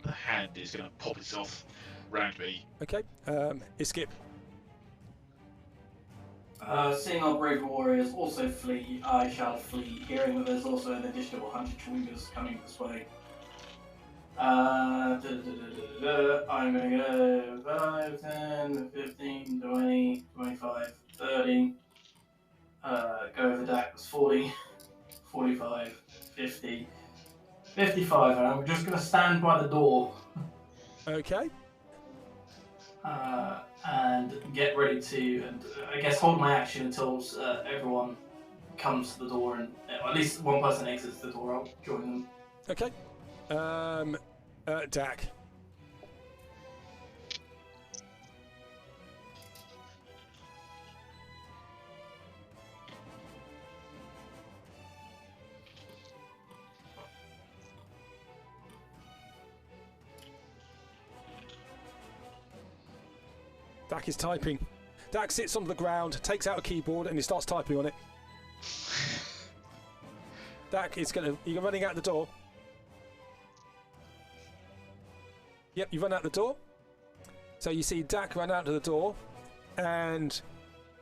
the hand is going to pop itself round me. Okay. Skip. Seeing our brave warriors also flee, I shall flee, hearing that there's also an additional 100 Chewingers coming this way. I'm going to go 5, 10, 15, 20, 25, 30. Go over that was 40, 45, 50, 55, and I'm just going to stand by the door. Okay. And get ready to, and I guess hold my action until everyone comes to the door, and at least one person exits the door. I'll join them. Okay. Dak. Dak is typing. Dak sits on the ground, takes out a keyboard, and he starts typing on it. Dak is gonna. You're running out the door. Yep, you run out the door. So you see Dak run out to the door, and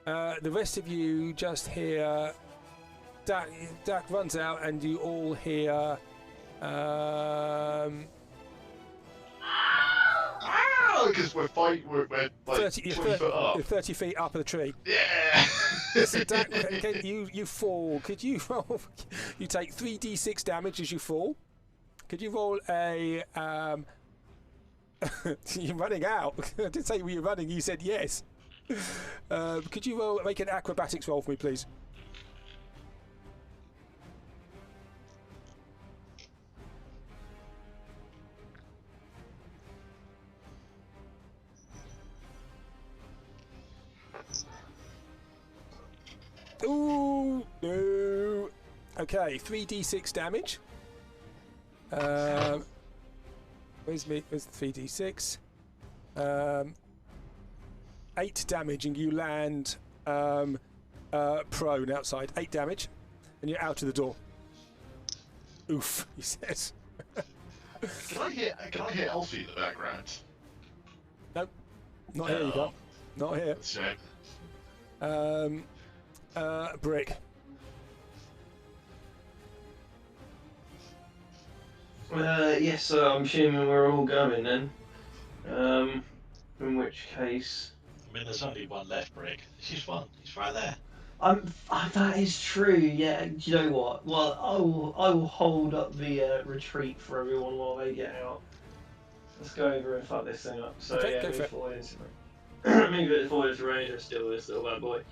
the rest of you just hear Dak runs out, and you all hear. Because we're like 30, 20 foot up. You're 30 feet up of the tree. Yeah! So Dak, you fall. Could you roll? You take 3d6 damage as you fall. Could you roll a? You're running out. I did say you were running. You said yes. Could you make an acrobatics roll for me, please? Ooh, no. Okay, 3d6 damage. Where's the 3d6? 8 damage, and you land prone outside. 8 damage, and you're out of the door. Oof, he says. Can I hear Elfie in the background? Nope, not here. You can't. Not here. That's a shame. Brick. Yes, so I'm assuming we're all going then. In which case... I mean, there's only one left, Brick. She's one. He's right there. That is true, yeah. Do you know what? Well, I will hold up the retreat for everyone while they get out. Let's go over and fuck this thing up. So Okay, yeah, go move for it. forward into move it forward into range. I'm still this little bad boy.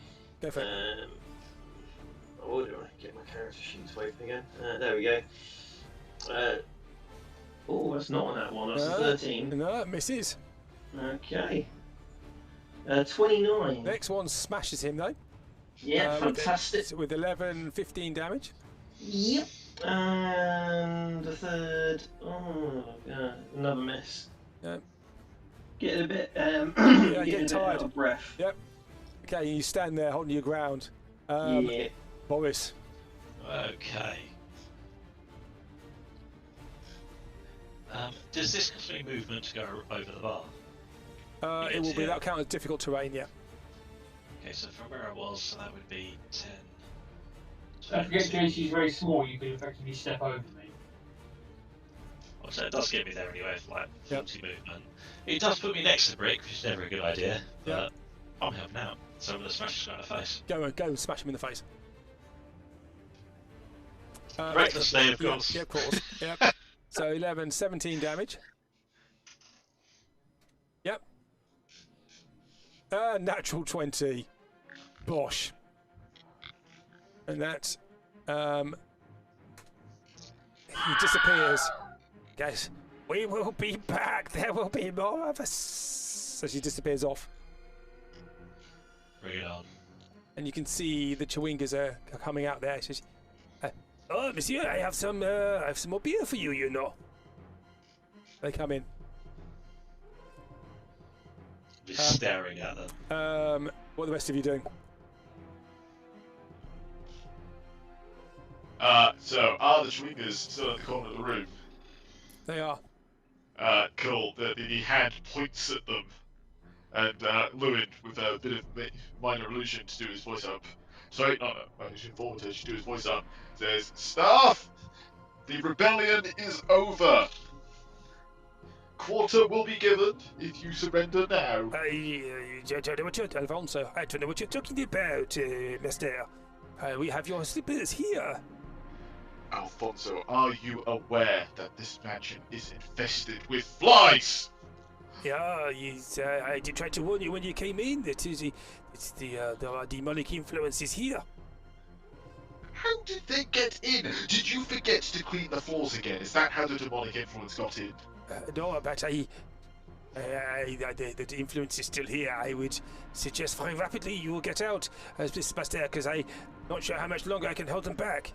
Go for it. Oh, do I get my character sheets open again? There we go. Oh, that's not on that one. That's a 13. No, it misses. Okay. 29. Next one smashes him though. Yeah, fantastic. With 11, 15 damage. Yep. And the third. Oh, another miss. Yep. Getting a bit. Getting tired. Out of breath. Yep. Okay, you stand there holding your ground. Yeah. Boris. Okay. Does this complete movement go over the bar? It will be. That'll count as difficult terrain. Yeah. Okay, so from where I was, so that would be 10. Don't forget, JC's very small, you can effectively step over me. Well, so it does get me there anyway, for like 40 movement. It does put me next to Brick, which is never a good idea, but I'm helping out, so I'm going to smash this guy in the face. Go and smash him in the face. Recklessly, of course. Yeah, of course. Yep. So 11, 17 damage. Yep. Natural 20. Bosh. And that, he disappears. Guys, we will be back. There will be more of us. So she disappears off. Bring it on. And you can see the Chewingas are coming out there. She says, "Oh, monsieur, I have some more beer for you. You know." They come in. Just staring at them. What are the rest of you doing? So are the Chewingas still at the corner of the room? They are. Cool. The hand points at them, and Lewin, with a bit of minor illusion to do his voice up. Sorry, not illusion forward to do his voice up. Says, "Staff, the rebellion is over. Quarter will be given if you surrender now." I don't know what you're, Alfonso. I don't know what you're talking about, Mister. We have your slippers here. Alfonso, are you aware that this mansion is infested with flies? Yeah, I did try to warn you when you came in. That is, it's the demonic influence is here. How did they get in? Did you forget to clean the floors again? Is that how the demonic influence got in? No, but the influence is still here. I would suggest very rapidly you will get out, Mr. Master, because I'm not sure how much longer I can hold them back.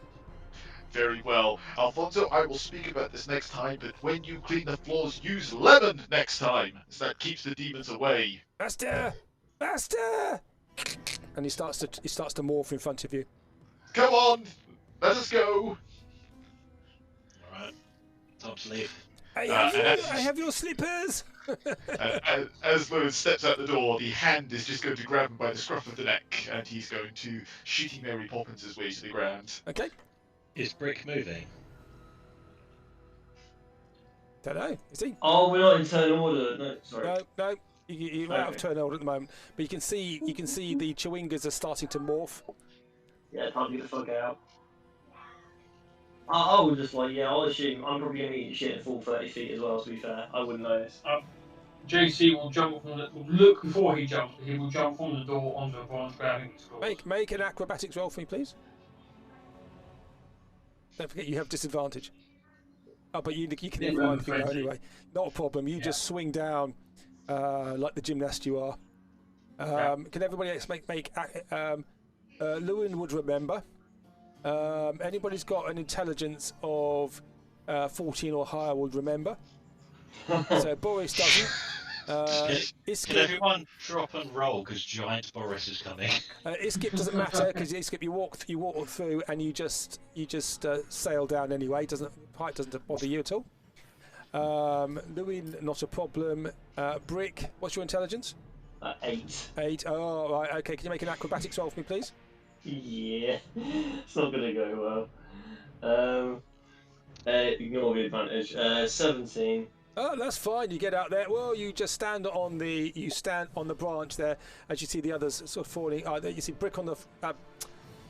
Very well. Alfonso, I will speak about this next time, but when you clean the floors, use lemon next time, so that keeps the demons away. Master! Master! And he starts to morph in front of you. Come on, let us go. Alright, time to leave. I And have your slippers. as Lewin steps out the door, the hand is just going to grab him by the scruff of the neck, and he's going to shooty Mary Poppins his way to the ground. Okay. Is Brick moving? Don't know. Is he? Oh, we're not in turn order. No, sorry. No. You're out of turn order at the moment, but you can see the Chewingas are starting to morph. Yeah, time to get the fuck out. I would just like, I'll assume I'm probably going to eat shit at full 30 feet as well, to be fair. I wouldn't notice. JC will jump from the... Look, before he jumps, he will jump from the door onto a branch, grabbing his claws. Make an acrobatics roll for me, please. Don't forget you have disadvantage. Oh, but you can never find anything there anyway. Not a problem. You just swing down like the gymnast you are. Can everybody else make Lewin would remember. Anybody's got an intelligence of 14 or higher would remember. So Boris doesn't. Can everyone drop and roll because giant Boris is coming? Iskip doesn't matter because Iskip you walk through and you just sail down anyway. Height doesn't bother you at all. Lewin, not a problem. Brick, what's your intelligence? 8. 8. Oh, right. Okay. Can you make an acrobatics roll for me, please? Yeah, it's not going to go well. Ignore the advantage. 17. Oh, that's fine. You get out there. Well, you just stand on the branch there as you see the others sort of falling. You see Brick on the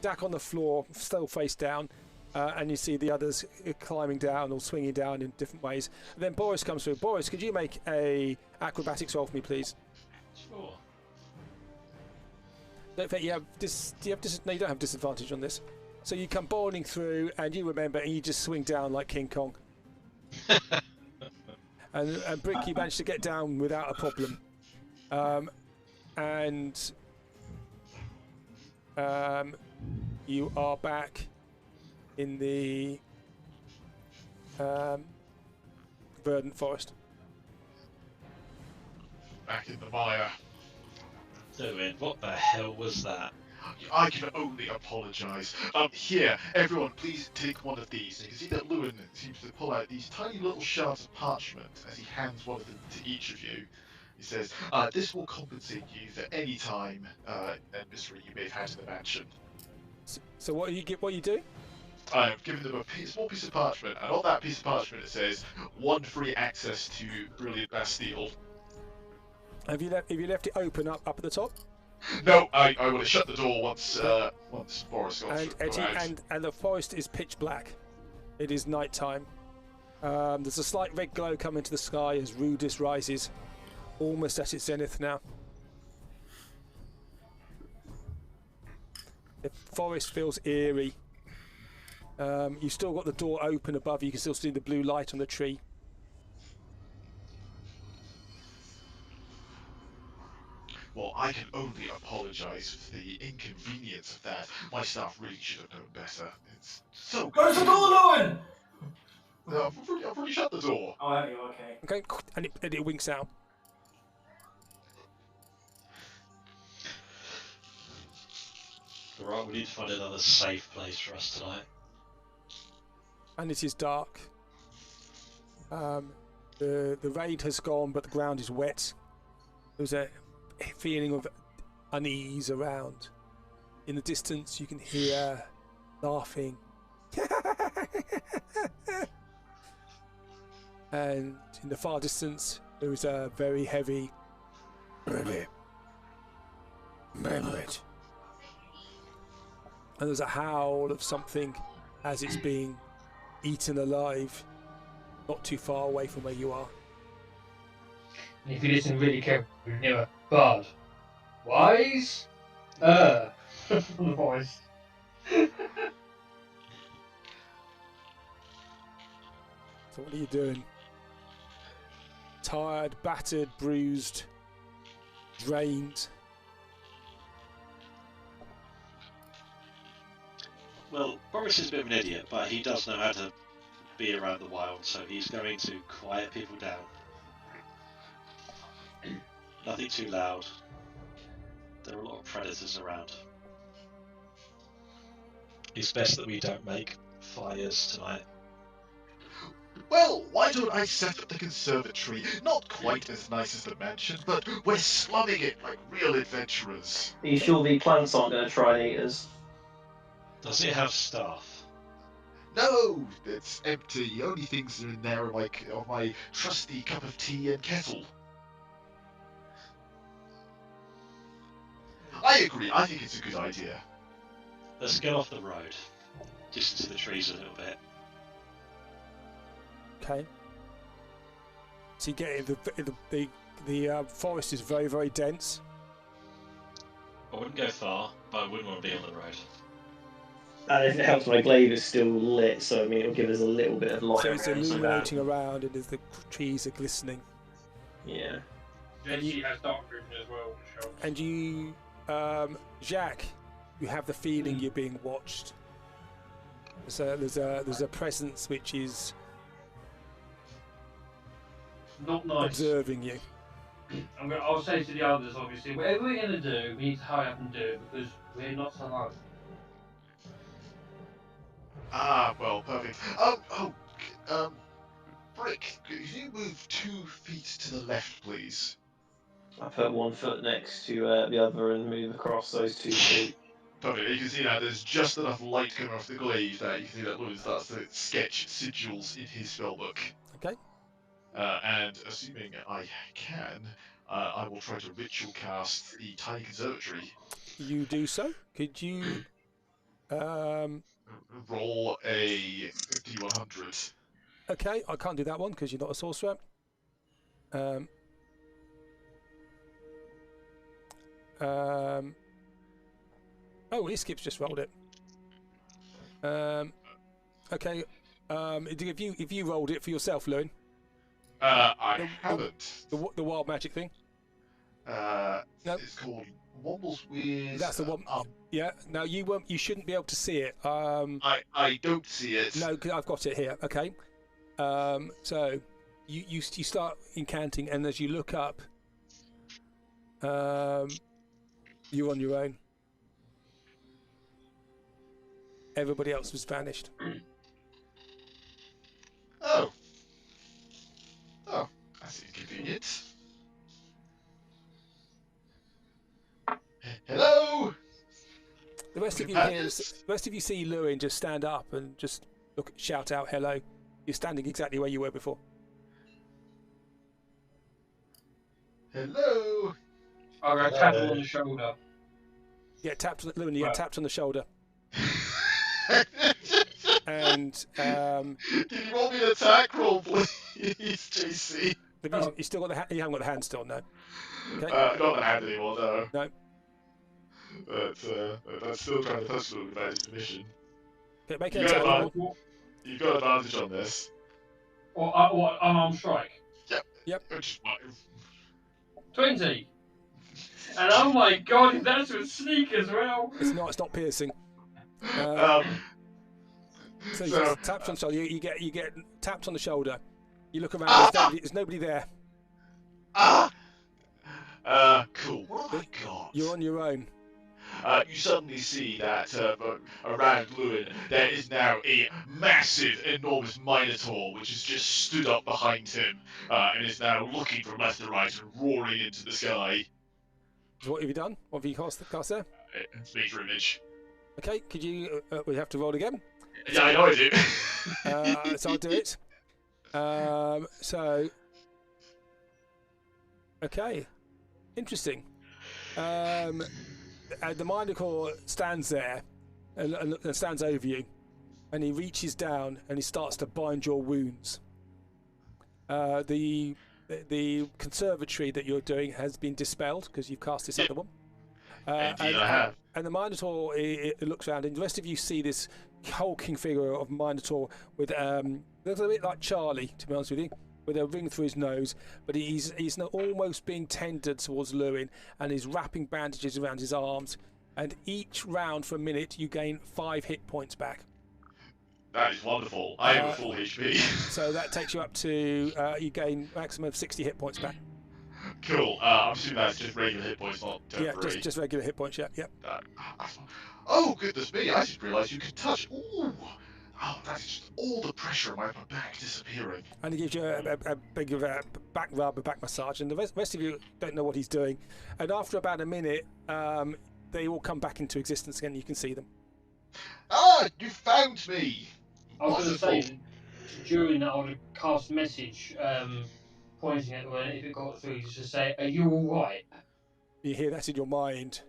Dak on the floor, still face down, and you see the others climbing down or swinging down in different ways. And then Boris comes through. Boris, could you make a acrobatics roll for me, please? Sure. Don't think you have no, you don't have disadvantage on this. So you come bowling through, and you remember, and you just swing down like King Kong. and Brick, you managed to get down without a problem. You are back in the verdant forest. Back in the mire. Lewin, what the hell was that? I can only apologise. Here, everyone, please take one of these. You can see that Lewin seems to pull out these tiny little shards of parchment as he hands one of them to each of you. He says, this will compensate you for any time and misery you may have had in the mansion. So what are you doing? I've given them a small piece of parchment, and on that piece of parchment it says, 1 free access to Brilliant Bastille. Have you left it open up at the top? No, I would have shut the door once Boris got through. And the forest is pitch black. It is night time. There's a slight red glow coming to the sky as Rudis rises, almost at its zenith now. The forest feels eerie. You've still got the door open above you. You can still see the blue light on the tree. Well, I can only apologise for the inconvenience of that. My staff really should have known better. It's so... Close the door, Lewin! No, I've already shut the door. Oh, have you? Okay. Okay, and it winks out. Right, we need to find another safe place for us tonight. And it is dark. The rain has gone, but the ground is wet. There's a feeling of unease around. In the distance, you can hear laughing. And in the far distance, there is a very heavy Margaret. And there's a howl of something as it's being eaten alive, not too far away from where you are. And if you listen really carefully, you hear a bard. Wise? From the voice. So what are you doing? Tired, battered, bruised, drained. Well, Boris is a bit of an idiot, but he does know how to be around the wild, so he's going to quiet people down. Nothing too loud. There are a lot of predators around. It's best that we don't make fires tonight. Well, why don't I set up the conservatory? Not quite as nice as the mansion, but we're slumming it like real adventurers. Are you sure the plants aren't going to try and eat us? Does it have staff? No, it's empty. The only things that are in there are my trusty cup of tea and kettle. I agree. I think it's a good idea. Let's get off the road, just into the trees a little bit. Okay. So you get the forest is very, very dense. I wouldn't go far, but I wouldn't want to be on the road. And if it helps, my glaive is still lit, so I mean it'll give us a little bit of light. So it's around, illuminating around, and as the trees are glistening. Yeah. JC has dark vision as well. Michelle. And you, Jacques, you have the feeling you're being watched. There's a presence which is Not nice. observing you. I'll say to the others, obviously, whatever we're going to do, we need to hurry up and do it because we're not so long. Ah, well, perfect. Brick, could you move 2 feet to the left, please? I put one foot next to the other and move across those 2 feet. Perfect. You can see now there's just enough light coming off the glaive that you can see that Lewin starts to sketch sigils in his spellbook. Okay. And assuming I can, I will try to ritual cast the tiny conservatory. You do so. Could you? Roll a D100. Okay, I can't do that one because you're not a sorcerer. Oh, Skip's just rolled it. Okay. If you rolled it for yourself, Lewin. I haven't. The wild magic thing. Nope. It's called Wobbles with. That's the one. Yeah. No, you won't. You shouldn't be able to see it. I don't see it. No, because I've got it here. Okay. So you start incanting, and as you look up, you're on your own. Everybody else was vanished. Oh, that's inconvenient. Hello. The rest of you see Lewin just stand up and just shout out hello. You're standing exactly where you were before. Hello. I'll go tap him on the shoulder. Yeah, Lewin, you get tapped on the shoulder. And Can you roll me an attack roll, please, JC? You still got you haven't got the hand still, no. Okay. Not the hand anymore, no. No. But that's still trying to touch the without his permission. Okay, make an attack roll. You've got advantage on this. Or unarmed strike. Yep. 20. And oh my god, that's with sneak as well. It's not piercing. So you get tapped on the shoulder. You get tapped on the shoulder. You look around. There's nobody there. Cool. What have I got? You're on your own. You suddenly see that around Lewin there is now a massive, enormous Minotaur which has just stood up behind him and is now looking from left to right and roaring into the sky. So what have you done? What have you cast there? It's major image. Okay, could you? We have to roll again. Yeah, I know I do. So I'll do it. Okay, interesting. The Minotaur stands there and stands over you, and he reaches down and he starts to bind your wounds. The conservatory that you're doing has been dispelled because you've cast this other one. Indeed, I have. And the Minotaur it looks around, and the rest of you see this hulking figure of Minotaur with looks a bit like Charlie, to be honest with you, with a ring through his nose, but he's almost being tendered towards Lewin, and he's wrapping bandages around his arms. And each round for a minute, you gain 5 hit points back. That is wonderful. I have a full HP. So that takes you up to you gain maximum of 60 hit points back. Cool. I'm assuming that's just regular hit points, not temporary. Yeah, just regular hit points. Yeah, yep. Oh, goodness me, I didn't realise you could touch. Ooh! Oh, that is just all the pressure on my upper back disappearing. And he gives you a big back rub, a back massage, and the rest of you don't know what he's doing. And after about a minute, they all come back into existence again. You can see them. Ah, you found me! I was going to Wonderful. say, during that, I would have cast a message pointing at the one, if it got through, just to say, "Are you all right?" You hear that in your mind.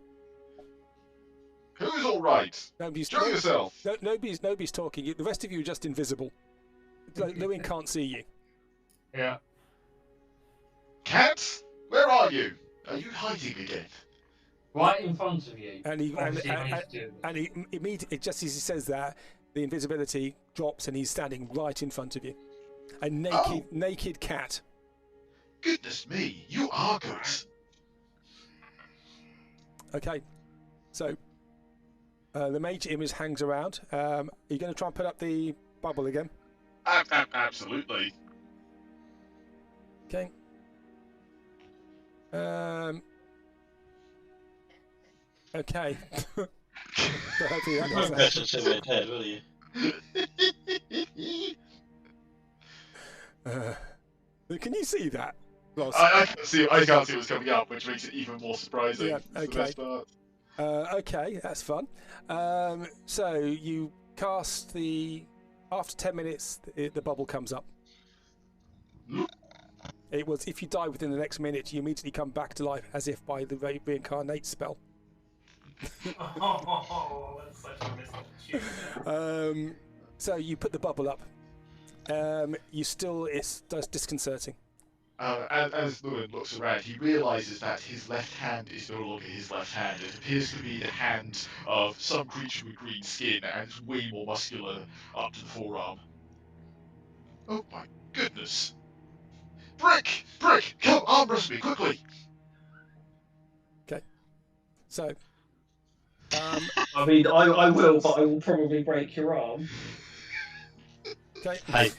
Who's alright? Show yourself! Nobody's talking. The rest of you are just invisible. Lewin can't see you. Yeah. Cat? Where are you? Are you hiding again? Right in front of you. And he immediately, just as he says that, the invisibility drops and he's standing right in front of you. A naked cat. Goodness me, you are good. Okay, so the major image hangs around. Are you going to try and put up the bubble again? Absolutely. Okay. Okay. So hopefully that doesn't happen. That's in my head, will you? Can you see that, Ross? I can't see what's coming up, which makes it even more surprising. Yeah, It's the best part. Okay, that's fun. So you cast after 10 minutes, the bubble comes up. It was if you die within the next minute, you immediately come back to life as if by the reincarnate spell. Oh, that's such a misfortune. So you put the bubble up. It's disconcerting. As Lewin looks around, he realises that his left hand is no longer his left hand. It appears to be the hand of some creature with green skin, and it's way more muscular up to the forearm. Oh my goodness! Brick! Brick! Come, arm wrestle me, quickly! Okay. So. I mean, I will, but I will probably break your arm. Okay. Hey,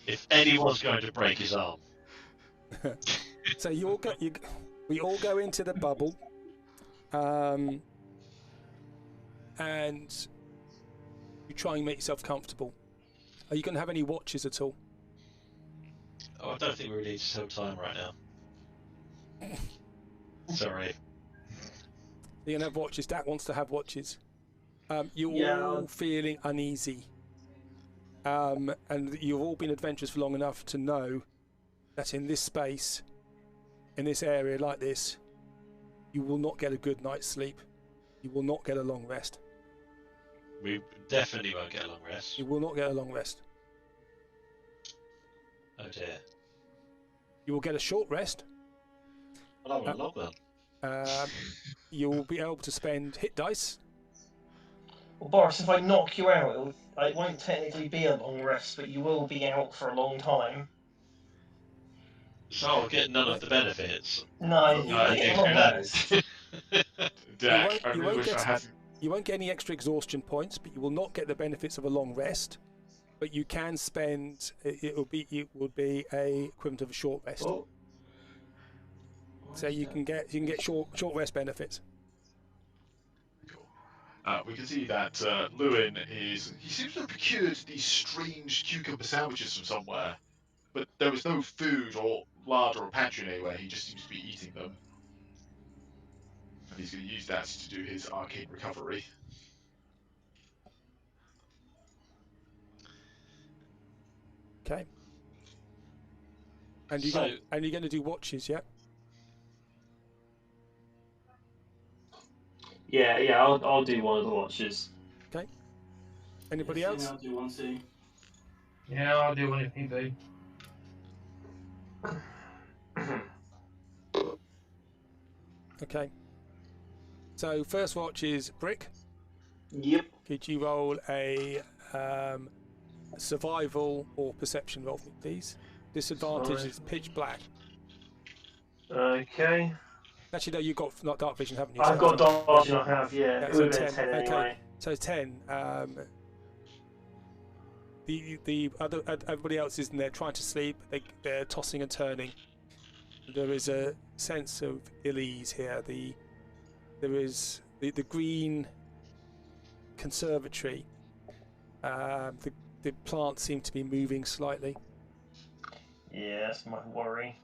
if anyone's going to break his arm. So we all go into the bubble, and you try and make yourself comfortable. Are you going to have any watches at all? Oh, I don't think we really need to sell time right now. Sorry. You're going to have watches. Dak wants to have watches. You're all feeling uneasy. And you've all been adventurous for long enough to know that in this space, in this area like this, you will not get a good night's sleep. You will not get a long rest. We definitely won't get a long rest. You will not get a long rest. Oh dear. You will get a short rest. I don't want a long one. You will be able to spend hit dice. Well, Boris, if I knock you out, it won't technically be a long rest, but you will be out for a long time. So I'll get none of the benefits. No, you won't get a long rest. Dak, I really wish I hadn't. You won't get any extra exhaustion points, but you will not get the benefits of a long rest. But you can spend. It will be a equivalent of a short rest. Oh. So you can get short rest benefits. We can see that Lewin he seems to have procured these strange cucumber sandwiches from somewhere, but there was no food or larder or pantry anywhere. He just seems to be eating them, and he's going to use that to do his arcane recovery. Okay. And you're going to do watches, yeah? Yeah, I'll do one of the watches. Okay. Anybody else? I'll do one too. Yeah, I'll do one if need be. Okay. So first watch is Brick. Yep. Could you roll a survival or perception roll, please? Disadvantage is pitch black. Okay. Actually, no, you've got not dark vision, haven't you? I've got dark vision, I have, yeah. Yeah, It so would have been 10, 10 okay. anyway. So 10. The other everybody else is in there trying to sleep. They're tossing and turning. There is a sense of ill-ease here. There is the green conservatory. The plants seem to be moving slightly. Yeah, that's my worry.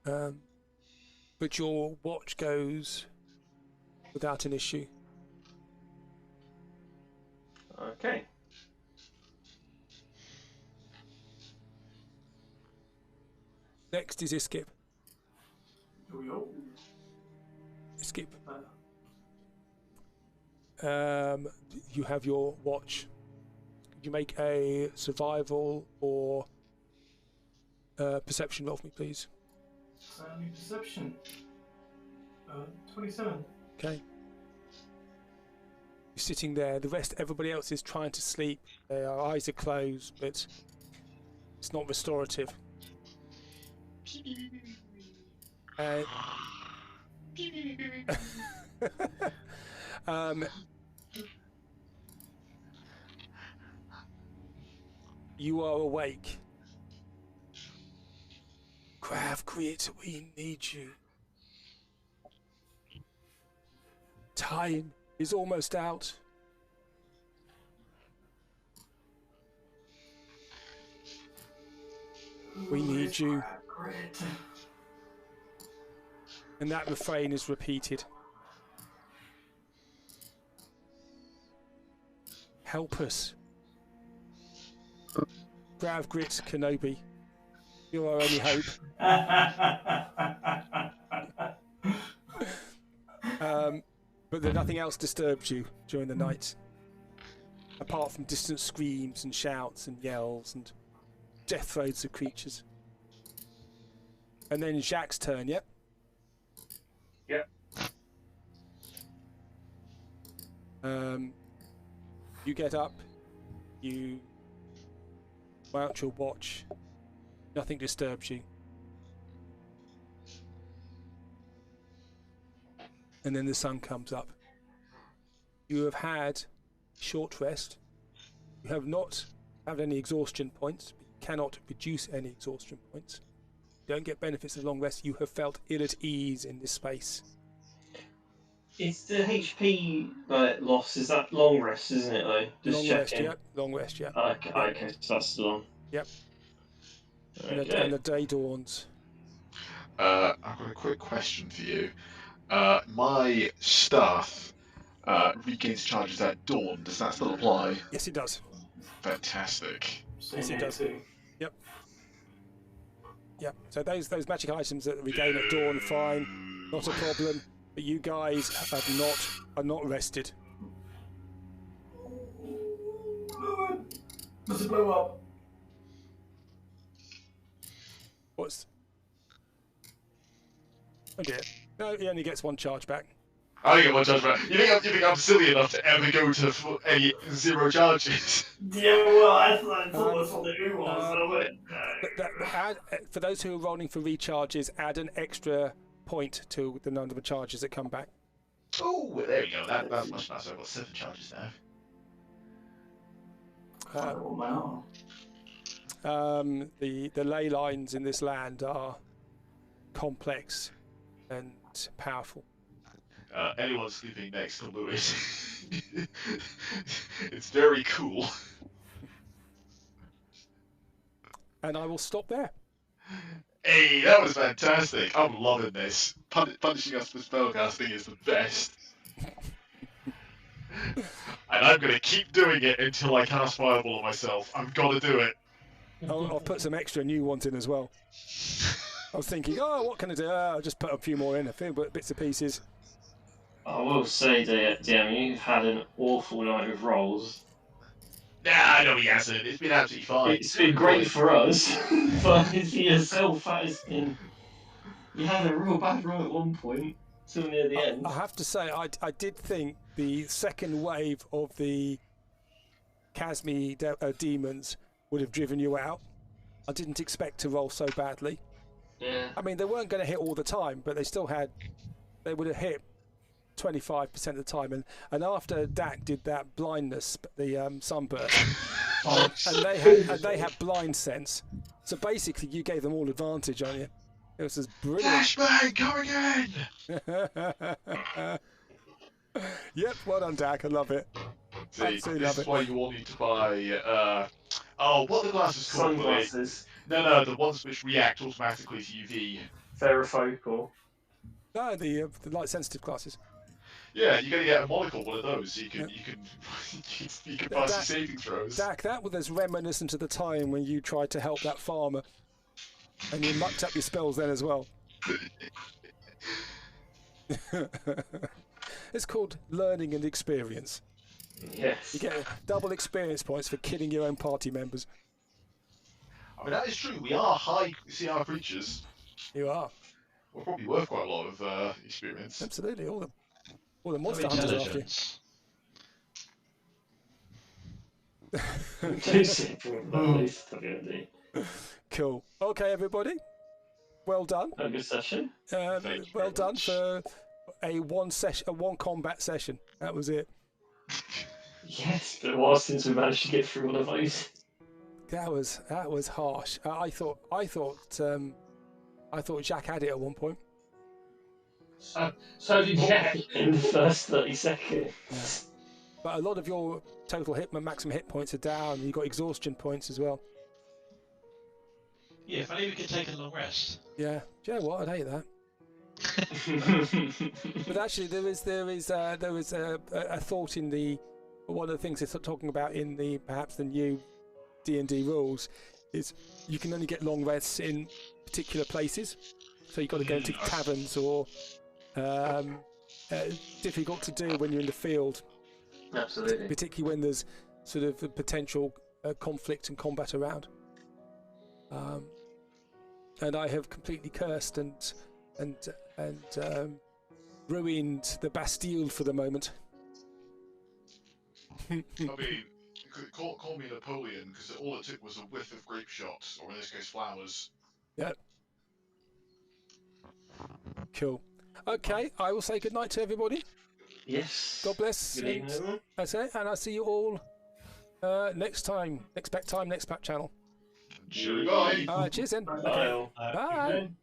But your watch goes without an issue. Okay. Next is Iskip. Here we go. Iskip. You have your watch. Could you make a survival or perception roll for me, please? Perception. 27. Okay. You're sitting there. The rest, everybody else is trying to sleep. Their eyes are closed, but it's not restorative. You are awake. Grit, we need you. Time is almost out. We need you. And that refrain is repeated. Help us. Grit, Kenobi. You're our only hope. But then nothing else disturbs you during the night, apart from distant screams and shouts and yells and death throes of creatures. And then Jacques' turn, yep? Yep. You get up, you mount your watch, nothing disturbs you. And then the sun comes up. You have had short rest. You have not had any exhaustion points, but you cannot reduce any exhaustion points. You don't get benefits of long rest. You have felt ill at ease in this space. Is the HP loss, is that long rest, isn't it, though? Just long checking. rest, yep. Long rest, yep. Okay, Yep. okay, so that's still on. Yep. Okay. And the day dawns. I've got a quick question for you. My staff regains charges at dawn. Does that still apply? Yes, it does. Fantastic. Yes, it does. Yep. Yep. So those magic items that regain at dawn, fine, not a problem. But you guys are not rested. Does it blow up? What's? Oh dear. No, he only gets one charge back. I get one charge back. You think I'm silly enough to ever go to any 0 charges? Yeah, well, I thought that's what it was. For those who are rolling for recharges, add an extra point to the number of charges that come back. Oh, there we go. That's much nicer. I've got 7 charges now. The ley lines in this land are complex and powerful. Anyone sleeping next to Lewis, it's very cool. And I will stop there. Hey, that was fantastic. I'm loving this. Punishing us for spellcasting is the best. And I'm going to keep doing it until I cast Fireball on myself. I've got to do it. I'll put some extra new ones in as well. I was thinking, oh, what can I do? I'll just put a few more in, a few bits and pieces. I will say, DM, you've had an awful night of rolls. Nah, no, he hasn't. It's been absolutely fine. It's been great for us, but for yourself, that has been... You had a real bad run at one point, till near the end. I have to say, I did think the second wave of the Kazmi demons would have driven you out. I didn't expect to roll so badly. Yeah. I mean, they weren't going to hit all the time, but they would have hit 25% of the time. And after Dak did that blindness, the sunburst, and they had blind sense. So basically, you gave them all advantage on you. It was just brilliant. Flashbang coming in! Yep, well done, Dak. I love it. See, Absolutely this love is it. why you all need to buy. What are the glasses called? Sunglasses, No, the ones which react automatically to UV. varifocal. No, the light sensitive glasses. Yeah, you're gonna get a monocle one of those. So you can Yeah. you can pass your That- saving throws. Dak, that was reminiscent of the time when you tried to help that farmer, and you mucked up your spells then as well. It's called learning and experience. Yes. You get double experience points for killing your own party members. I mean, that is true. We are high CR creatures. You are. We're probably worth quite a lot of experience. Absolutely. All the No monster hunters after you. intelligence. Too simple, at least, to be honest. Cool. Okay, everybody. Well done. A good session. Thank you Well very done much. for a one combat session. That was it. Yes, but it was since we managed to get through one of those. That was harsh. I thought Jack had it at one point. So did Jack. In the first 30 seconds. But a lot of your total maximum hit points are down. You got exhaustion points as well. Yeah, if only we could take a long rest. Yeah. Do you know what? I'd hate that. But actually, there is a thought in the one of the things they're talking about in perhaps the new D&D rules is you can only get long rests in particular places. So you've got to go into taverns or difficult to do when you're in the field. Absolutely. Particularly when there's sort of a potential conflict and combat around. And I have completely cursed and ruined the Bastille for the moment. I mean, call me Napoleon, because all it took was a whiff of grape shots, or in this case, flowers. Yeah. Cool. Okay, I will say good night to everybody. Yes. God bless. Good evening, everyone. That's it, and I'll see you all next time. Next pack channel. Cheerio, bye. Cheers then. Bye. Okay. Bye. Bye. Good.